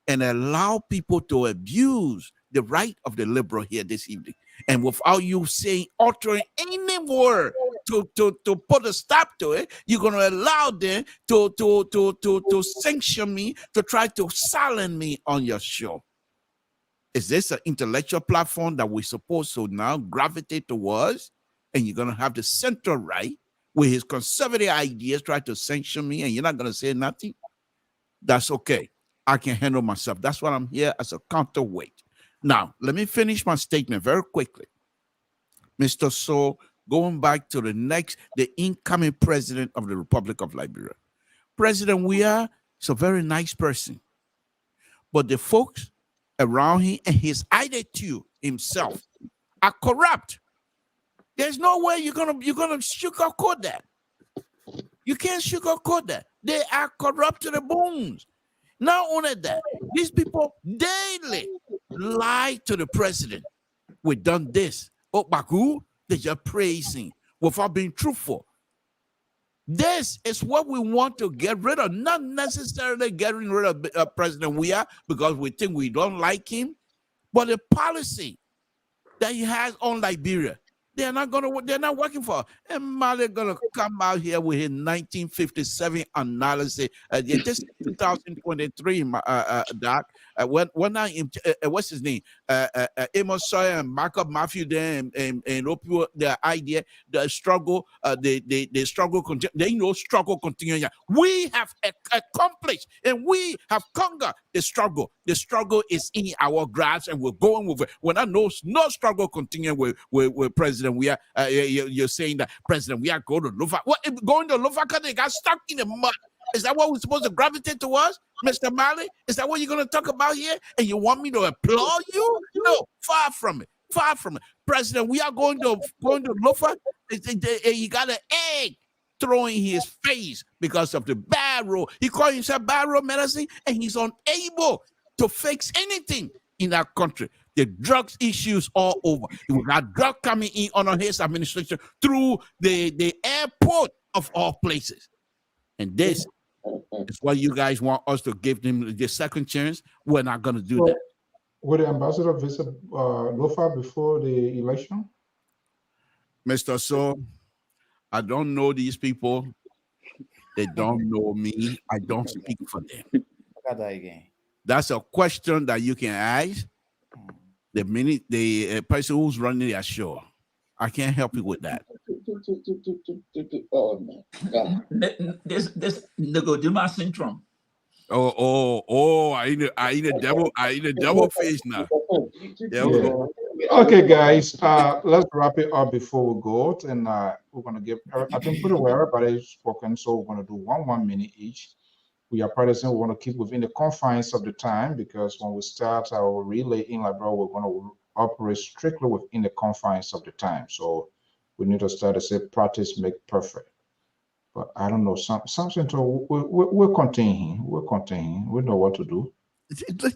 and allow people to abuse the right of the liberal here this evening, and without you saying, uttering any word to put a stop to it, you're gonna allow them to sanction me, to try to silence me on your show. Is this an intellectual platform that we're supposed to now gravitate towards? And you're gonna have the Central Right with his conservative ideas try to sanction me, and you're not gonna say nothing? That's okay. I can handle myself. That's why I'm here as a counterweight. Now, let me finish my statement very quickly. Mr. So, going back to the incoming president of the Republic of Liberia. President Weah is a very nice person. But the folks around him and his attitude himself are corrupt. There's no way you're gonna sugarcoat that. You can't sugarcoat that. They are corrupt to the bones. Not only that, these people daily lie to the president. We've done this. Oh, Baku, they're just praising without being truthful. This is what we want to get rid of, not necessarily getting rid of President Weah because we think we don't like him, but the policy that he has on Liberia. They're not working for. And Mali gonna come out here with his 1957 analysis. This is 2023, Doc. When what's his name? Amos Sawyer and Markup Matthew there and Opio, the idea, the struggle, the struggle, struggle continue. We have accomplished and we have conquered the struggle. The struggle is in our grasp and we're going with it. When I know no struggle continue with President Weah, you're saying that President Weah go to Lufa. What going to Lufa because they got stuck in the mud? Is that what we're supposed to gravitate towards, Mr. Mali? Is that what you're going to talk about here? And you want me to applaud you? No, far from it. Far from it. President, we are going to Lufa. He got an egg thrown in his face because of the bad road. He called himself bad road medicine, and he's unable to fix anything in that country. The drugs issues all over. We got drug coming in under his administration through the airport of all places. And this is what you guys want us to give them the second chance. We're not going to do that. Will the ambassador visit Lofa before the election? Mr. So, I don't know these people. They don't know me. I don't speak for them. Look at that again. That's a question that you can ask the minute the person who's running their show. I can't help you with that. Oh my God! This Nicodemus syndrome. I eat a double face now. There we go. Okay, guys, let's wrap it up before we go. And we're gonna give. I think pretty well everybody's spoken, so we're gonna do 1 minute each. We are partisan. We want to keep within the confines of the time because when we start our relay in Liberia, we're going to operate strictly within the confines of the time. So we need to start to say practice make perfect. But I don't know, something to we're containing. We're containing. We know what to do.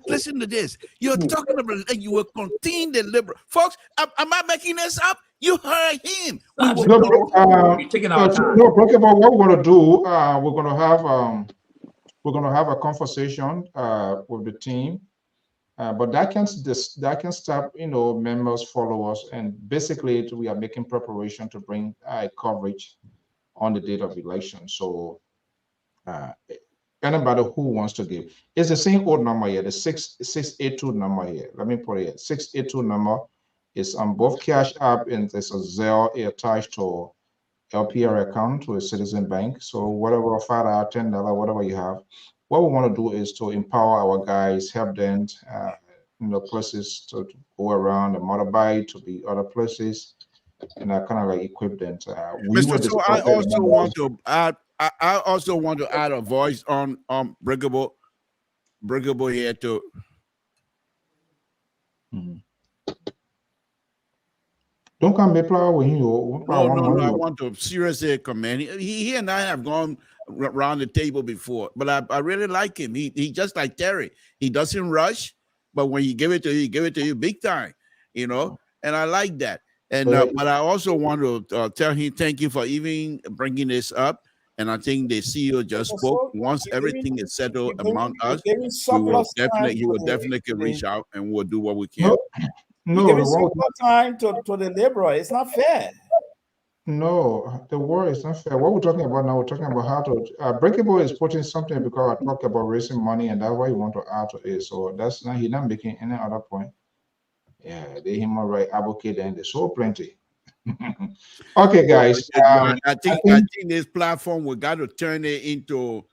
Listen to this. You're talking about you will contain the liberal folks. Am I making this up? You heard him. We're taking our time. No, what we're going to do? We're going to have a conversation with the team, but that can stop, members, followers, and basically we are making preparation to bring coverage on the date of election. So anybody who wants to give, it's the same old number here, the 682 number here. Let me put it here. 682 number is on both Cash App and there's a Zelle attached to LPR account to a Citizen Bank. So whatever, $5, $10, whatever you have, what we want to do is to empower our guys, help them, places to go around the motorbike, to be other places, and kind of like equip them. Mr. So I also want to add. I also want to add a voice on Breakable here too. Don't come with you. No, I want to seriously commend. He and I have gone around the table before, but I really like him. He just like Terry. He doesn't rush, but when you give it to you, he give it to you big time, and I like that. And but I also want to tell him thank you for even bringing this up. And I think the CEO just spoke. Once everything is settled among us, he will definitely reach out and we'll do what we can. No, giving so much time to the liberal. It's not fair. No, the war is not fair. What we're talking about now, we're talking about how to Breakable is putting something because I talk about raising money, and that's why you want to add to it. So that's not, he's not making any other point. Yeah, the human right advocate, and there's so plenty. Okay, guys. I think this platform we got to turn it into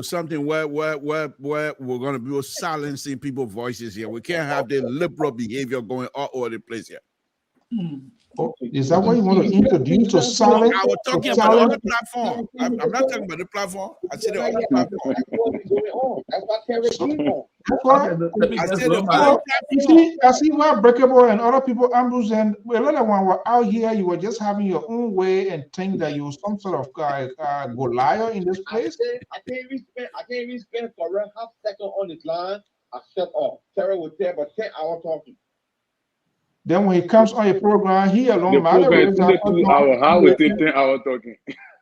something where we're going to be silencing people's voices here. We can't have the liberal behavior going all over the place here. Oh, is that what you want to introduce to silence? I was talking about the other platform. I'm not talking about the platform. I said the other platform. That's what Terry on. That's why I see why Breakable and other people ambush, and a lot of one were out here. You were just having your own way and think that you're some sort of Goliath in this place. I can't even spend for a half second on this line. I shut off. Terry was there for 10 hours talking. Then when he comes on a program, he alone the program is 2 hours. How we take 10 hours talking?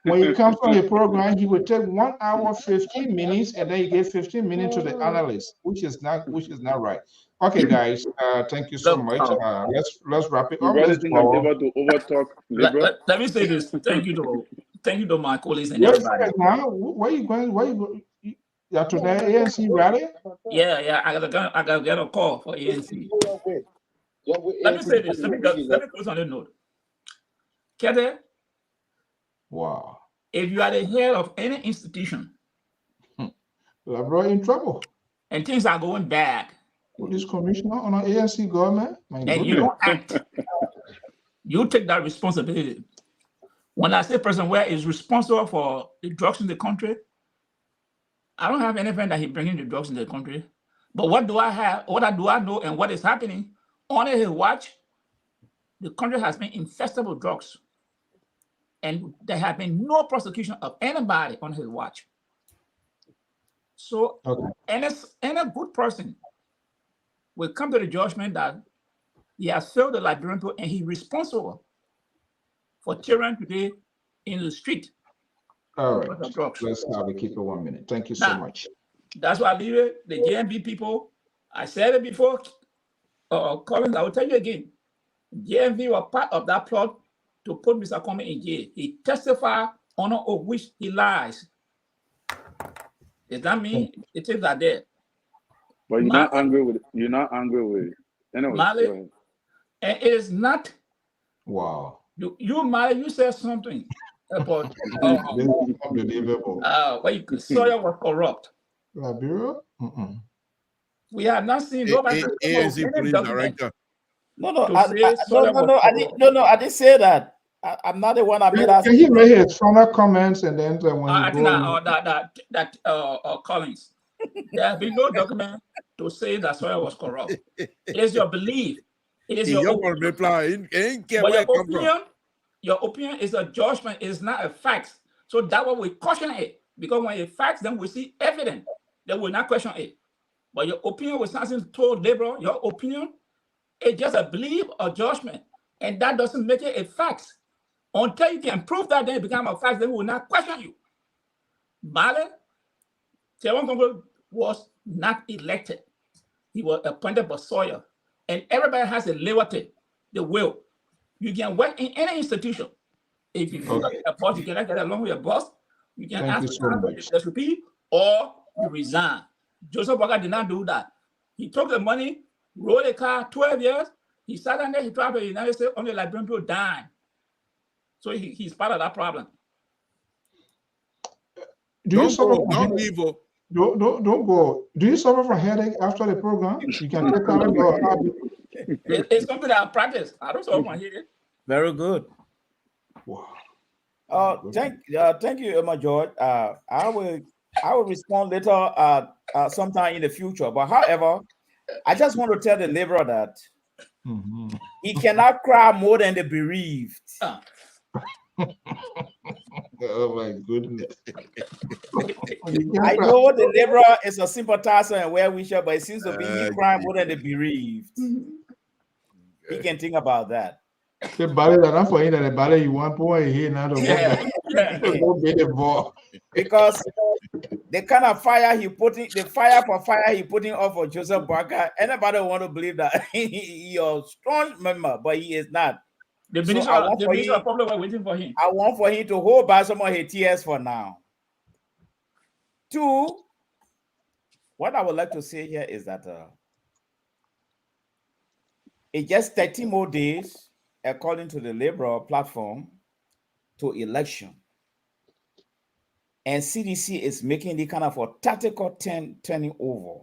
when he comes on the program, he will take 1 hour 15 minutes, and then he gave 15 minutes to the analyst, which is not right. Okay, guys, thank you so much. Let's wrap it You up. really Let's think go. I'm able to overtalk liberal? Let me say this. Thank you to my colleagues and Wait a everybody. second now. Where you going? Where you go? Yeah, to the ANC rally? Yeah, I gotta get a call for ANC. Let me say this. Let me close on the note. Kede, wow. If you are the head of any institution, we're in trouble. And things are going bad. Police commissioner on an ANC government, and you don't act, you take that responsibility. When I say person where is responsible for the drugs in the country, I don't have anything that he bringing the drugs in the country. But what do I have? What do I know and what is happening? On his watch, the country has been infested with drugs. And there have been no prosecution of anybody on his watch. So any good person will come to the judgment that he has failed the Liberian people and he's responsible for children today in the street. All right, let's have it. Keep it 1 minute. Thank you so much. That's why I leave it. The JMB people, I said it before, Collins, I will tell you again. JMB were part of that plot to put Mr. Kwame in jail. He testified on of which he lies. Does that mean the things are there? But you're not angry with anyway. Mali, and it is not. Wow. You Mali, you said something about unbelievable. Sawyer was corrupt. Liberia? We have not seen nobody. ANC police director. I didn't say that. I'm not the one that made us. Can you make his final comments and then when I think that Collins, there has been no document to say that Sawyer was corrupt. It is your belief. It is your opinion. But your opinion is a judgment. It's not a fact. So that's why we caution it. Because when it's facts, then we see evidence. Then we not question it. But your opinion was nothing told liberal. Your opinion is just a belief or judgment. And that doesn't make it a fact. Until you can prove that, then it becomes a fact, then we will not question you. Male, Tewan Congo was not elected. He was appointed by Sawyer. And everybody has a liberty, the will. You can work in any institution. If you feel like a boss, you cannot get along with your boss, you can ask for the SVP or you resign. Joseph Walker did not do that. He took the money, rode a car 12 years. He sat down there, he traveled to the United States, only Liberian people dying. So he's part of that problem. Don't go. Do you suffer from headache after the program? You can take out It's something that I practice. I don't suffer from headache. Very good. Wow. Thank you, Emma George. I will respond later sometime in the future. But however, I just want to tell the liberal that he cannot cry more than the bereaved. Oh my goodness. I know the liberal is a sympathizer and well-wisher, but it seems to be he crying more than the bereaved. He can think about that. The ballet that I'm for you, the ballet you want point here now. Because the kind of fire he putting, the fire he putting off for Joseph Barker, anybody want to believe that he's a strong member, but he is not. The minister probably were waiting for him. I want for him to hold back some of his tears for now. Two, what I would like to say here is that it's just 30 more days, according to the Liberal platform, to election. And CDC is making the kind of a tactical turning over.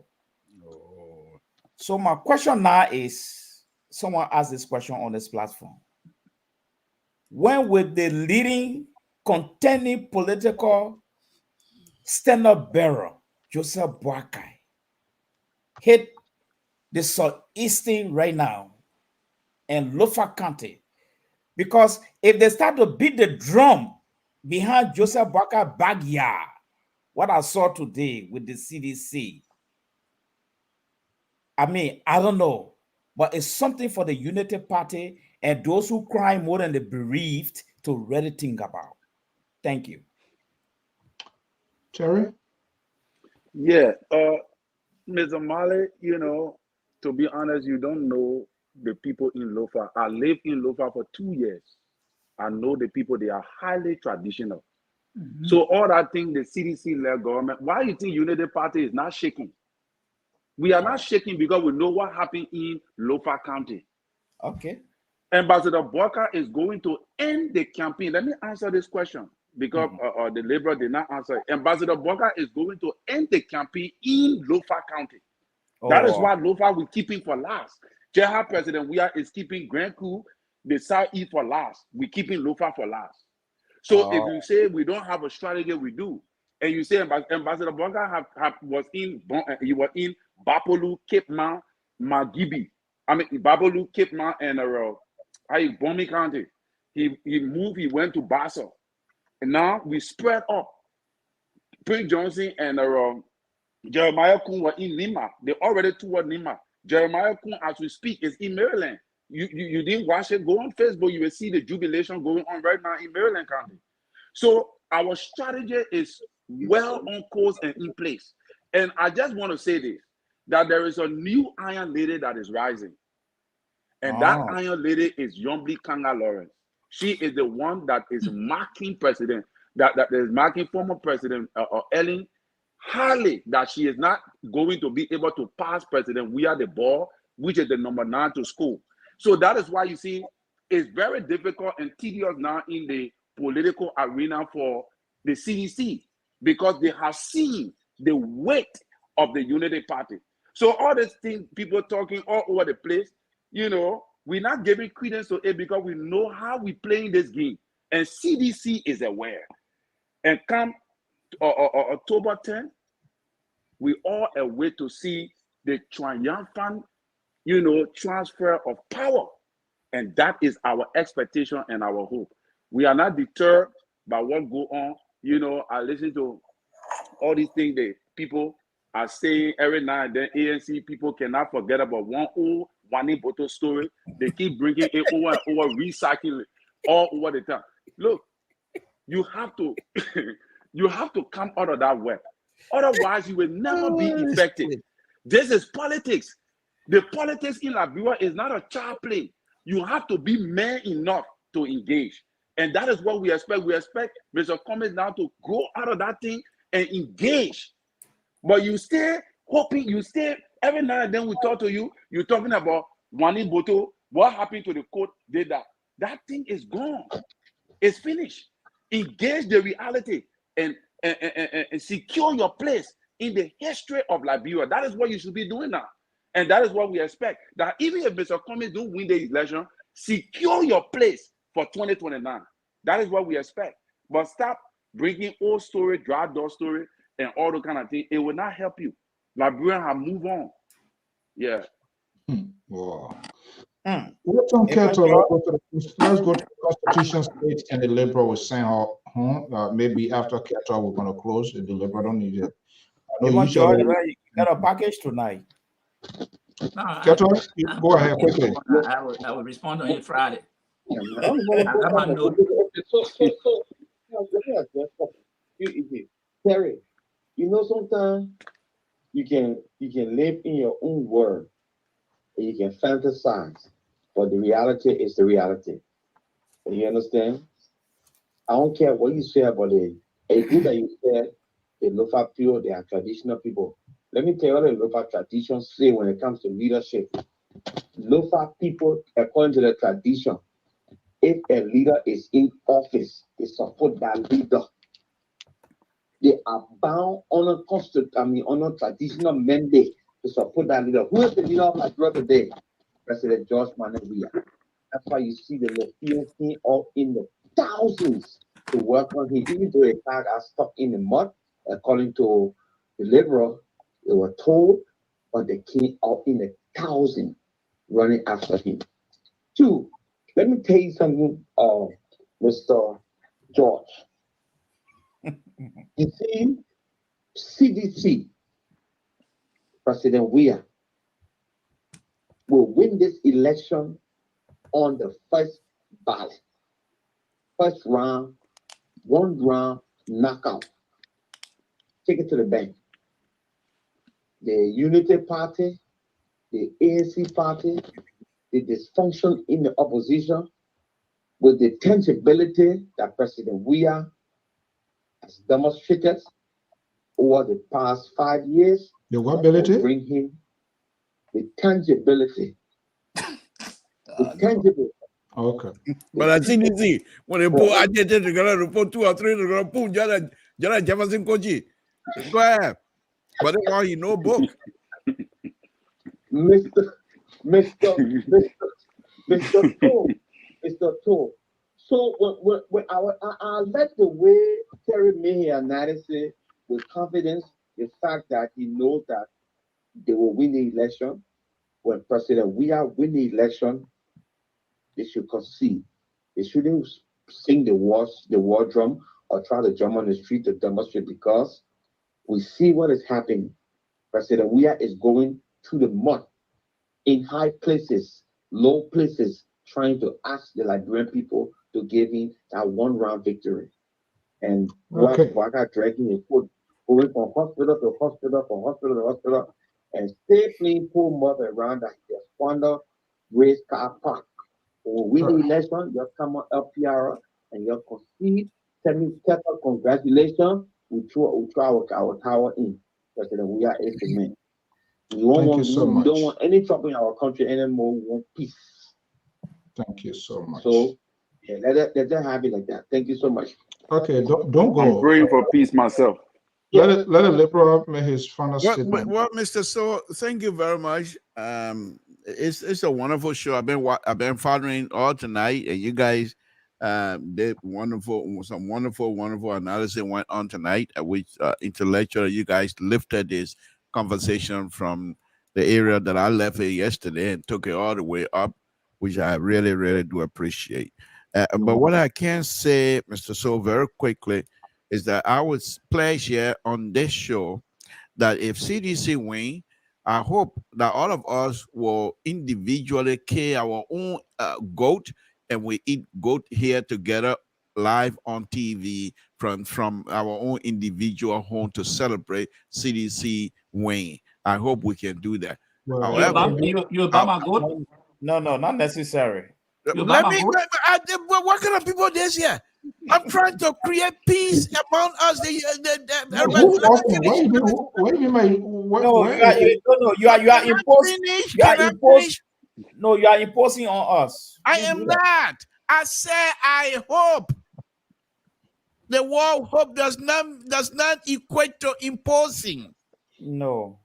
So my question now is, someone asked this question on this platform. When will the leading contending political stand-up bearer, Joseph Boakai, hit the southeastern right now and Lofa County? Because if they start to beat the drum behind Joseph Boakai backyard, what I saw today with the CDC, I mean, I don't know, but it's something for the Unity Party and those who cry more than the bereaved to really think about. Thank you. Terry? Yeah, Mr. Mali, you know, to be honest, you don't know the people in Lofa. I lived in Lofa for 2 years. I know the people, they are highly traditional. So all that thing, the CDC-led government, why you think Unity Party is not shaking? We are not shaking because we know what happened in Lofa County. Okay. Ambassador Boyka is going to end the campaign. Let me answer this question because the Liberal did not answer it. Ambassador Boyka is going to end the campaign in Lofa County. That is why Lofa we keeping for last. Jeha President is keeping Grand Coup, the Southeast for last. We keeping Lofa for last. So if you say we don't have a strategy, we do. And you say Ambassador Boyka was in Bapolu, Cape Man, Magibi. I mean Bapolu, Cape Man, and Bomi County. He moved, he went to Basel. And now we spread up. Prince Johnson and Jeremiah Kun were in Nima. They already toured Nima. Jeremiah Kun, as we speak, is in Maryland. You didn't watch it? Go on Facebook. You will see the jubilation going on right now in Maryland County. So our strategy is well on course and in place. And I just want to say this, that there is a new Iron Lady that is rising. And that Iron Lady is Yombli Kanga Lawrence. She is the one that is marking president, that is marking former president Ellen highly, that she is not going to be able to pass President We Are the Ball, which is the number 9 to school. So that is why you see it's very difficult and tedious now in the political arena for the CDC, because they have seen the weight of the Unity Party. So all these things, people talking all over the place, you know, we're not giving credence to it because we know how we playing this game. And CDC is aware. And come October 10th, we all await to see the triumphant, you know, transfer of power. And that is our expectation and our hope. We are not deterred by what go on. You know, I listen to all these things that people are saying every now and then. ANC people cannot forget about one old Wani Boto story. They keep bringing it over and over, recycling it all over the time. Look, you have to, you have to come out of that web. Otherwise, you will never be effective. This is politics. The politics in Liberia is not a child play. You have to be man enough to engage. And that is what we expect. We expect Mr. Cummings now to go out of that thing and engage. But you stay hoping, you stay, every now and then we talk to you, you're talking about Wani Boto, what happened to the court, did that. That thing is gone. It's finished. Engage the reality and secure your place in the history of Liberia. That is what you should be doing now. And that is what we expect. That even if Mr. Cummings don't win the election, secure your place for 2029. That is what we expect. But stop bringing old story, dry door story, and all the kind of thing. It will not help you. Liberians have moved on. Yeah. Wow. Let's go to the Constitution State and the Liberal will send her home. Maybe after Keto, we're going to close. The Liberal don't need it. I know you got a package tonight. No, Keto, go ahead quickly. I will respond on it Friday. Terry, you know, sometimes you can live in your own world and you can fantasize, but the reality is the reality. You understand? I don't care what you say about it. It's good that you said the Lofa people, they are traditional people. Let me tell you what the Lofa traditions say when it comes to leadership. Lofa people, according to the tradition, if a leader is in office, they support that leader. They are bound on on a traditional mandate to support that leader. Who is the leader of Liberia today? President George Manawia. That's why you see the Lofians all in the thousands to work on him. Even though a car got stuck in the mud, according to the Liberal, they were told, but they came out in the thousands running after him. 2, let me tell you something, Mr. George. You see, CDC, President Weah, will win this election on the first ballot, first round one round knockout. Take it to the bank. The Unity Party, the ANC Party, the dysfunction in the opposition, with the tangibility that President Weah has demonstrated over the past 5 years. The what ability? Bring him the tangibility. The tangible. Okay. But I see this when they put agitated together, report 2 or 3, they're going to put Jala Jefferson Koji. Go ahead. But they want you know book. Mr. Tool. So when I let the way Terry made his analysis with confidence, the fact that he knows that they will win the election. When President Weah win the election, they should concede. They shouldn't sing the war drum or try to jump on the street to demonstrate, because we see what is happening. President Weah is going to the mud in high places, low places, trying to ask the Liberian people to give him that one round victory. And Waka dragging his foot, going from hospital to hospital, from hospital to hospital, and stay playing poor mother around that he has squandered race car park. When we win the election, you'll come on LPR and you'll concede. Tell me, congratulations. We throw our tower in. President Weah is the man. We don't want any trouble in our country anymore. We want peace. Thank you so much. So yeah, let them have it like that. Thank you so much. Okay, don't go. I'm praying for peace myself. Let a liberal make his final statement. Well, Mr. So, thank you very much. It's a wonderful show. I've been following all tonight, and you guys did some wonderful analysis went on tonight, which intellectual you guys lifted this conversation from the area that I left it yesterday and took it all the way up, which I really do appreciate. But what I can say, Mr. So, very quickly, is that I would pledge here on this show that if CDC win, I hope that all of us will individually kill our own goat, and we eat goat here together live on TV from our own individual home to celebrate CDC win. I hope we can do that. Well, however, you Obama goat? No, not necessary. What kind of people this here? I'm trying to create peace among us. You are imposing on us. I am not. I said I hope. The word hope does not equate to imposing. No.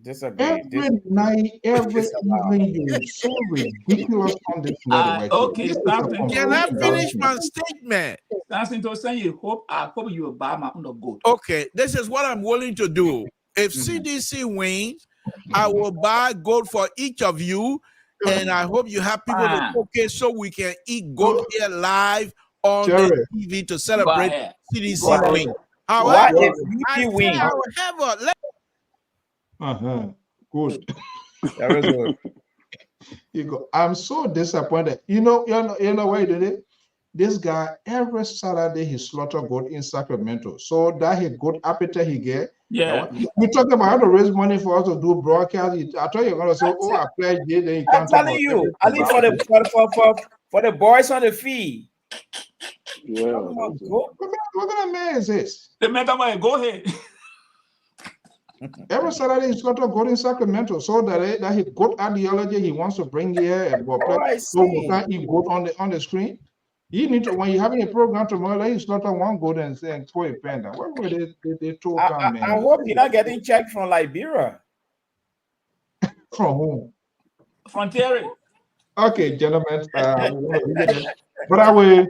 Disagree. Every night, every evening, you're so ridiculous on this network. Okay, can I finish my statement? Something to say you hope. I hope you Obama on the goat. Okay, this is what I'm willing to do. If CDC wins, I will buy goat for each of you, and I hope you have people to cook it so we can eat goat here live on the TV to celebrate CDC win. However, if you win, good. Very good. You go. I'm so disappointed. You know why he did it? This guy every Saturday he slaughter goat in Sacramento. So that he good appetite he get. Yeah. We talking about how to raise money for us to do broadcast. I thought you're gonna say, "Oh, I pledge it." Then you I'm telling you, I live for the boys on the fee. Yeah. What kind of man is this? The man go ahead. Every Saturday he's got to go in Sacramento, so that he got ideology he wants to bring here and so we can eat goat on the screen. You need to, when you're having a program tomorrow, you slaughter one goat and say throw a panda. What were they told man? I hope you're not getting checked from Liberia. From whom? From Terry. Okay, gentlemen. But I will.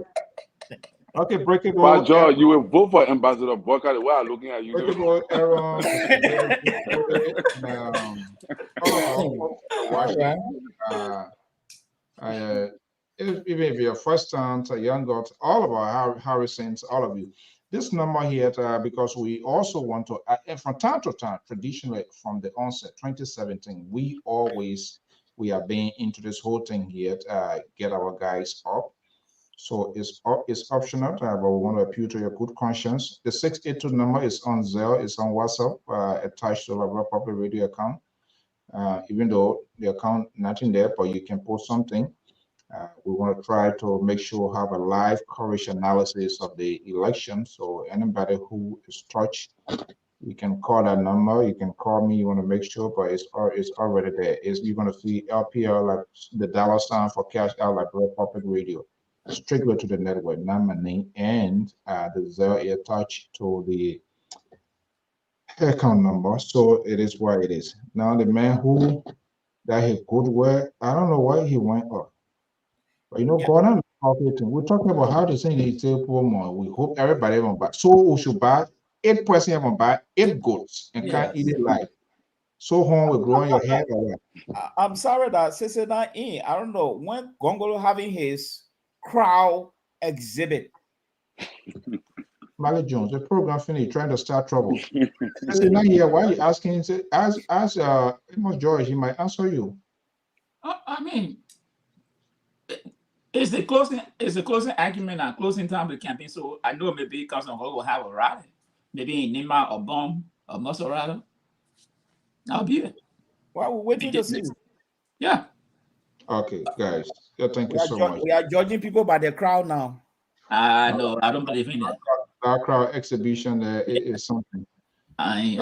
Okay, break it. But George, you will vote for Ambassador Booker the way I'm looking at you. Even if you're first time, a young girl, all of our Harrisons, all of you. This number here, because we also want to, from time to time, traditionally from the onset, 2017, we have been into this whole thing here, get our guys up. So it's optional, but we want to appeal to your good conscience. The 682 number is on Zelle, it's on WhatsApp, attached to our public radio account. Even though the account nothing there, but you can post something. We want to try to make sure we have a live coverage analysis of the election. So anybody who is touched, you can call that number. You can call me. You want to make sure, but it's already there. You're going to see LPR, like the dollar sign for cash out, like Republic Radio, strictly to the network, not my name, and the Zelle attached to the account number. So it is what it is. Now the man who that he could work, I don't know why he went up. But Gordon, we're talking about how to send the table more. We hope everybody will buy. So we should buy 8% will buy 8 goats and can't eat it live. So home will grow on your head or what? I'm sorry that Sissy not in. I don't know when Gongolo having his crowd exhibit. Malik Jones, the program finished, trying to start trouble. Sissy not here. Why are you asking? Ask Amos George, he might answer you. I mean, it's the closing argument and closing time of the campaign. So I know maybe Councilor will have a rally, maybe in Nima or Bomb or Maserado. I'll be it. Well, we're waiting to see. Yeah. Okay, guys. Yeah, thank you so much. We are judging people by the crowd now. No, I don't believe in that. Our crowd exhibition is something. Hey,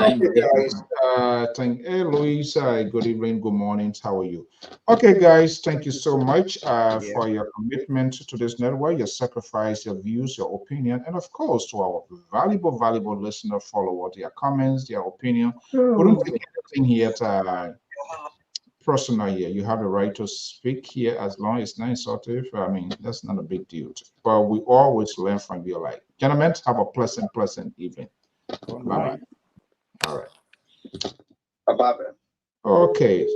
Louise, good evening, good morning. How are you? Okay, guys, thank you so much for your commitment to this network, your sacrifice, your views, your opinion, and of course to our valuable listener, follower, their comments, their opinion. We don't take anything here personal here. You have the right to speak here as long as it's not insultive. I mean, that's not a big deal. But we always learn from your life. Gentlemen, have a pleasant evening. Bye-bye. All right. Bye-bye. Okay.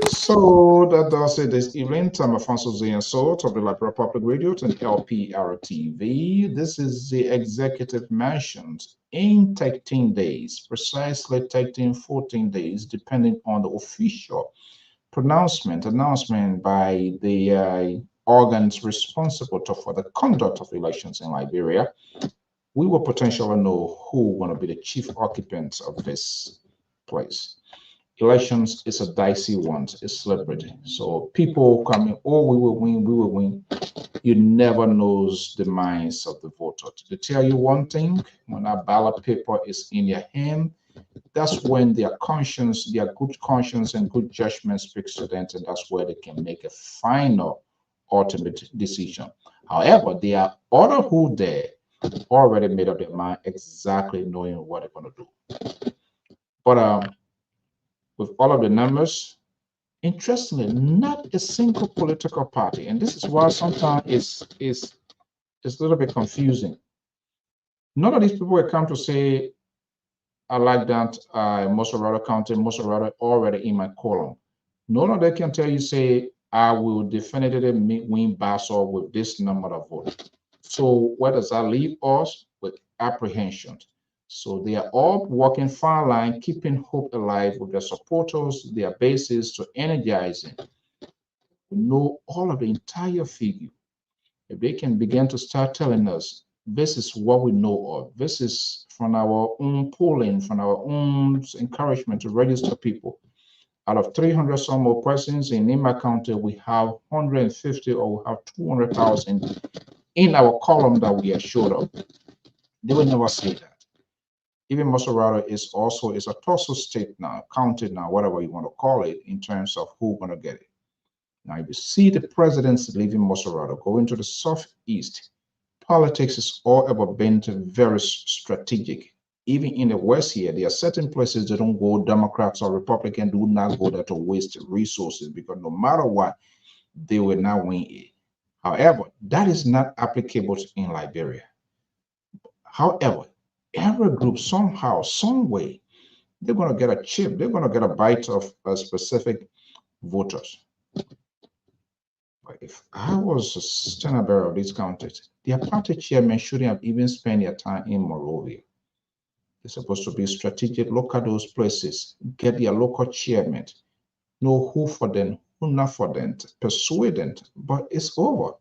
So that does it this evening. I'm Afonso Zienso of the Liberal Public Radio and LPR-TV. This is the executive mentioned in 13 days, precisely 14 days, depending on the official announcement by the organs responsible for the conduct of elections in Liberia. We will potentially know who will be the chief occupants of this place. Elections is a dicey one, it's celebrity. So people coming, oh, we will win. You never knows the minds of the voter. To tell you one thing, when that ballot paper is in your hand, that's when their conscience, their good conscience and good judgment speaks to them, and that's where they can make a final ultimate decision. However, there are other who there already made up their mind exactly knowing what they're going to do. But with all of the numbers, interestingly, not a single political party, and this is why sometimes it's a little bit confusing. None of these people will come to say, I like that Maserado County, Maserado already in my column. None of them can tell you, say, I will definitively win Basso with this number of votes. So where does that leave us? With apprehension. So they are all walking fine line, keeping hope alive with their supporters, their bases to energizing. We know all of the entire figure. If they can begin to start telling us, this is what we know of, this is from our own polling, from our own encouragement to register people. Out of 300 some more persons in Nima County, we have 150 or we have 200,000 in our column that we are short of. They will never say that. Even Maserado is a tussle state now, county now, whatever you want to call it, in terms of who's going to get it. Now, if you see the presidents leaving Maserado, going to the southeast, politics is all about being very strategic. Even in the West here, there are certain places that don't go, Democrats or Republicans do not go there to waste resources, because no matter what, they will not win it. However, that is not applicable in Liberia. However, every group somehow, some way, they're going to get a chip, they're going to get a bite of specific voters. But if I was a standard bearer of these counties, their party chairman shouldn't have even spent their time in Monrovia. They're supposed to be strategic, look at those places, get their local chairman, know who for them, who not for them, persuade them, but it's over.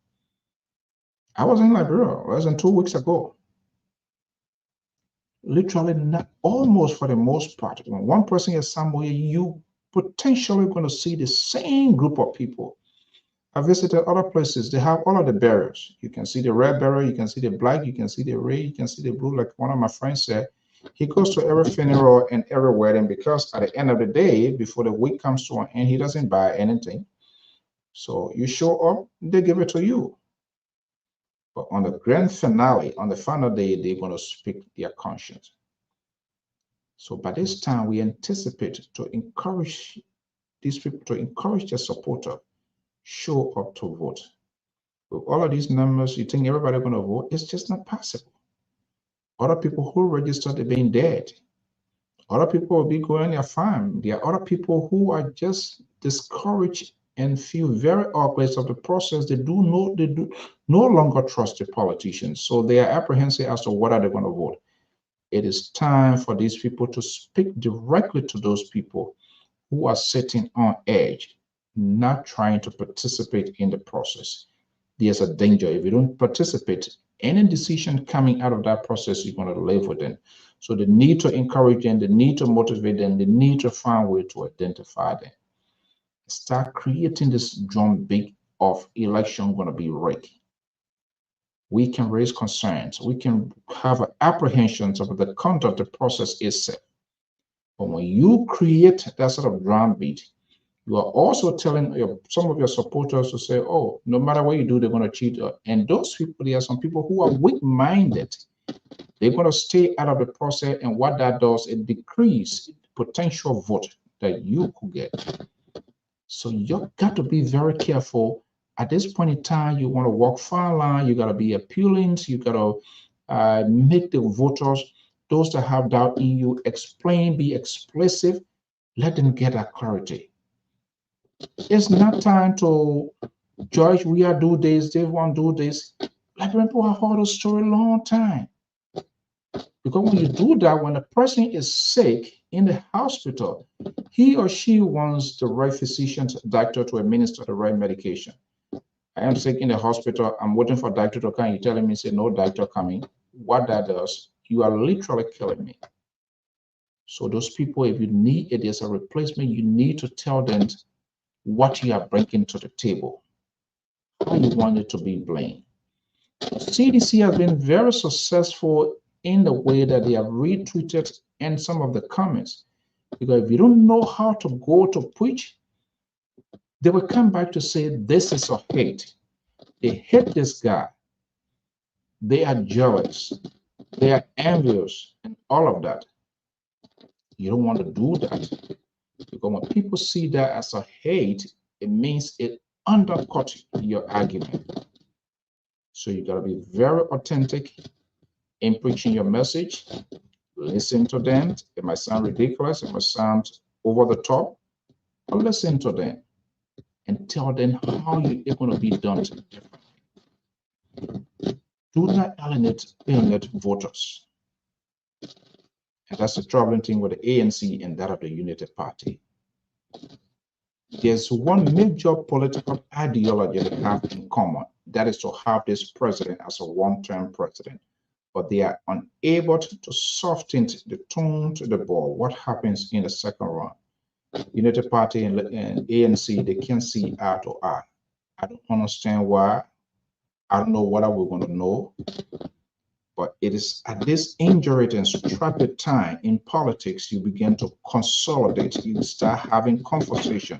I was in Liberia less than 2 weeks ago. Literally, not almost for the most part. When one person is somewhere, you potentially going to see the same group of people. I visited other places. They have all of the barriers. You can see the red barrier, you can see the black, you can see the red, you can see the blue. Like one of my friends said, he goes to every funeral and every wedding because at the end of the day, before the week comes to an end, he doesn't buy anything. So you show up, they give it to you. But on the grand finale, on the final day, they're going to speak their conscience. So by this time, we anticipate to encourage these people, to encourage their supporter, show up to vote. With all of these numbers, you think everybody going to vote? It's just not possible. Other people who registered are being dead. Other people will be going their farm. There are other people who are just discouraged and feel very awkward of the process. They do no longer trust the politicians. So they are apprehensive as to whether they're going to vote. It is time for these people to speak directly to those people who are sitting on edge, not trying to participate in the process. There's a danger. If you don't participate, any decision coming out of that process, you're going to live with them. So the need to encourage them, the need to motivate them, the need to find a way to identify them. Start creating this drumbeat of election going to be rigged. We can raise concerns. We can have apprehensions of the conduct of the process itself. But when you create that sort of drumbeat, you are also telling some of your supporters to say, oh, no matter what you do, they're going to cheat. And those people, there are some people who are weak-minded. They're going to stay out of the process. And what that does, it decreases the potential vote that you could get. So you've got to be very careful. At this point in time, you want to walk far line. You got to be appealing. You got to make the voters, those that have doubt in you, explain, be explicit. Let them get that clarity. It's not time to judge. We are do this, they want to do this. Like people have heard a story a long time. Because when you do that, when a person is sick in the hospital, he or she wants the right physician, doctor to administer the right medication. I am sick in the hospital. I'm waiting for doctor to come. You're telling me, say, no doctor coming. What that does, you are literally killing me. So those people, if you need it as a replacement, you need to tell them what you are bringing to the table, how you want it to be blamed. CDC has been very successful in the way that they have retweeted and some of the comments, because if you don't know how to go to preach, they will come back to say this is a hate. They hate this guy. They are jealous. They are envious and all of that. You don't want to do that, because when people see that as a hate, it means it undercuts your argument. So you got to be very authentic in preaching your message. Listen to them. It might sound ridiculous. It might sound over the top. But listen to them and tell them how it's going to be done differently. Do not alienate voters. And that's the troubling thing with the ANC and that of the United Party. There's one major political ideology they have in common. That is to have this president as a one-term president. But they are unable to soften the tone to the ball. What happens in the second round? United Party and ANC, they can't see eye to eye. I don't understand why. I don't know what we're going to know. But it is at this injured and strapped time in politics, you begin to consolidate. You start having conversation.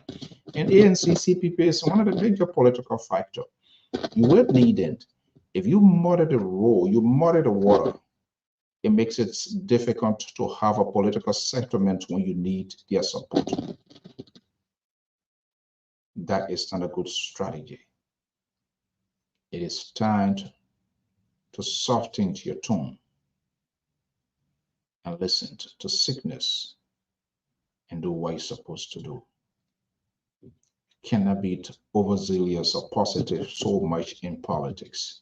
And ANC, CPP is one of the major political factors. You will need it. If you muddy the road, you muddy the water, it makes it difficult to have a political settlement when you need their support. That is not a good strategy. It is time to soften your tone and listen to sickness and do what you're supposed to do. You cannot be overzealous or positive so much in politics.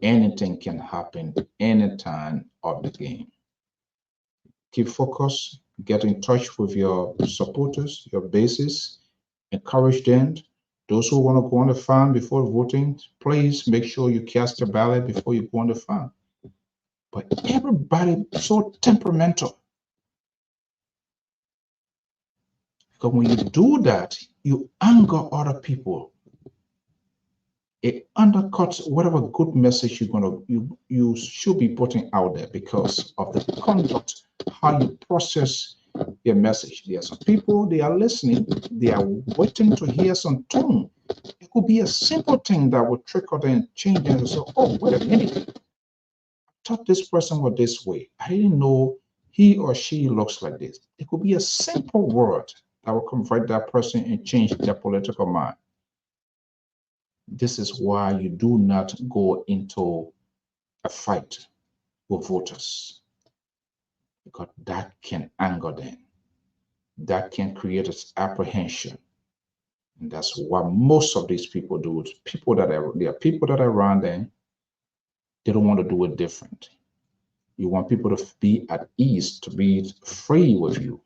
Anything can happen any time of the game. Keep focused, get in touch with your supporters, your bases, encourage them, Those who want to go on the farm before voting, please make sure you cast your ballot before you go on the farm. But everybody so temperamental. Because when you do that, you anger other people. It undercuts whatever good message you should be putting out there because of the conduct, how you process your message. There are some people, they are listening, they are waiting to hear some tone. It could be a simple thing that would trickle and change and say, oh, wait a minute. I thought this person was this way. I didn't know he or she looks like this. It could be a simple word that will convert that person and change their political mind. This is why you do not go into a fight with voters, because that can anger them. That can create an apprehension. And that's what most of these people do. There are people that are around them, they don't want to do it different. You want people to be at ease, to be free with you.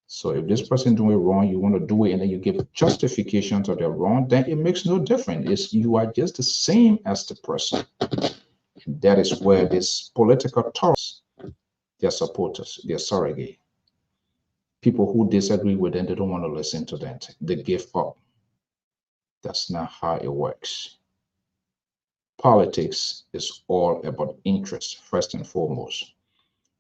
So if this person doing it wrong, you want to do it and then you give justification to their wrong, then it makes no difference. You are just the same as the person. And that is where this political toss, their supporters, their surrogate, people who disagree with them, they don't want to listen to them. They give up. That's not how it works. Politics is all about interest, first and foremost.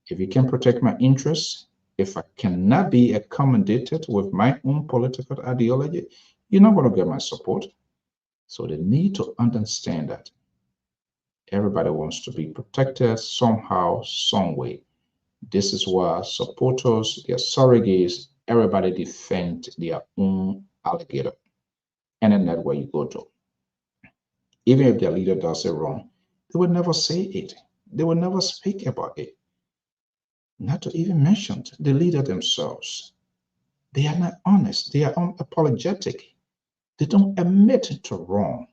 If you can protect my interests, if I cannot be accommodated with my own political ideology, you're not going to get my support. So they need to understand that everybody wants to be protected somehow, some way. This is why supporters, their surrogates, everybody defend their own alligator. And then that's where you go to. Even if their leader does it wrong, they will never say it. They will never speak about it. Not to even mention the leader themselves. They are not honest. They are unapologetic. They don't admit to wrong.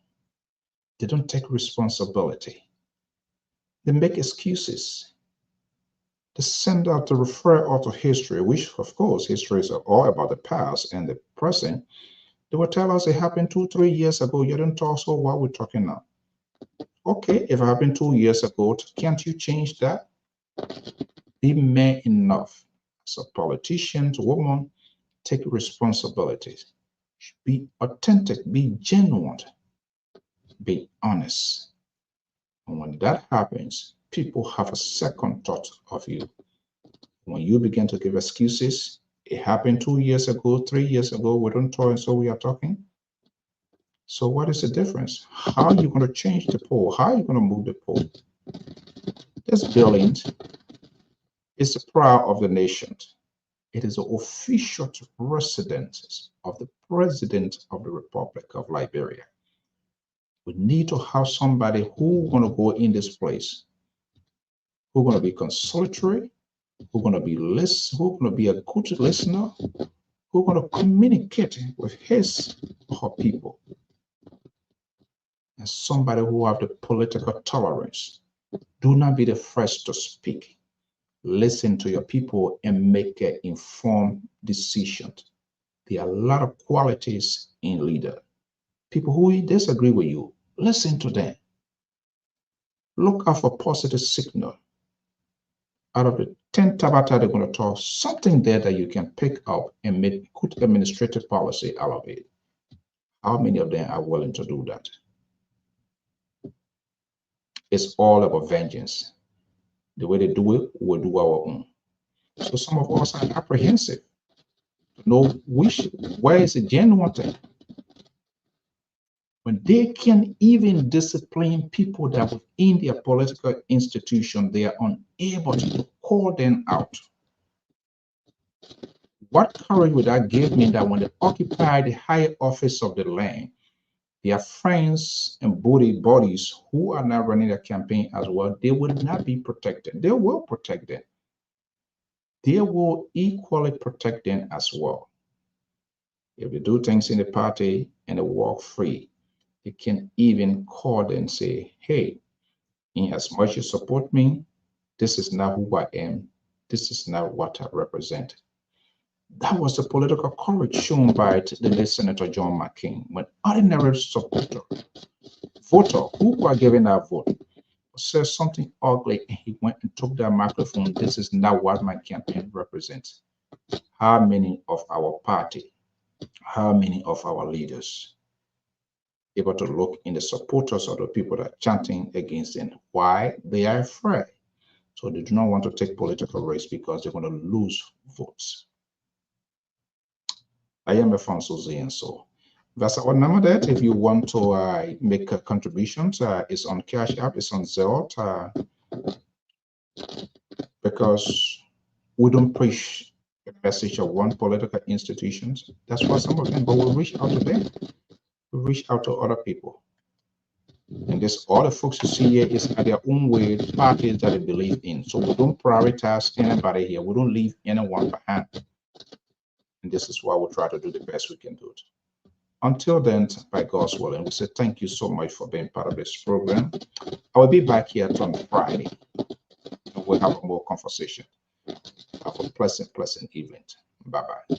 They don't take responsibility. They make excuses. They send out to refer out to history, which of course history is all about the past and the present. They will tell us it happened 2-3 years ago. You didn't talk, so why we're talking now? Okay, if it happened 2 years ago, can't you change that? Be man enough as a politician, woman, take responsibilities. Be authentic, be genuine, be honest. And when that happens, people have a second thought of you. When you begin to give excuses, it happened 2 years ago, 3 years ago, we don't talk, and so we are talking. So what is the difference? How are you going to change the poll? How are you going to move the poll? This building is the pride of the nation. It is the official residence of the President of the Republic of Liberia. We need to have somebody who going to go in this place, who going to be conciliatory, who going to be who going to be a good listener, who going to communicate with his or her people, and somebody who have the political tolerance. Do not be the first to speak. Listen to your people and make an informed decision. There are a lot of qualities in leader. People who disagree with you, listen to them. Look out for positive signal. Out of the 10 tabata they're going to talk, something there that you can pick up and make good administrative policy out of it. How many of them are willing to do that? It's all about vengeance. The way they do it, we'll do our own. So some of us are apprehensive to know where is the genuine thing. When they can even discipline people that within their political institution, they are unable to call them out. What courage would that give me that when they occupy the higher office of the land, their friends and bodies who are now running a campaign as well, they will not be protected. They will protect them. They will equally protect them as well. If they do things in the party and they walk free, they can even call and say, hey, in as much as you support me, this is not who I am. This is not what I represent. That was the political courage shown by the late Senator John McCain when ordinary supporter, voter who were giving that vote said something ugly and he went and took that microphone. This is not what my campaign represents. How many of our party, how many of our leaders able to look in the supporters of the people that are chanting against them? Why? They are afraid. So they do not want to take political risks because they're going to lose votes. I am Alfonso Z, and so that's our number. That if you want to make a contributions, it's on Cash App, it's on Zelle, because we don't preach the message of one political institutions. That's why some of them, but we'll reach out to them. We reach out to other people. And this, all the folks you see here is at their own way, parties that they believe in. So we don't prioritize anybody here. We don't leave anyone behind. And this is why we try to do the best we can do it. Until then, by God's will, and we say thank you so much for being part of this program. I will be back here on Friday, and we'll have more conversation. Have a pleasant evening. Bye-bye.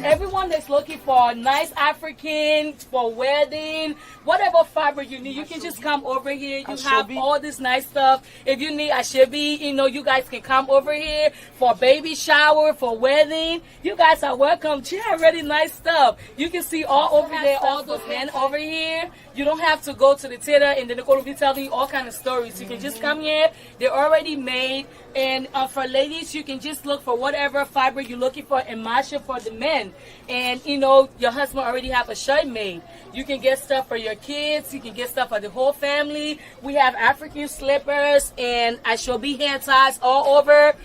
Everyone that's looking for nice African for wedding, whatever fabric you need, you can just come over here. You have all this nice stuff. If you need ashebi, you guys can come over here for baby shower, for wedding. You guys are welcome. She have really nice stuff. You can see all over there, all those men over here. You don't have to go to the theater and then they're going to be telling you all kind of stories. You can just come here. They're already made. And for ladies, you can just look for whatever fabric you're looking for and match it for the men. And, your husband already have a shirt made. You can get stuff for your kids. You can get stuff for the whole family. We have African slippers and ashebi hand ties all over.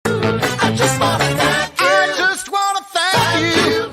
I just want to thank you.